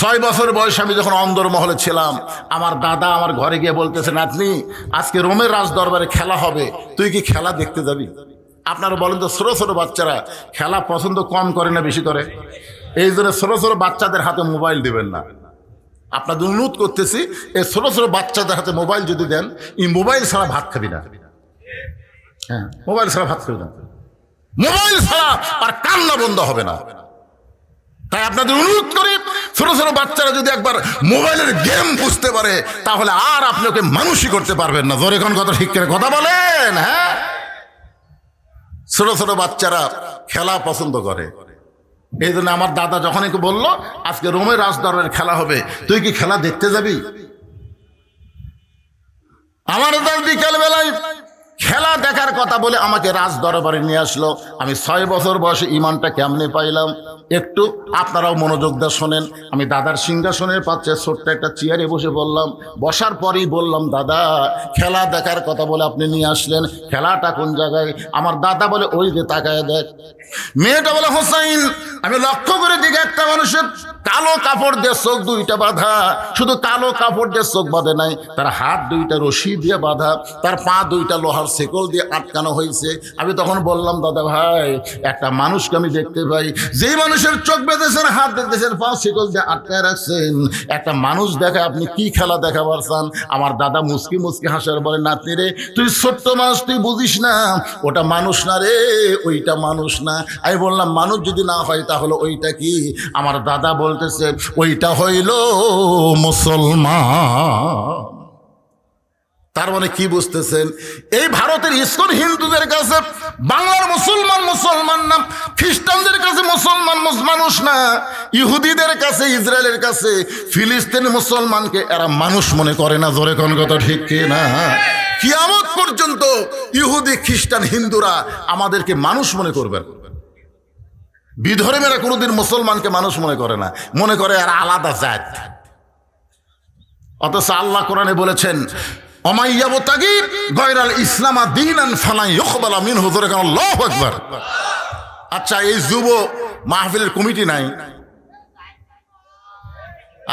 6 বছর বয়সে আমি যখন অন্দরমহলে ছিলাম, আমার দাদা আমার ঘরে গিয়ে বলতেছে, নাতনি আজকে রোমের রাজ দরবারে খেলা হবে, তুই কি খেলা দেখতে যাবি? আপনারা বলেন তো, ছোট ছোট বাচ্চারা খেলা পছন্দ কম করে না বেশি করে? এই জন্য ছোট ছোট বাচ্চাদের হাতে মোবাইল দিবেন না। আপনাদের অনুরোধ করতেছি, এই ছোট ছোট বাচ্চাদের হাতে মোবাইল যদি দেন, এই মোবাইল ছাড়া ভাত খাবি না। হ্যাঁ, মোবাইল ছাড়া ভাত খাবি না। মোবাইল ছাড়া আর কান্না বন্ধ হবে না। তাই আপনাদের অনুরোধ করি, ছোট ছোট বাচ্চারা যদি একবার মোবাইলের গেম বুঝতে পারে তাহলে আর আপনি ওকে মানুষই করতে পারবেন না। জোরে কোন কথা ঠিক করে কথা বলেন। হ্যাঁ, ছোট ছোট বাচ্চারা খেলা পছন্দ করে। এই জন্য আমার দাদা যখন একটু বললো আজকে রোমের রাজদরবারের খেলা হবে, তুই কি খেলা দেখতে যাবি? আমার দাদা বিকাল বেলায় খেলা দেখার কথা বলে আমাকে রাজ দরবারে নিয়ে আসলো। আমি 6 বছর বয়সে ইমানটা কেমনে পাইলাম একটু আপনারাও মনোযোগ দিয়ে শোনেন। আমি দাদার সিংহাসনের পাশে ছোট্ট একটা চেয়ারে বসে বললাম, বসার পরেই বললাম, দাদা খেলা দেখার কথা বলে আপনি নিয়ে আসলেন, খেলাটা কোন জায়গায়? আমার দাদা বলে, ওই যে তাকায় দেখ। মেয়েটা বলে, হোসাইন আমি লক্ষ্য করে দিকে একটা মানুষের কালো কাপড় দিয়ে চোখ 2টা বাঁধা, শুধু কালো কাপড় দিয়ে চোখ বাঁধে নাই, তার হাত 2টা রশি দিয়ে বাঁধা, তার পা 2টা লোহার শেকল দিয়ে আটকানো হয়েছে। আমি তখন বললাম, দাদা ভাই একটা মানুষকে আমি দেখতে পাই, যেই মানুষের চোখ বেঁধেছেন, হাত বেঁধেছেন, পা শেকল দিয়ে আটকায় রাখছেন, একটা মানুষ দেখে আপনি কি খেলা দেখাবার চান? আমার দাদা মুসকি মুসকি হাসার বলে, নাতনি রে তুই ছোট্ট মানুষ, তুই বুঝিস না, ওটা মানুষ না রে, ওইটা মানুষ না। আমি বললাম, মানুষ যদি না হয় তাহলে ওইটা কি? আমার দাদা বলতেছে, ওইটা হইল মুসলমান। তার মানে কি বুঝতেছেন? এই ভারতের ইসকন হিন্দুদের কাছে বাংলার মুসলমান মুসলমান না, খ্রিস্টানদের কাছে মুসলমান মানুষ না, ইহুদিদের কাছে, ইসরায়েলের কাছে ফিলিস্তিনি মুসলমানকে এরা মানুষ মনে করে না। জোরে কোন কথা ঠিক কি না? কিয়ামত পর্যন্ত ইহুদি খ্রিস্টান হিন্দুরা আমাদেরকে মানুষ মনে করবেন। বিধর্মীরা কোনোদিন মুসলমানকে মানুষ মনে করে না, মনে করে এরা আলাদা জাত। অথচ আল্লাহ কোরআনে বলেছেন, অমাইয়াবতাগি গয়রাল ইসলামা দীনান ফালা ইউকবালা মিনহু। আল্লাহু আকবার। আচ্ছা, এই যুব মাহফিলের কমিটি নাই?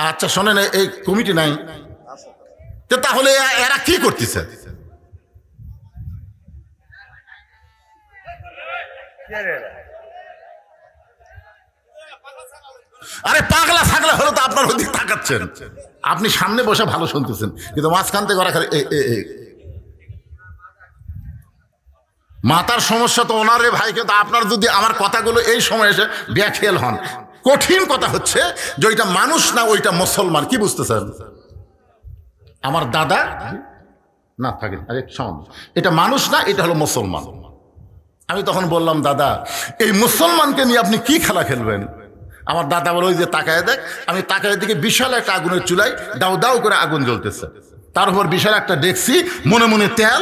আচ্ছা শোনেন, এই কমিটি নাই, তাহলে এরা কি করতেছে? আরে পাগলা ছাগলা হলো তো আপনার ওদিক তাকাচ্ছেন, আপনি সামনে বসে ভালো শুনতেছেন, কিন্তু মাঝখান থেকে ওরা খালি মাথার সমস্যা তো ওনারে ভাই। কিন্তু আপনার যদি আমার কথাগুলো এই সময় এসে ব্যাখ্যাল হন, কঠিন কথা হচ্ছে যে ওইটা মানুষ না, ওইটা মুসলমান। কি বুঝতেছেন? আমার দাদা না থাকে, আরে শোন, এটা মানুষ না, এটা হলো মুসলমান। আমি তখন বললাম, দাদা এই মুসলমানকে নিয়ে আপনি কি খেলা খেলবেন? আমার দাদা বলে, ওই যে তাকায় দেখ। আমি তাকায় দিকে বিশাল একটা আগুনের চুলায় দাউ দাউ করে আগুন জ্বলতেছে, তার উপর বিশাল একটা ডেকসি, মনে মনে তেল,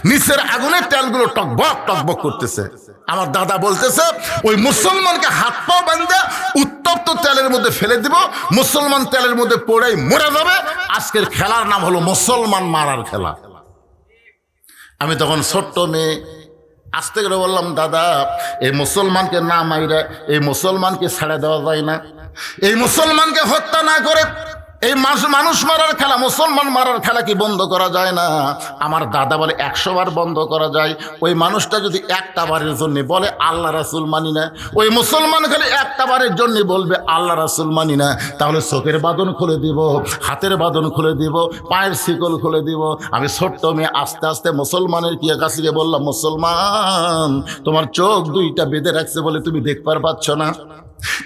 নিচের আগুনের তেলগুলো টকবক টকবক করতেছে। আমার দাদা বলতেছে, ওই মুসলমানকে হাত পাও বাঁধা উত্তপ্ত তেলের মধ্যে ফেলে দিব, মুসলমান তেলের মধ্যে পড়েই মরে যাবে। আজকের খেলার নাম হলো মুসলমান মারার খেলা। আমি তখন ছোট্ট মেয়ে আস্তে করে বললাম, দাদা এই মুসলমানকে না মাইরা এই মুসলমানকে ছেড়ে দেওয়া যায় না, এই মুসলমানকে হত্যা না করে এই মানুষ মারার খেলা, মুসলমান মারার খেলা কি বন্ধ করা যায় না? আমার দাদা বলে 100 বার বন্ধ করা যায়। ওই মানুষটা যদি একটা বারের জন্য বলে আল্লাহ রাসূল মানি না, ওই মুসলমান খালি একটা বারের জন্য বলবে আল্লাহ রাসূল মানি না, তাহলে চোখের বাঁধন খুলে দিব, হাতের বাঁধন খুলে দিব, পায়ের শিকল খুলে দিব। আমি ছোট্ট মেয়ে আস্তে আস্তে মুসলমানের কি কাছে গিয়ে বললাম, মুসলমান তোমার চোখ দুইটা বেঁধে রাখছে বলে তুমি দেখবার পাচ্ছ না,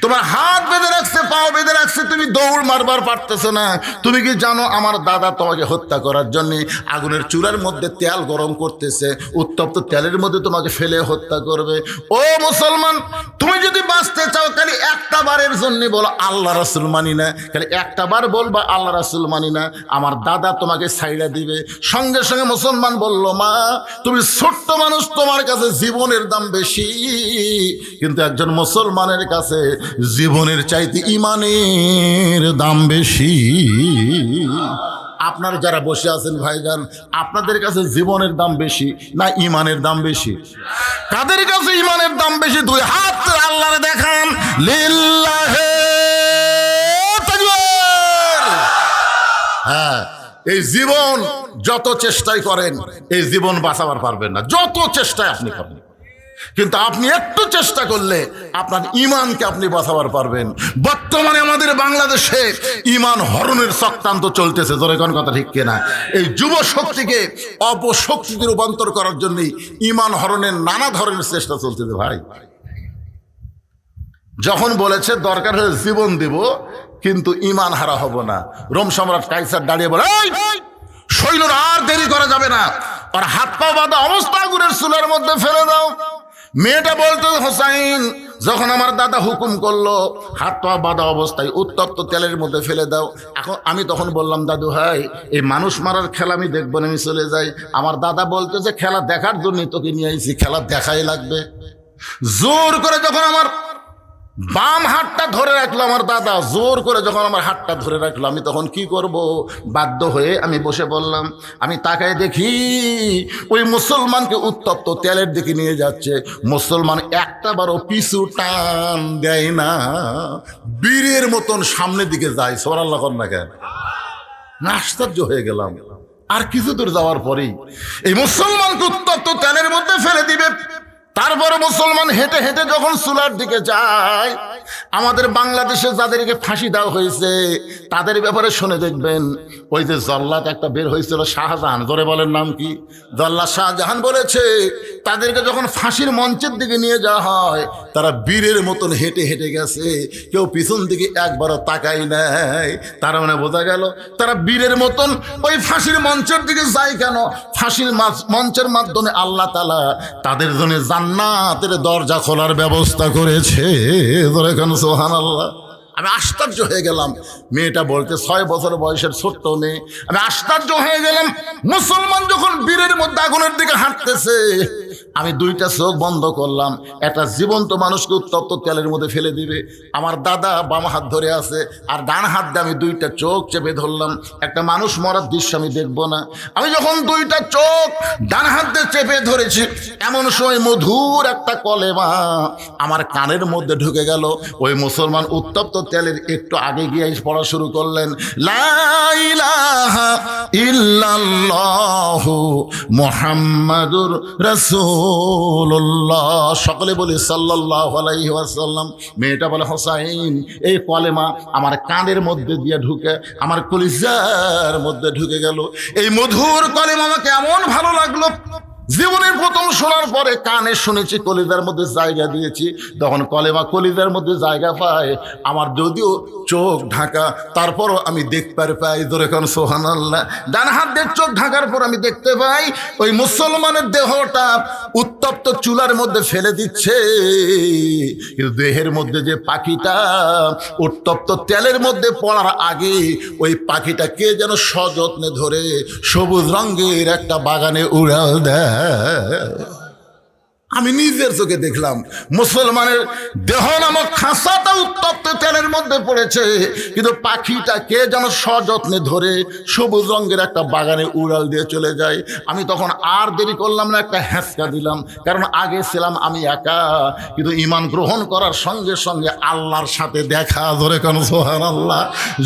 তোমার হাত বেঁধে রাখছে, পাও বেঁধে রাখছে, তুমি দৌড় মারবার পারতেছো না। তুমি কি জানো আমার দাদা তোমাকে হত্যা করার জন্য আগুনের চুলার মধ্যে তেল গরম করতেছে, উত্তপ্ত তেলের মধ্যে তোমাকে ফেলে হত্যা করবে। ও মুসলমান, তুমি যদি বাঁচতে চাও খালি একটা বারের জন্য বলো আল্লাহ রাসূল মানি না, খালি একটা বার বলবা আল্লাহ রাসূল মানি না, আমার দাদা তোমাকে ছাইড়া দিবে। সঙ্গে সঙ্গে মুসলমান বলল, মা তুমি ছোট্ট মানুষ, তোমার কাছে জীবনের দাম বেশি, কিন্তু একজন মুসলমানের কাছে জীবনের চাইতে ইমানের দাম বেশি। আপনার যারা বসে আছেন ভাইজান, আপনাদের কাছে জীবনের দাম বেশি না ইমানের দাম বেশি? কাদের কাছে ইমানের দাম বেশি? দুই হাত আল্লাহরে দেখান, লিল্লাহে তাকবীর। হ্যাঁ, এই জীবন যত চেষ্টাই করেন এই জীবন বাঁচাবার পারবেন না, যত চেষ্টায় আপনি করেন, কিন্তু আপনি একটু চেষ্টা করলে আপনার ইমানকে আপনি বাঁচাবার পারবেন। বর্তমানে আমাদের বাংলাদেশে ইমান হরণের চক্রান্ত চলতেছে, জোরে কোন কথা ঠিক কিনা? এই যুব শক্তিকে অপশক্তিতে রূপান্তর করার জন্যই ইমান হরণের নানা ধরনের চেষ্টা চলতেছে। ভাই যখন বলেছে দরকার হলে জীবন দিব কিন্তু ইমান হারা হব না, রোম সম্রাট কাইসার দাঁড়িয়ে বলে, সৈন্যরা আর দেরি করা যাবে না, আর হাত পা বাঁধা অবস্থা আগুনের চুলার মধ্যে ফেলে দাও। মেয়েটা বলতো, হোসাইন যখন আমার দাদা হুকুম করলো হাত পা বাঁধা অবস্থায় উত্তপ্ত তেলের মধ্যে ফেলে দাও। এখন আমি তখন বললাম, দাদু ভাই এই মানুষ মারার খেলা আমি দেখবো না, আমি চলে যাই। আমার দাদা বলতো যে খেলা দেখার জন্যই তোকে নিয়ে আইছি, খেলা দেখাই লাগবে। জোর করে যখন আমার বাম হাতটা ধরে রাখলো আমার দাদা, জোর করে যখন আমার হাতটা ধরে রাখলো, আমি তখন কি করব? বাধ্য হয়ে আমি বসে বললাম। আমি তাকায় দেখি ওই মুসলমানকে উত্তপ্ত তেলের দিকে নিয়ে যাচ্ছে, মুসলমান একটা বারও পিছু টান দেয় না, বীরের মতন সামনের দিকে যায়। সুবহানাল্লাহ কর না কেন? আশ্চর্য হয়ে গেলাম। আর কিছু দূর যাওয়ার পরেই এই মুসলমানকে উত্তপ্ত তেলের মধ্যে ফেলে দিবে। তারপরে মুসলমান হেঁটে হেঁটে যখন চুলার দিকে যায়, আমাদের বাংলাদেশে যাদেরকে ফাঁসি দেওয়া হয়েছে তাদের ব্যাপারে শুনে দেখবেন, ওই যে জল্লাদ একটা বের হয়েছিল শাহজাহান, ধরে বলেন নাম কি? জল্লাদ শাহজাহান বলেছে তাদেরকে যখন ফাঁসির মঞ্চের দিকে নিয়ে যাওয়া হয় তারা বীরের মতন হেঁটে হেঁটে গেছে, কেউ পিছন দিকে একবারও তাকাই নাই। তার মানে বোঝা গেল তারা বীরের মতন ওই ফাঁসির মঞ্চের দিকে যায় কেন? ফাঁসির মঞ্চের মাধ্যমে আল্লাহ তাআলা তাদের জন্য জান্নাতের দরজা খোলার ব্যবস্থা করেছে। সুবহানাল্লাহ। আমি আশ্চর্য হয়ে গেলাম। মেয়েটা বলতে 6 বছর বয়সের ছোট্ট মেয়ে। আমি আশ্চর্য হয়ে গেলাম, মুসলমান যখন বীরের মধ্যে আগুনের দিকে হাঁটতেছে, আমি দুইটা চোখ বন্ধ করলাম, একটা জীবন্ত মানুষকে উত্তপ্ত তেলের মধ্যে ফেলে দিবে। আমার দাদা বাম হাত ধরে আছে, আর ডান হাত দিয়ে আমি দুইটা চোখ চেপে ধরলাম, একটা মানুষ মরার দৃশ্য আমি দেখবো না। আমি যখন দুইটা চোখ ডান হাত দিয়ে চেপে ধরেছি, এমন সময় মধুর একটা কলেমা আমার কানের মধ্যে ঢুকে গেল। ওই মুসলমান উত্তপ্ত তেলের একটু আগে গিয়ে পড়া শুরু করলেন, লা ইলাহা ইল্লাল্লাহু মুহাম্মাদুর রাসূলুল্লাহ। সকলে বলি সাল্লাল্লাহু আলাইহি ওয়াসাল্লাম। মেয়েটা বলে, হোসাইন এই কলেমা আমার কানের মধ্যে দিয়ে ঢুকে আমার কলিজার মধ্যে ঢুকে গেল। এই মধুর কলেমা আমাকে এমন ভালো লাগলো, জীবনের প্রথম শোনার পরে কানে শুনেছি, কলিজার মধ্যে জায়গা দিয়েছি। তখন কলেমা কলিজার মধ্যে জায়গা পায়, আমার যদিও চোখ ঢাকা তারপরও আমি দেখতে পাই। ধরে কোন সুবহানাল্লাহ। ডান হাত দিয়ে চোখ ঢাকার পর আমি দেখতে পাই ওই মুসলমানের দেহটা উত্তপ্ত চুলার মধ্যে ফেলে দিচ্ছে, কিন্তু দেহের মধ্যে যে পাখিটা উত্তপ্ত তেলের মধ্যে পড়ার আগে ওই পাখিটা কে যেন সযত্নে ধরে সবুজ রঙের একটা বাগানে উড়াল দেয়। আমি নিজের চোখে দেখলাম মুসলমানের দেহ নামক খাঁচাটা উত্তপ্ত তেলের মধ্যে পড়েছে, কিন্তু পাখিটা কে যেন সযত্নে ধরে সবুজ রঙের একটা বাগানে উড়াল দিয়ে চলে যায়। আমি তখন আর দেরি করলাম না, একটা হ্যাঁচকা দিলাম, কারণ আগে ছিলাম আমি একা, কিন্তু ঈমান গ্রহণ করার সঙ্গে সঙ্গে আল্লাহর সাথে দেখা, ধরে কেন সুবহানাল্লাহ।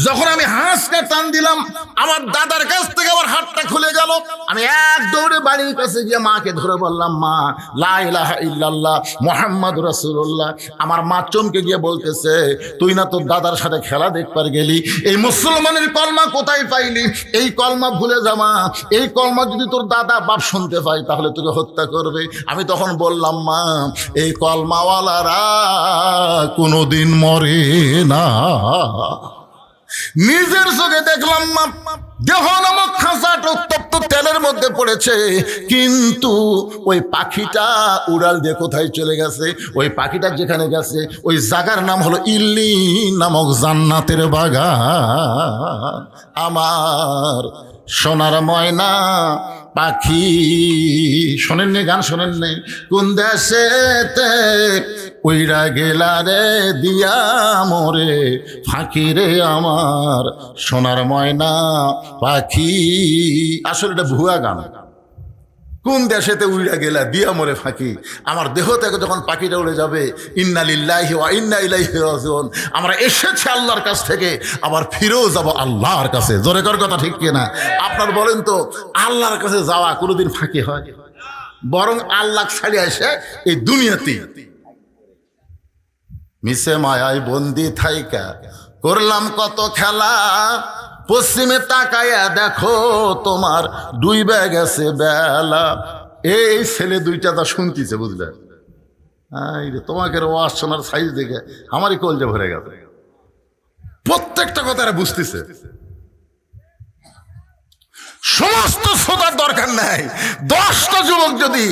যখন আমি হ্যাঁচকা টান দিলাম, আমার দাদার কাছ থেকে আমার হাতটা খুলে গেল। আমি এক দৌড়ে বাড়ির কাছে গিয়ে মাকে ধরে বললাম, মা লা ইলাহা ইল্লাল্লাহ মুহাম্মাদুর রাসূলুল্লাহ। আমার মা চমকে গিয়ে বলতেছে, তুই না তোর দাদার সাথে খেলা দেখবার গেলি, এই মুসলমানের কলমা কোথায় পাইলি? এই কলমা ভুলে যা মা, এই কলমা যদি তোর দাদা বাপ শুনতে পায় তাহলে তোকে হত্যা করবে। আমি তখন বললাম, মা এই কলমাওয়ালারা কোনোদিন মরে না। নিজের চোখে দেখলাম মা দেহ নামক খাঁচাটা উত্তপ্ত তেলের মধ্যে পড়েছে, কিন্তু ওই পাখিটা উড়াল দিয়ে কোথায় চলে গেছে? ওই পাখিটা যেখানে গেছে ওই জায়গার নাম হলো ইল্লিন নামক জান্নাতের বাগান। আমার সোনার ময়না পাখি, শোনেননি গান? শোনেননি? কোন দেশেতে উইরা গেলা রে দিয়া মোরে ফাঁকি রে আমার সোনার ময়না পাখি। আসলে এটা ভুয়া গান। কোন দেশেতে উইরা গেলা দিয়া মোরে ফাঁকি, আমার দেহ থেকে যখন পাখিটা উড়ে যাবে, ইন্না লিল্লাহি ওয়া ইন্না ইলাইহি রাজিউন, আমরা এসেছি আল্লাহর কাছ থেকে, আবার ফিরেও যাব আল্লাহর কাছে। জোরে কর কথা ঠিক কিনা? আপনার বলেন তো, আল্লাহর কাছে যাওয়া কোনোদিন ফাঁকি হয়? বরং আল্লাহ ছাড়িয়ে আসে এই দুনিয়াতে। মিশে মায়ায় বন্দি থাইকা করলাম কত খেলা, পশ্চিমে তাকায়া দেখো তোমার ডুইবে গেছে বেলা। এই ছেলে দুইটা তা শুনতেছে, বুঝলে? তোমাকে ওয়াজ শোনার সাইজ দেখে আমারই কলজা ভরে গেছে। প্রত্যেকটা কথা এরা বুঝতেছে। সমস্ত শ্রোতার দরকার নাই, 10টা যুবক যদি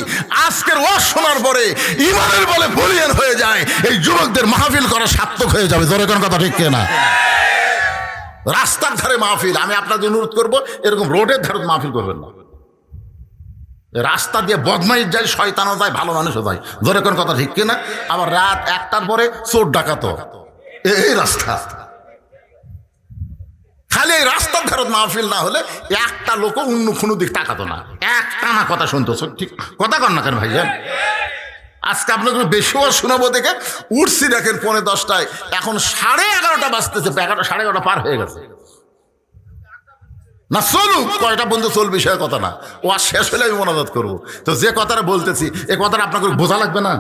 আজকের ওয়াজ শোনার পরে ইমানের বলে বলিয়ান হয়ে যায়, এই যুবকদের মাহফিল করা সার্থক হয়ে যাবে। জোরে কোন কথা ঠিক কিনা? রাস্তার ধারে মাহফিল, আমি আপনাদের অনুরোধ করবো এরকম রোডের ধারে মাহফিল করবেন না। রাস্তা দিয়ে বদমাইশ যায়, শয়তানও যায়, ভালো মানুষও যায়। জোরে কোন কথা ঠিক কিনা? আবার রাত 1টার পরে চোর ডাকাত, এই রাস্তা। খালি এই রাস্তার ধারত মাহফিল না হলে একটা লোক অন্য কোনো দিক তাকাতো না, একটা না কথা শুনতো। ঠিক কথা কন না কেন ভাইজান? আজকে আপনাকে বেশিও শোনাবো দেখে উঠছি, দেখেন 10:45, এখন 11:30 বাজতেছে, 11:30 পার হয়ে গেছে। না চলুক, কয়টা বন্ধু চলবে সে কথা না, ও আর শেষ হলে আমি মনোজাত করবো। তো যে কথাটা বলতেছি এই কথাটা আপনাকে বোঝা লাগবে না?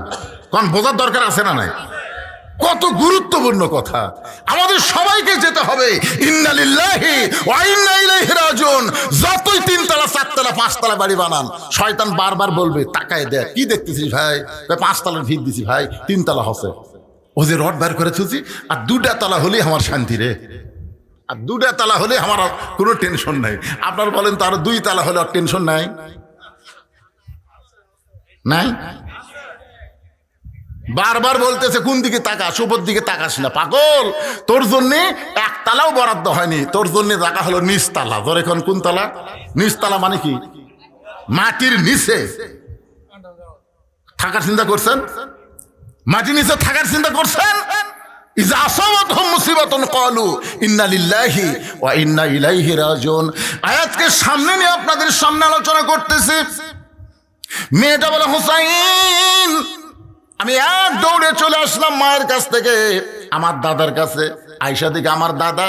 কারণ বোঝার দরকার আছে না নাই? কত গুরুত্বপূর্ণ কথা, আমাদের সবাইকে যেতে হবে। ইন্না লিল্লাহি ওয়া ইন্না ইলাইহি রাজিউন। যতই 3 তলা 4 তলা 5 তলা বাড়ি বানান, শয়তান বারবার বলবে, তাকায় দেখ কি দেখতেছিস ভাই? 5 তলার ভিত দিছি ভাই, 3 তলা হচ্ছে। ও যে রড বার করে থুছি, আর 2টা তলা হলেই আমার শান্তি রে, আর 2টা তলা হলে আমার কোনো টেনশন নাই। আপনার বলেন তো, আর 2 তলা হলে আর টেনশন নাই? নাই? বারবার বলতেছে কোন দিকে তাকাস, উপর দিকে তাকাস না পাগল, তোর জন্য 1 তালাও বরাদ্দ হয়নি, তোর জন্য রাখা হলো নিচতলা। ধর এখন কোন তলা? নিচতলা মানে কি? মাটির নিচে থাকার চিন্তা করছেন? মাটির নিচে থাকার চিন্তা করছেন? ইজা আসাবাতহুম মুসিবাতুন ক্বালু ইন্না লিল্লাহি ওয়া ইন্না ইলাইহি রাজিউন। আয়াতকে সামনে নিয়ে আপনাদের সামনে আলোচনা করতেছি। মেয়েটা বলে, হুসাইন, আমি এক দৌড়ে চলে আসলাম মায়ের কাছ থেকে আমার দাদার কাছে। আয়েশা দিকে আমার দাদা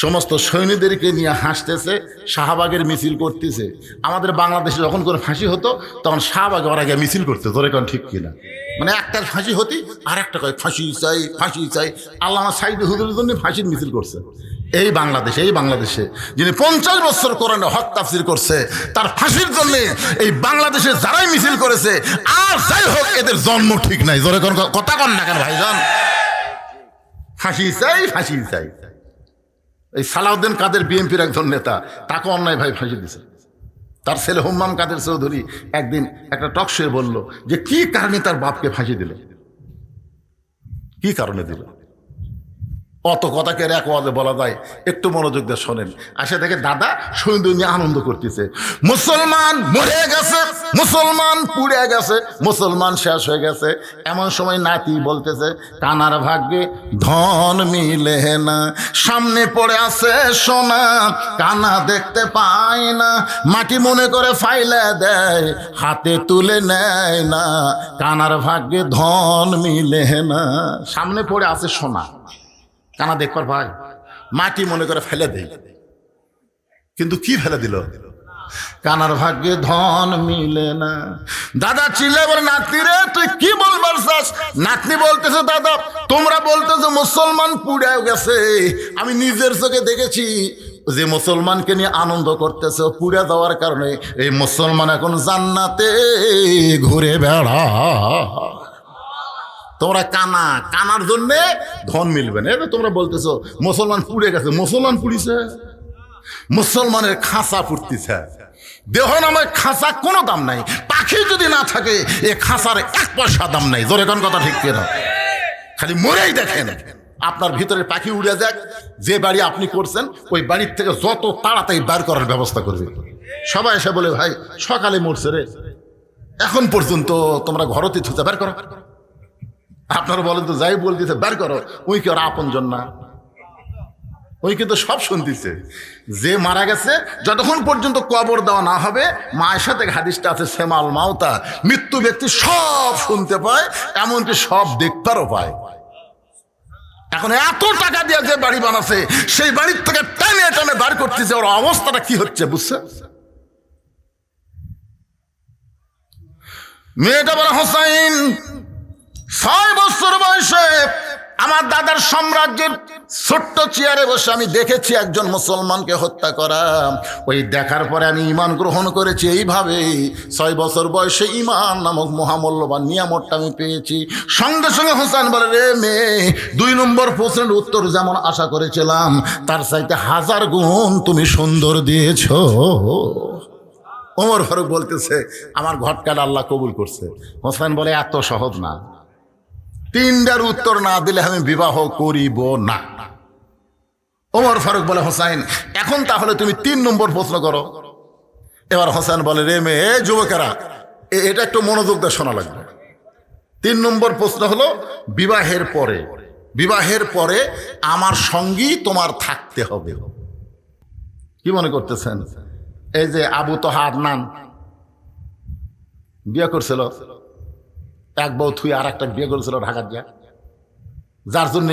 সমস্ত সৈন্যদেরকে নিয়ে হাসতেছে, শাহবাগের মিছিল করতেছে। আমাদের বাংলাদেশে যখন করে ফাঁসি হতো তখন শাহবাগে ওরা গিয়ে মিছিল করতে। তোরে কোন ঠিক কিনা? মানে একটার ফাঁসি হতি আর একটা কয় ফাঁসি চাই, ফাঁসি চাই। আল্লামা সাইদ হুজুরের জন্য ফাঁসির মিছিল করছে এই বাংলাদেশে যিনি 50 বছর কোরআনে হক তাফসীর করছে, তার ফাঁসির জন্য এই বাংলাদেশে যারাই মিছিল করেছে, আর যাই হোক এদের জন্ম ঠিক নাই। জোরে কোন কথা কন না কেন ভাইজান? ফাঁসি চাই, ফাঁসি চাই। এই সালাউদ্দিন কাদের বিএনপির একজন নেতা, তাকে অন্যায় ভাই ফাঁসি দিছে। তার ছেলে হুম্মাম কাদের চৌধুরী একদিন একটা টক শোয়ে বলল যে কি কারণে তার বাপকে ফাঁসি দিল, কি কারণে দিল। অত কথাকে এক ওয়াজে বলা যায়? একটু মনোযোগ দিয়ে শোনেন। আসে দেখে দাদা সৈন্য নিয়ে আনন্দ করতেছে, মুসলমান মরে গেছে, মুসলমান পুড়ে গেছে, মুসলমান শেষ হয়ে গেছে। এমন সময় নাতি বলতেছে, কানার ভাগ্যে ধন মিলে না, সামনে পড়ে আছে সোনা, কানা দেখতে পায় না, মাটি মনে করে ফাইলে দেয়, হাতে তুলে নেয় না, কানার ভাগ্যে ধন মিলে না। সামনে পড়ে আছে সোনা, কানা দেখবার ভাই, মাটি মনে করে ফেলে দেয়, কিন্তু কি ফেলে দিল? কানার ভাগ্যে ধন মিলে না। দাদা চিল্লে বলে, নাতনি রে তুই কি বলবার চাস? নাতনি বলতেছে, দাদা তোমরা বলতেছো মুসলমান পুড়ে গেছে, আমি নিজের চোখে দেখেছি যে মুসলমানকে নিয়ে আনন্দ করতেছে, পুড়ে যাওয়ার কারণে এই মুসলমান এখন জান্নাতে ঘুরে বেড়া। তোমরা কানা, কানার জন্যে ধন মিলবে না। এটা তোমরা বলতেছো মুসলমান পুড়ে গেছে, মুসলমান পুড়িছে? মুসলমানের খাঁচা পুড়তিছে। দেহ নামে খাঁচা কোনো দাম নাই, পাখি যদি না থাকে এ খাঁচার 1 পয়সা দাম নাই। জোরে কোন কথা ঠিক কিনা? খালি মরেই দেখেন, আপনার ভিতরে পাখি উড়ে যাক, যে বাড়ি আপনি করছেন ওই বাড়ির থেকে যত তাড়াতাড়ি বার করার ব্যবস্থা করবে। সবাই এসে বলে, ভাই সকালে মরছে রে, এখন পর্যন্ত তোমরা ঘরতে থুতে বার করো। আপনারা বলেন তো, যাই বলতেছে বার করো, ওই কি ওর আপন জন না? ওই কিন্তু সব শুনতেছে। যে মারা গেছে যতক্ষণ পর্যন্ত কবর দেওয়া না হবে, মায়ের সাথে হাদিসটা আছে সেমাল মাওতা, মৃত্যু ব্যক্তি সব শুনতে পায়, এমনকি সব দেখতেও পায়। এখন এত টাকা দিয়ে যে বাড়ি বানাচ্ছে, সেই বাড়ির থেকে টেনে টেনে বার করতেছে, ওর অবস্থাটা কি হচ্ছে বুঝছে? মেয়েটা বলে, হোসাইন 6 বছর বয়সে আমার দাদার সাম্রাজ্যের ছোট্ট চেয়ারে বসে আমি দেখেছি একজন মুসলমানকে হত্যা করা। ওই দেখার পরে আমি ঈমান গ্রহণ করেছি। এইভাবে 6 বছর বয়সে ঈমান নামক মহামূল্যবান নিয়ামতটা আমি পেয়েছি। সঙ্গে সঙ্গে হোসেন বলে, রে মেয়ে, 2 নম্বর প্রশ্নের উত্তর যেমন আশা করেছিলাম তার চাইতে 1000 গুণ তুমি সুন্দর দিয়েছ। ওমর ফারুক বলতেছে, আমার ঘটকাটা আল্লাহ কবুল করছে। হোসেন বলে, এত সহজ না, 3টার উত্তর না দিলে আমি বিবাহ করিব না। ওমর ফারুক বলে, হোসাইন এখন তাহলে তুমি 3 নম্বর প্রশ্ন করো। এবার হোসেন বলে, রে মেয়ে যুবকেরা, এটা একটু মনোযোগ দিয়ে শোনা লাগবে। 3 নম্বর প্রশ্ন হলো, বিবাহের পরে আমার সঙ্গী তোমার থাকতে হবে। কি মনে করতেছেন? এই যে আবু তোহা আদনান বিয়ে করছিল, এক বউ থুই আর একটা বিয়ে করেছিল ঢাকার যা, যার জন্য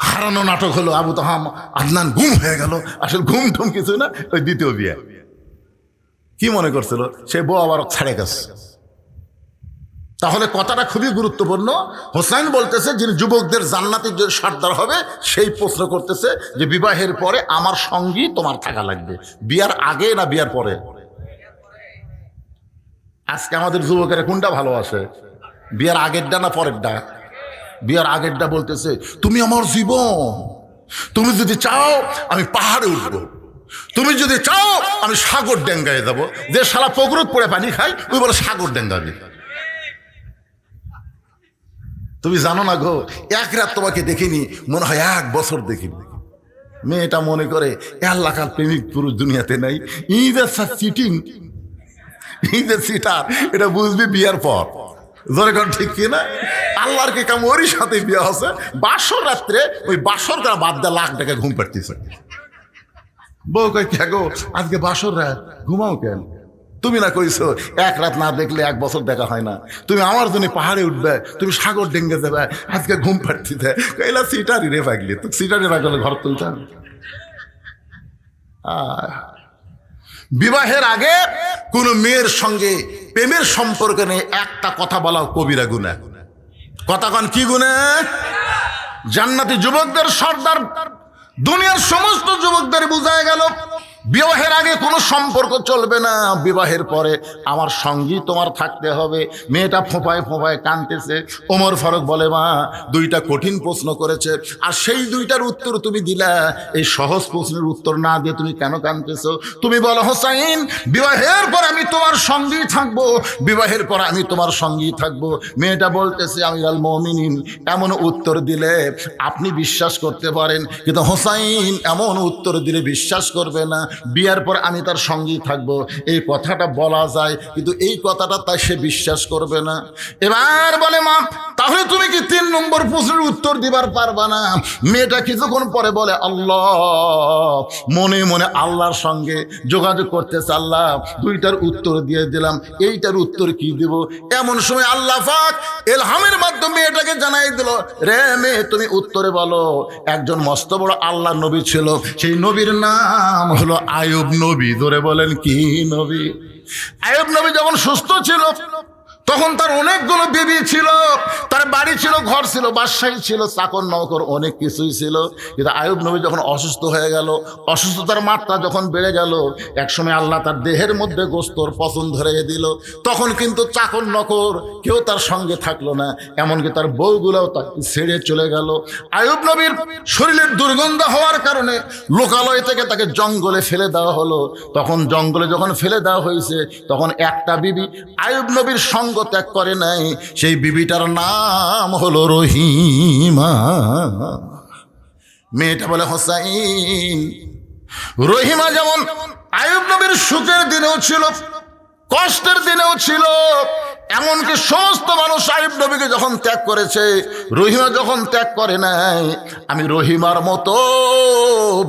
হারানো নাটক হলো। আবু তোহা আদনান গুম হয়ে গেল, আসলে ঘুম টুম কিছু না, ওই দ্বিতীয় বিয়ে। কি মনে করছিল? সে বউ আবার ছাড়ে গেছে। তাহলে কথাটা খুবই গুরুত্বপূর্ণ। হোসেন বলতেছে, যিনি যুবকদের জান্নাতের যে সর্দার হবে, সেই প্রশ্ন করতেছে যে বিবাহের পরে আমার সঙ্গী তোমার থাকা লাগবে। বিয়ার আগে না বিয়ার পরে? আজকে আমাদের যুবকেরা কোনটা ভালোবাসে, বিয়ার আগেরটা না পরেরটা? বিয়ার আগেরটা বলতেছে, তুমি আমার জীবন, তুমি যদি চাও আমি পাহাড়ে উঠবো, তুমি যদি চাও আমি সাগর ডেঙ্গায় যাবো। যে শালা পুকুরত পড়ে পানি খাই ওই বলে সাগর ডেঙ্গাবি। তুমি জানো না গো, 1 রাত তোমাকে দেখিনি, মনে হয় 1 বছর দেখিনি। মেয়েটা মনে করে আল্লাহর প্রেমিক পুরুষ দুনিয়াতে নাই। চিটিং, সিটার, এটা বুঝবি বিয়ার পর। জোরে কোন ঠিক কিনা? আল্লাহর কি কাম, ওরই সাথে বিয়ে হচ্ছে। বাসর রাত্রে ওই বাসর করা বাদ দিয়ে লাখ টাকা ঘুম পাড়তেছে। বউ কই, কে গো আজকে বাসর রাত, ঘুমাও কেন? তুমি না কইছো 1 রাত না দেখলে 1 বছর দেখা হয় না, তুমি আমার জন্য পাহাড়ে উঠবে, তুমি সাগর ডেঙ্গে যাবে, আজকে ঘুম পাড়তিতে। কইলা সিটারি রে পাগলি, তো সিটারি রাখলে ঘর তুলতাম। বিবাহের আগে কোন মেয়ের সঙ্গে প্রেমের সম্পর্ক নেই, একটা কথা বলাও কবিরা গুনাহ। কথা কন কি গুনাহ? জান্নাতি যুবকদের সর্দার দুনিয়ার সমস্ত যুবকদের বুঝায় গেল, বিবাহের আগে কোনো সম্পর্ক চলবে না, বিবাহের পরে আমার সঙ্গী তোমার থাকতে হবে। মেয়েটা ফোঁপায় ফোঁপায় কাঁদতেছে। ওমর ফারুক বলে, মা দুইটা কঠিন প্রশ্ন করেছে আর সেই দুইটার উত্তর তুমি দিলা, এই সহজ প্রশ্নের উত্তর না দিয়ে তুমি কেন কাঁদতেছো? তুমি বলো, হোসাইন বিবাহের পর আমি তোমার সঙ্গী থাকবো, বিবাহের পর আমি তোমার সঙ্গী থাকবো। মেয়েটা বলতেছে, আমিরুল মুমিনিন এমন উত্তর দিলে আপনি বিশ্বাস করতে পারেন, কিন্তু হোসাইন এমন উত্তর দিলে বিশ্বাস করবে না, বিয়ার পর আমি তার সঙ্গী থাকবো। এই কথাটা বলা যায়, কিন্তু এই কথাটা তাই সে বিশ্বাস করবে না। এবার বলে, মা তাহলে তুমি কি 3 নম্বর প্রশ্নের উত্তর দিবার পারবা না? মেয়েটা কিছুক্ষণ পরে বলে, আল্লাহ, মনে মনে আল্লাহর সঙ্গে যোগাযোগ করতেছে, আল্লাহ দুইটার উত্তর দিয়ে দিলাম, এইটার উত্তর কি দেব? এমন সময় আল্লাহ পাক ইলহামের মাধ্যমে এটাকে জানাই দিল, রে মেয়ে তুমি উত্তরে বলো, একজন মস্ত বড় আল্লাহ নবী ছিল, সেই নবীর নাম হলো আইয়ুব নবী। ধরে বলেন, কি নবী? আইয়ুব নবী যখন সুস্থ ছিল তখন তার অনেকগুলো বিবি ছিল, তার বাড়ি ছিল, ঘর ছিল, বাদশাহী ছিল, চাকর নৌকর অনেক কিছুই ছিল। কিন্তু আইয়ুব নবী যখন অসুস্থ হয়ে গেল, অসুস্থতার মাত্রা যখন বেড়ে গেল, একসময় আল্লাহ তার দেহের মধ্যে গোস্তর পচন ধরে দিল। তখন কিন্তু চাকর নৌকর কেউ তার সঙ্গে থাকলো না, এমনকি তার বউগুলোও তাকে ছেড়ে চলে গেল। আইয়ুব নবীর শরীরের দুর্গন্ধ হওয়ার কারণে লোকালয় থেকে তাকে জঙ্গলে ফেলে দেওয়া হলো। তখন জঙ্গলে যখন ফেলে দেওয়া হয়েছে, তখন একটা বিবি আইয়ুব নবীর সঙ্গ ত্যাগ করে নাই, সেই বিবিটার নাম হলো রহিমা। মেয়েটা বলে, হোসাইন রহিমা যেমন আইয়ুব নবীর সুখের দিনেও ছিল, কষ্টের দিনেও ছিল, এমনকি সমস্ত মানুষ আইয়ুব নবীকে যখন ত্যাগ করেছে, রহিমা যখন ত্যাগ করে নাই, আমি রহিমার মতো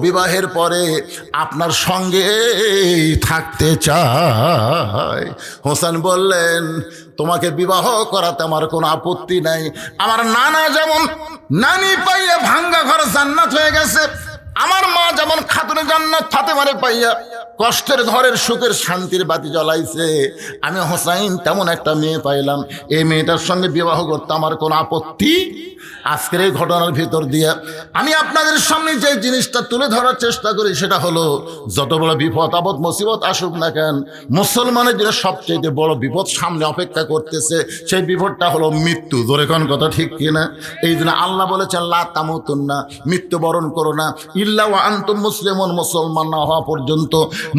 বিবাহের পরে আপনার সঙ্গে থাকতে চাই। হোসেন বললেন, তোমাকে বিবাহ করাতে আমার কোনো আপত্তি নাই। আমার নানা যেমন নানি পাইয়া ভাঙ্গা ঘর জান্নাত হয়ে গেছে, আমার মা যেমন খাতুনে জান্নাত ফাতেমারে পাইয়া কষ্টের ঘরের সুখের শান্তির বাতি জ্বলাইছে, আমি হোসাইন তেমন একটা মেয়ে পাইলাম, এই মেয়েটার সঙ্গে বিবাহ করতে আমার কোনো আপত্তি। আজকের এই ঘটনার ভিতর দিয়ে আমি আপনাদের সামনে যে জিনিসটা তুলে ধরার চেষ্টা করি, সেটা হলো, যত বড় বিপদ আপদ মুসিবত আসুক না কেন, মুসলমানের জন্য সবচেয়ে বড় বিপদ সামনে অপেক্ষা করতেছে, সেই বিপদটা হলো মৃত্যু। জোরে কোন কথা ঠিক কিনা? এই জন্য আল্লাহ বলেছেন, লা তামুতুন্না, মৃত্যুবরণ করো না, ইল্লা ওয়া আনতুম মুসলিমুন, মুসলমান না হওয়া পর্যন্ত।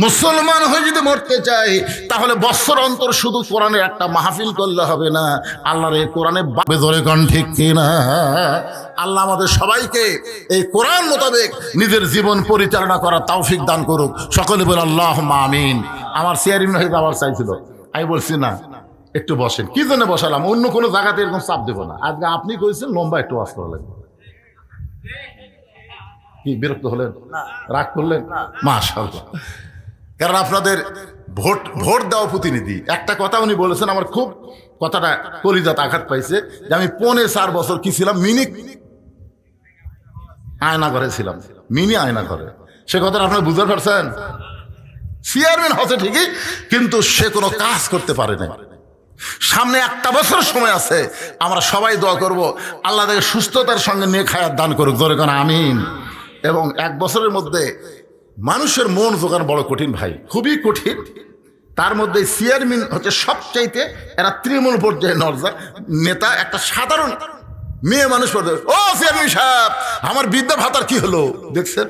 মুসলমান হয়ে যদি মরতে চাই, তাহলে বছর অন্তর শুধু কোরআনের একটা মাহফিল করলে হবে না, আল্লাহর এই কোরআনে জোরে কোন ঠিক কিনা? আল্লাহ আমাদের সবাইকে এই কোরআন মোতাবেক নিজের জীবন পরিচালনা করার তৌফিক দান করুক। সকলে বলে আল্লাহুম্মা আমিন। আমার চেয়ারম্যান হয়ে যাওয়ার চাইছিল, আমি বলছি না, একটু বসেন। কি জন্য বসালাম? অন্য কোনো জায়গাতে এরকম চাপ দেবো না। আজকে আপনি করেছেন লম্বা একটু ওয়াজ করা লাগবে। কি বিরক্ত হলেন? রাগ করলেন? মাশাআল্লাহ। কারণ আপনাদের ভোট দেওয়া প্রতিনিধি, একটা কথা উনি বলেছেন, আমার খুব কথাটা কলিজাতে আঘাত পাইছে, যে আমি 4.5 বছর কি ছিলাম, মিনি আয়না ঘরে ছিলাম, মিনি আয়না ঘরে। সে কথাটা আপনারা বুঝতে পারছেন? চেয়ারম্যান হচ্ছে ঠিকই, কিন্তু সে কোনো কাজ করতে পারে না। সামনে 1 বছর সময় আছে, আমরা সবাই দোয়া করব, আল্লাহ তাকে সুস্থতার সঙ্গে নেক হায়াত দান করুক। জোরে কোন আমিন। এবং 1 বছরের মধ্যে মানুষের মন জোগান বড় কঠিন ভাই, খুবই কঠিন। তার মধ্যে চেয়ারম্যান হচ্ছে সবচাইতে, এরা তৃণমূল পর্যায়ে নেতা, একটা সাধারণ মেয়ে মানুষ পড়বে, ও চেয়ারম্যান সাহেব আমার বৃদ্ধা ভাতার কি হলো? দেখছেন,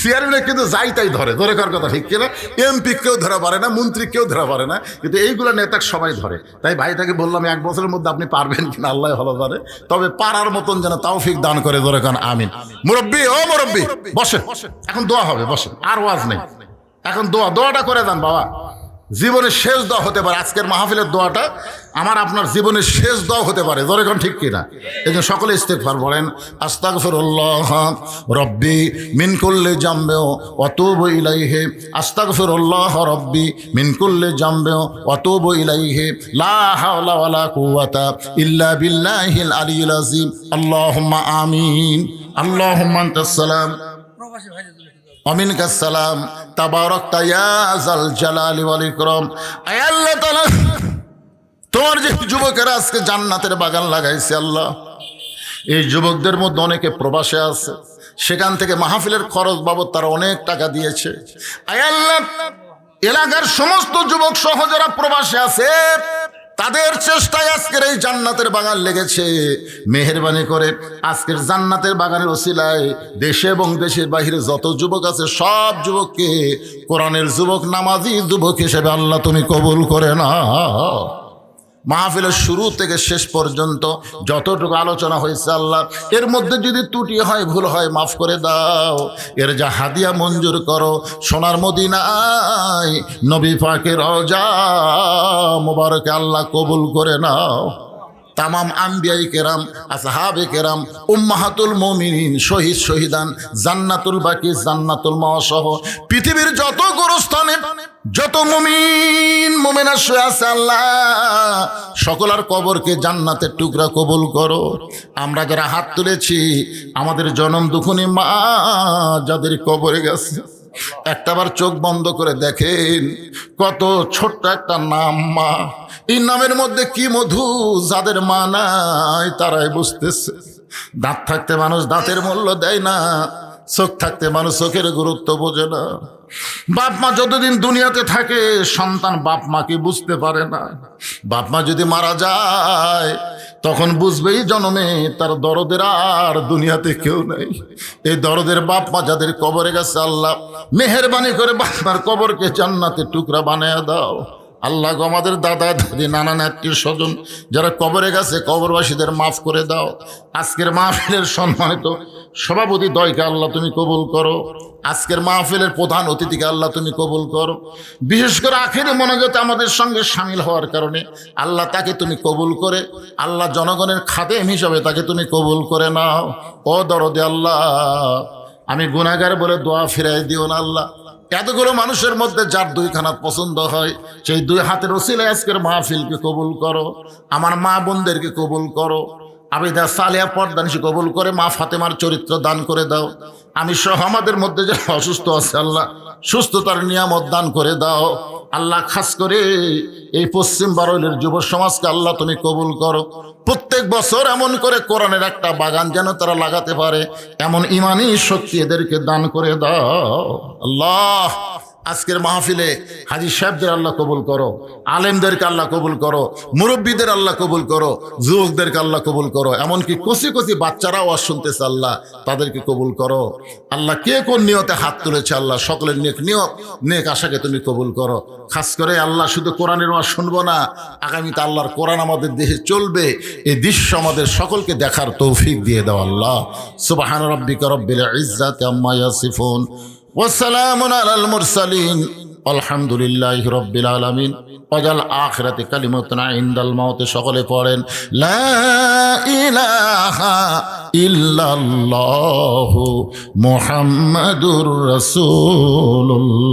চেয়ারম্যান কিন্তু যাই তাই ধরে। ধরে কার কথা ঠিক কিনা? এমপি কেউ ধরা পারে না, মন্ত্রী কেউ ধরা পারে না, কিন্তু এইগুলো নেতা সবাই ধরে। তাই ভাইটাকে বললাম, 1 বছরের মধ্যে আপনি পারবেন কিনা আল্লাহ ভালো জানে, তবে পারার মতন যেন তৌফিক দান করে। ধরে কান আমিন। মুরব্বি, ও মুরব্বি বসেন, এখন দোয়া হবে, বসেন, আর ওয়াজ নেই, এখন দোয়াটা করে দেন বাবা। জীবনের শেষ দোয়া হতে পারে আজকের মাহফিলের দোয়াটা, আমার আপনার জীবনের শেষ দোয়া হতে পারে। ধরে কোন ঠিক কিনা? এই জন্য সকলে ইস্তেগফার বলেন, আস্তাগফিরুল্লাহ রব্বি মিন কুল্লি জামবি ওয়া তুবু ইলাইহি, আস্তাগফিরুল্লাহ রব্বি মিন কুল্লি জামবি ওয়া তুবু ইলাইহি, লা হাওলা ওয়ালা কুওয়াতা ইল্লা বিল্লাহিল আলিয়্যিল আযীম। আল্লাহুম্মা আমিন। আল্লাহুম্মা আনতাস সালাম আমিনকাস সালাম, তাবারাকতা ইয়া যাল জালালি ওয়াল ইকরাম। আয় আল্লাহ তাআলা, তোমার যে যুবকেরা আজকে জান্নাতের বাগান লাগাইছে, আল্লাহ এই যুবকদের মধ্যে অনেকে প্রবাসে আছে, সেখান থেকে মাহফিলের খরচ বাবদ তারা অনেক টাকা দিয়েছে। আয় আল্লাহ, এলাকার সমস্ত যুবক সহ যারা প্রবাসে আছে তাদের চেষ্টায় আজকের এই জান্নাতের বাগান লেগেছে। মেহেরবানি করে আজকের জান্নাতের বাগানের ওসিলায় দেশে এবং দেশের বাহিরে যত যুবক আছে সব যুবককে কোরআনের যুবক, নামাজি যুবক হিসেবে আল্লাহ তুমি কবুল করে নাও। মাহফিলের শুরু থেকে শেষ পর্যন্ত যতটুকু আলোচনা হয়েছে আল্লাহ, এর মধ্যে যদি ত্রুটি হয়, ভুল হয়, মাফ করে দাও। এর যা হাদিয়া মঞ্জুর করো সোনার মদিনায় নবী পাকের রওজা মোবারকে আল্লাহ কবুল করে নাও। তামাম আম্বিয়াই কেরাম, আসহাবে কেরাম, উম্মাহাতুল মুমিনিন, শহীদ শহীদান, জান্নাতুল বাকি, জান্নাতুল মাওয়া সহ পৃথিবীর যত গোরস্থানে যত মুমিন মুমিনা শুয়ে আছে আল্লাহ সকলের কবরকে জান্নাতের টুকরা কবুল করো। আমরা যারা হাত তুলেছি আমাদের জনম দুঃখিনী মা যাদের কবরে গেছে, একটাবার চোখ বন্ধ করে দেখেন কত ছোট্ট একটা নাম মা। এই নামের মধ্যে কি মধু, যাদের মা নাই তারাই বুঝতেছে। দাঁত থাকতে মানুষ দাঁতের মূল্য দেয় না, চোখ থাকতে মানুষ চোখের গুরুত্ব বোঝে না। বাপ মা যতদিন দুনিয়াতে থাকে সন্তান বাপ মাকে বুঝতে পারে না। বাপ মা যদি মারা যায় তখন বুঝবেই জন্মে তার দরদের আর দুনিয়াতে কেউ নেই। এই দরদের বাপ মা যাদের কবরে গেছে আল্লাহ মেহেরবানি করে বাপ মার কবরকে জান্নাতের টুকরা বানিয়ে দাও। আল্লাহ গো, আমাদের দাদা দাদি নানান আত্মীয় স্বজন যারা কবরে গেছে কবরবাসীদের মাফ করে দাও। আজকের মাহফিলের সম্মানিত সভাপতি দয়কে আল্লাহ তুমি কবুল করো। আজকের মাহফিলের প্রধান অতিথিকে আল্লাহ তুমি কবুল করো। বিশেষ করে আখেরি মোনাজাতে আমাদের সঙ্গে সামিল হওয়ার কারণে আল্লাহ তাকে তুমি কবুল করে আল্লাহ জনগণের খাদেম হিসাবে তাকে তুমি কবুল করে নাও। ও দরদে আল্লাহ, আমি গুনাহগার বলে দোয়া ফিরাই দিও না আল্লাহ। এতগুলো মানুষের মধ্যে যার দুইখানা পছন্দ হয় সেই দুই হাতের ওসিলায় আজকের মাহফিলকে কবুল করো। আমার মা বোনদেরকে কবুল করো। আবিদা সালিয়া পর্দানিশী কবুল করে মা ফাতেমার চরিত্র দান করে দাও। আমি সহ আমাদের মধ্যে যারা অসুস্থ আছে আল্লাহ সুস্থতার নিয়ামত দান করে দাও। আল্লাহ খাস করে এই পশ্চিম বারৈলের যুব সমাজকে আল্লাহ তুমি কবুল করো। প্রত্যেক বছর এমন করে কোরআনের একটা বাগান যেন তারা লাগাতে পারে এমন ইমানি শক্তি এদেরকে দান করে দাও আল্লাহ। আজকের মাহফিলে হাজী সাহেবদের আল্লাহ কবুল করো, আলেমদেরকে আল্লাহ কবুল করো, মুরব্বীদের আল্লাহ কবুল করো, যুবকদেরকে আল্লাহ কবুল করো, এমনকি কচি কচি বাচ্চারাও আওয়াজ শুনতেছে আল্লাহ তাদেরকে কবুল করো। আল্লাহ কে কোন নিয়তে হাত তুলেছে আল্লাহ সকলের নেক নিয়ত নেক আশাকে তুমি কবুল করো। খাস করে আল্লাহ শুধু কোরআনের ওয়াজ শুনবো না, আগামীতে আল্লাহর কোরআন আমাদের দেশে চলবে এই দৃশ্য আমাদের সকলকে দেখার তৌফিক দিয়ে দাও আল্লাহ। সুবহান রাব্বিকা রব্বিল ইজ্জাতি আম্মা ইয়াসিফুন والسلام على المرسلين والحمد لله رب العالمين وجل آخرة كلمتنا عند الموت সকলে পড়েন লা ইলাহা ইল্লাল্লাহু মুহাম্মাদুর রাসূলুল্লাহ।